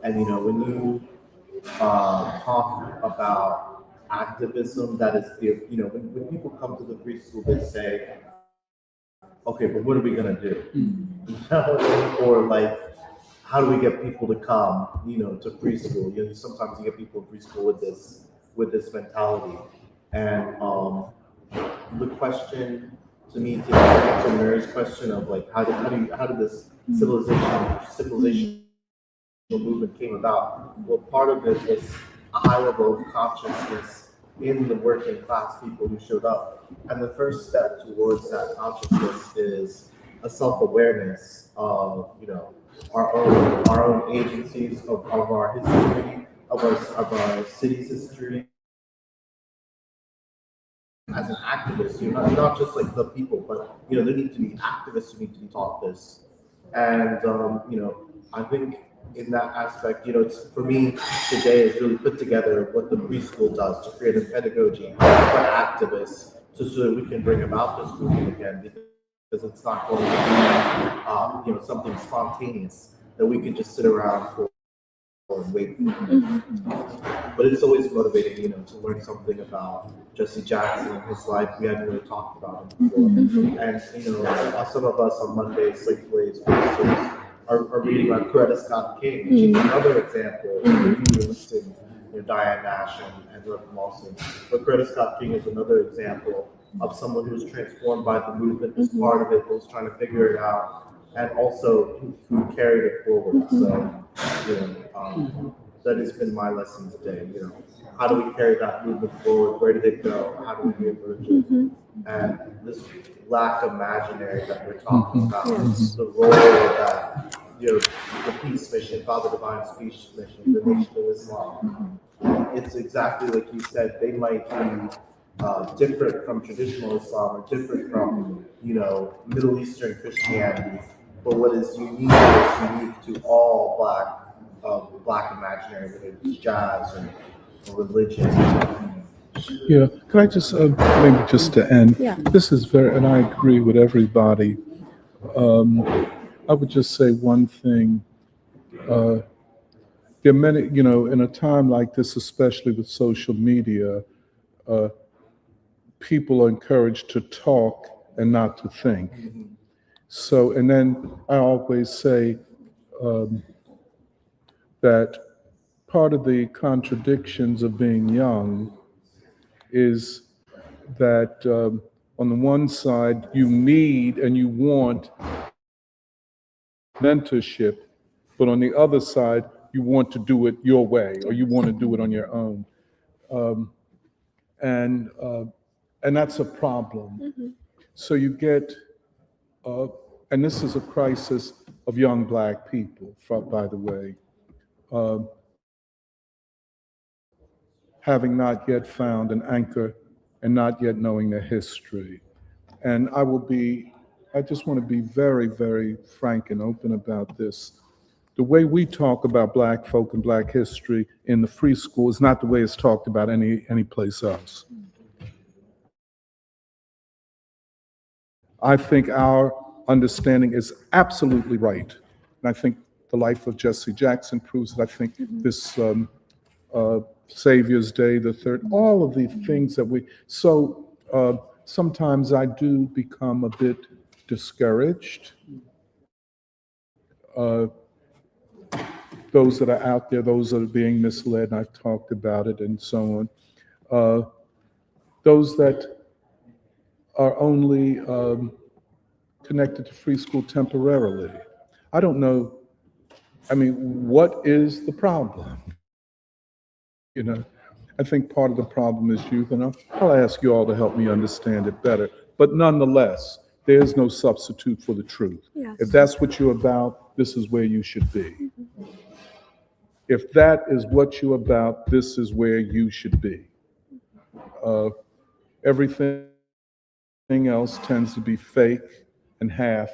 when you talk about activism, that is when people come to the preschool, they say, okay, but what are we gonna do? Or like, how do we get people to come, to preschool? Sometimes you get people in preschool with this mentality, and the question to me, to answer Mary's question of like, how did this civilization movement came about? Well, part of it was a high level of consciousness in the working class people who showed up, and the first step towards that consciousness is a self-awareness of our own agencies, of our history, of our city's history. As an activist, not just like the people, but there need to be activists who need to be taught this, and I think in that aspect, it's, for me today, is really put together what the preschool does to create a pedagogy for activists, so that we can bring about this movement again, because it's not going to be something spontaneous that we can just sit around for and wait. But it's always motivating, to learn something about Jesse Jackson and his life. We hadn't really talked about him before. And, some of us on Mondays, Slate Plays, are reading about Coretta Scott King, which is another example. You listed Diane Nash and Reverend Lawson. But Coretta Scott King is another example of someone who was transformed by the movement, was part of it, was trying to figure it out, and also who carried it forward. So, that has been my lesson today. How do we carry that movement forward? Where did it go? How do we reemerge it? And this black imaginary that we're talking about, the role that the peace mission, Father Divine's peace mission, the Nation of Islam. It's exactly like you said. They might be different from traditional Islam, or different from Middle Eastern Christianity. But what is unique to all black imaginary, whether it's jazz or religion. Yeah, can I just, maybe just to end? Yeah. This is and I agree with everybody. I would just say one thing. There are many, in a time like this, especially with social media, people are encouraged to talk and not to think. So, and then I always say that part of the contradictions of being young is that on the one side, you need and you want mentorship, but on the other side, you want to do it your way, or you want to do it on your own. And that's a problem. So you get, and this is a crisis of young Black people, by the way, having not yet found an anchor and not yet knowing their history. And I just want to be very, very frank and open about this. The way we talk about Black folk and Black history in the free school is not the way it's talked about any place else. I think our understanding is absolutely right. And I think the life of Jesse Jackson proves it. I think this Saviours Day, the third, all of the things that sometimes I do become a bit discouraged. Those that are out there, those that are being misled, and I've talked about it and so on. Those that are only connected to free school temporarily. I don't know, what is the problem? I think part of the problem is youth, and I'll ask you all to help me understand it better. But nonetheless, there is no substitute for the truth. Yes. If that's what you're about, this is where you should be. If that is what you're about, this is where you should be. Everything else tends to be fake and half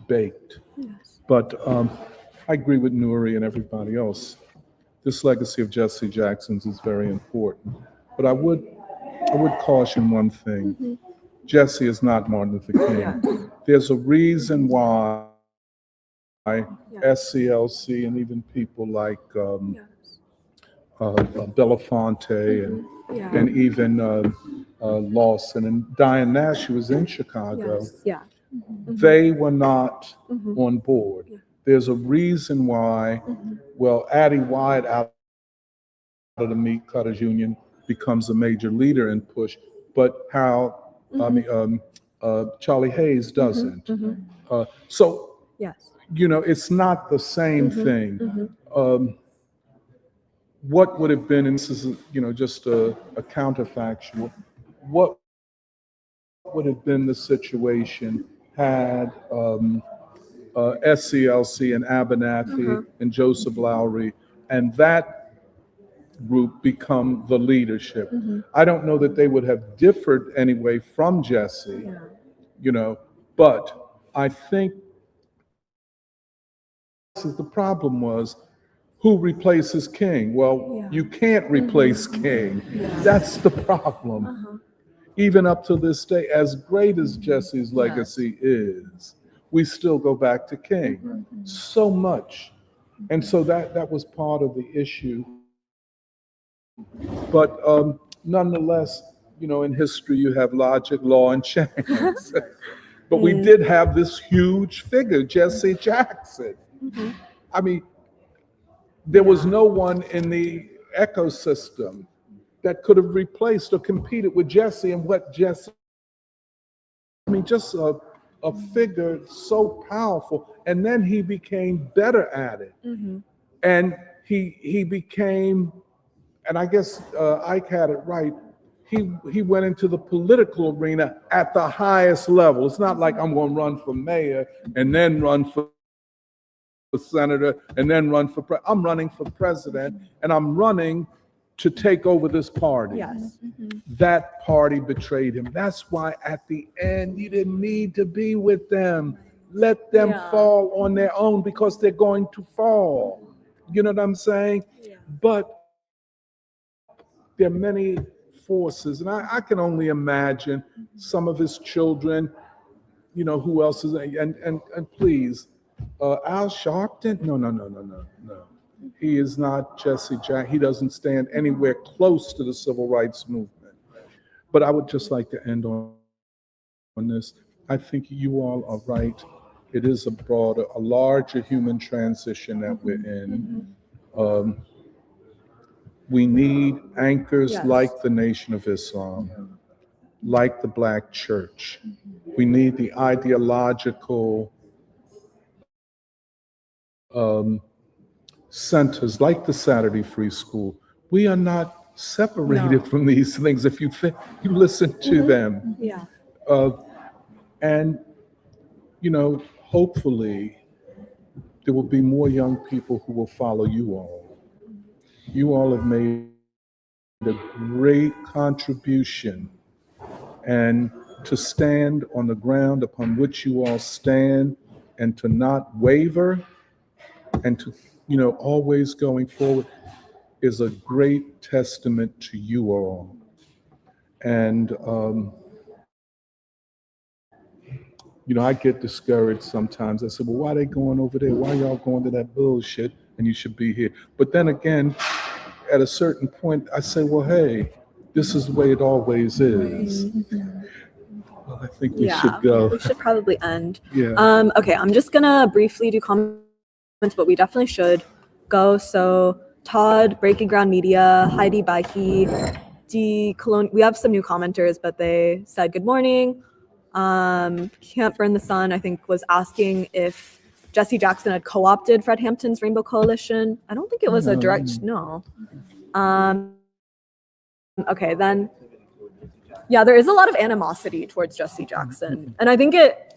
baked. Yes. But I agree with Nuri and everybody else. This legacy of Jesse Jackson's is very important. But I would caution one thing. Jesse is not Martin Luther King. There's a reason why SCLC and even people like Belafonte and even Lawson and Diane Nash, who was in Chicago, they were not on board. There's a reason why, well, Addie Wyatt out of the Meat Cutters Union becomes a major leader in PUSH, but how, Charlie Hayes doesn't. So, you know, it's not the same thing. What would have been, and this is, you know, just a counterfactual, what would have been the situation had SCLC and Abernathy and Joseph Lowry and that group become the leadership? I don't know that they would have differed anyway from Jesse, you know, but I think the problem was, who replaces King? Well, you can't replace King. That's the problem. Even up to this day, as great as Jesse's legacy is, we still go back to King so much. And so that was part of the issue. But nonetheless, you know, in history, you have logic, law, and chance. But we did have this huge figure, Jesse Jackson. I mean, there was no one in the ecosystem that could have replaced or competed with Jesse and what Jesse, I mean, just a figure so powerful. And then he became better at it. And he became, and I guess Ike had it right, he went into the political arena at the highest level. It's not like I'm going to run for mayor and then run for senator and then run for I'm running for president, and I'm running to take over this party. That party betrayed him. That's why at the end you didn't need to be with them. Let them fall on their own, because they're going to fall. You know what I'm saying? But there are many forces, and I can only imagine some of his children, you know, who else is, and please, Al Sharpton? No. He is not Jesse Jackson. He doesn't stand anywhere close to the civil rights movement. But I would just like to end on this. I think you all are right. It is a larger human transition that we're in. We need anchors like the Nation of Islam, like the Black Church. We need the ideological centers like the Saturday Free School. We are not separated from these things if you listen to them. And, you know, hopefully there will be more young people who will follow you all. You all have made a great contribution, and to stand on the ground upon which you all stand and to not waver and to, you know, always going forward is a great testament to you all. And, you know, I get discouraged sometimes. I say, well, why are they going over there? Why y'all going to that bullshit? And you should be here. But then again, at a certain point, I say, well, hey, this is the way it always is. Well, I think we should go. We should probably end. Okay, I'm just gonna briefly do comments, but we definitely should go. So Todd, Breaking Ground Media, Heidi Baihi, we have some new commenters, but they said good morning. Can't Burn the Sun, I think, was asking if Jesse Jackson had co-opted Fred Hampton's Rainbow Coalition. I don't think it was a direct no. Okay, then, yeah, there is a lot of animosity towards Jesse Jackson, and I think it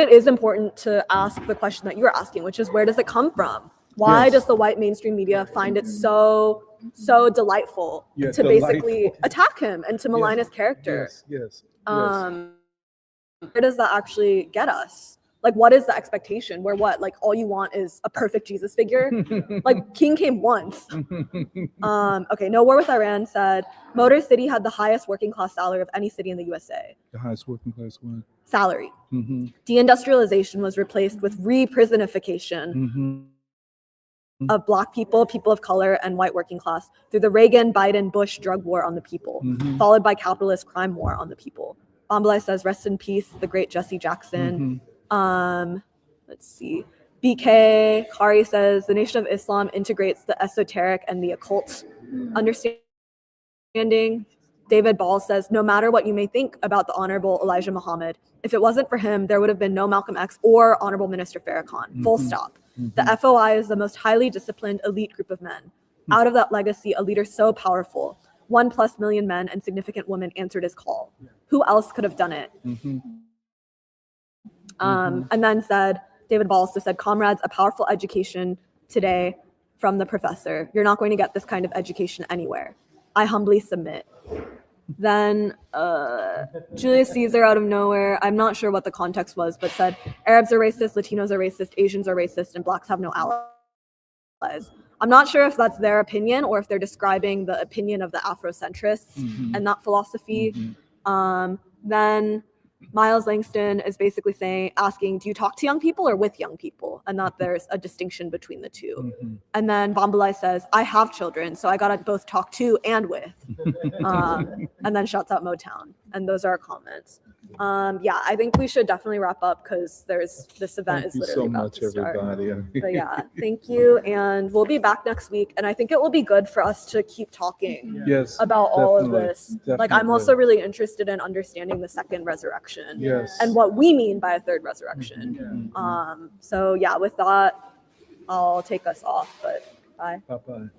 is important to ask the question that you're asking, which is, where does it come from? Why does the white mainstream media find it so so delightful Yeah, to basically delightful. attack him and to malign his character. Yes. Where does that actually get us? Like, what is the expectation? Where what? Like, all you want is a perfect Jesus figure? Like, King came once. Okay, No War with Iran said, Motor City had the highest working class salary of any city in the USA. The highest working class one. Salary. Deindustrialization was replaced with re-prisonification of Black people, people of color, and white working class through the Reagan, Biden, Bush drug war on the people, followed by capitalist crime war on the people. Bombalai says, rest in peace, the great Jesse Jackson. Let's see. BK Kari says, the Nation of Islam integrates the esoteric and the occult understanding. David Ball says, no matter what you may think about the Honorable Elijah Muhammad, if it wasn't for him, there would have been no Malcolm X or Honorable Minister Farrakhan. Full stop. The FOI is the most highly disciplined elite group of men. Out of that legacy, a leader so powerful, 1+ million men and significant women answered his call. Who else could have done it? And then said, David Ball also said, comrades, a powerful education today from the professor. You're not going to get this kind of education anywhere. I humbly submit. Then Julius Caesar out of nowhere, I'm not sure what the context was, but said, Arabs are racist, Latinos are racist, Asians are racist, and Blacks have no allies. I'm not sure if that's their opinion or if they're describing the opinion of the Afrocentrists and that philosophy. Then Miles Langston is basically asking, do you talk to young people or with young people? And that there's a distinction between the two. And then Bombalai says, I have children, so I gotta both talk to and with. And then shouts out Motown. And those are our comments. Yeah, I think we should definitely wrap up because this event is literally about to start. But yeah, thank you. And we'll be back next week. And I think it will be good for us to keep talking about all of this. Like, I'm also really interested in understanding the second resurrection and what we mean by a third resurrection. So yeah, with that, I'll take us off, but bye. Bye-bye.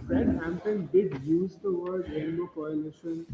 Fred Hampton did use the word rainbow coalition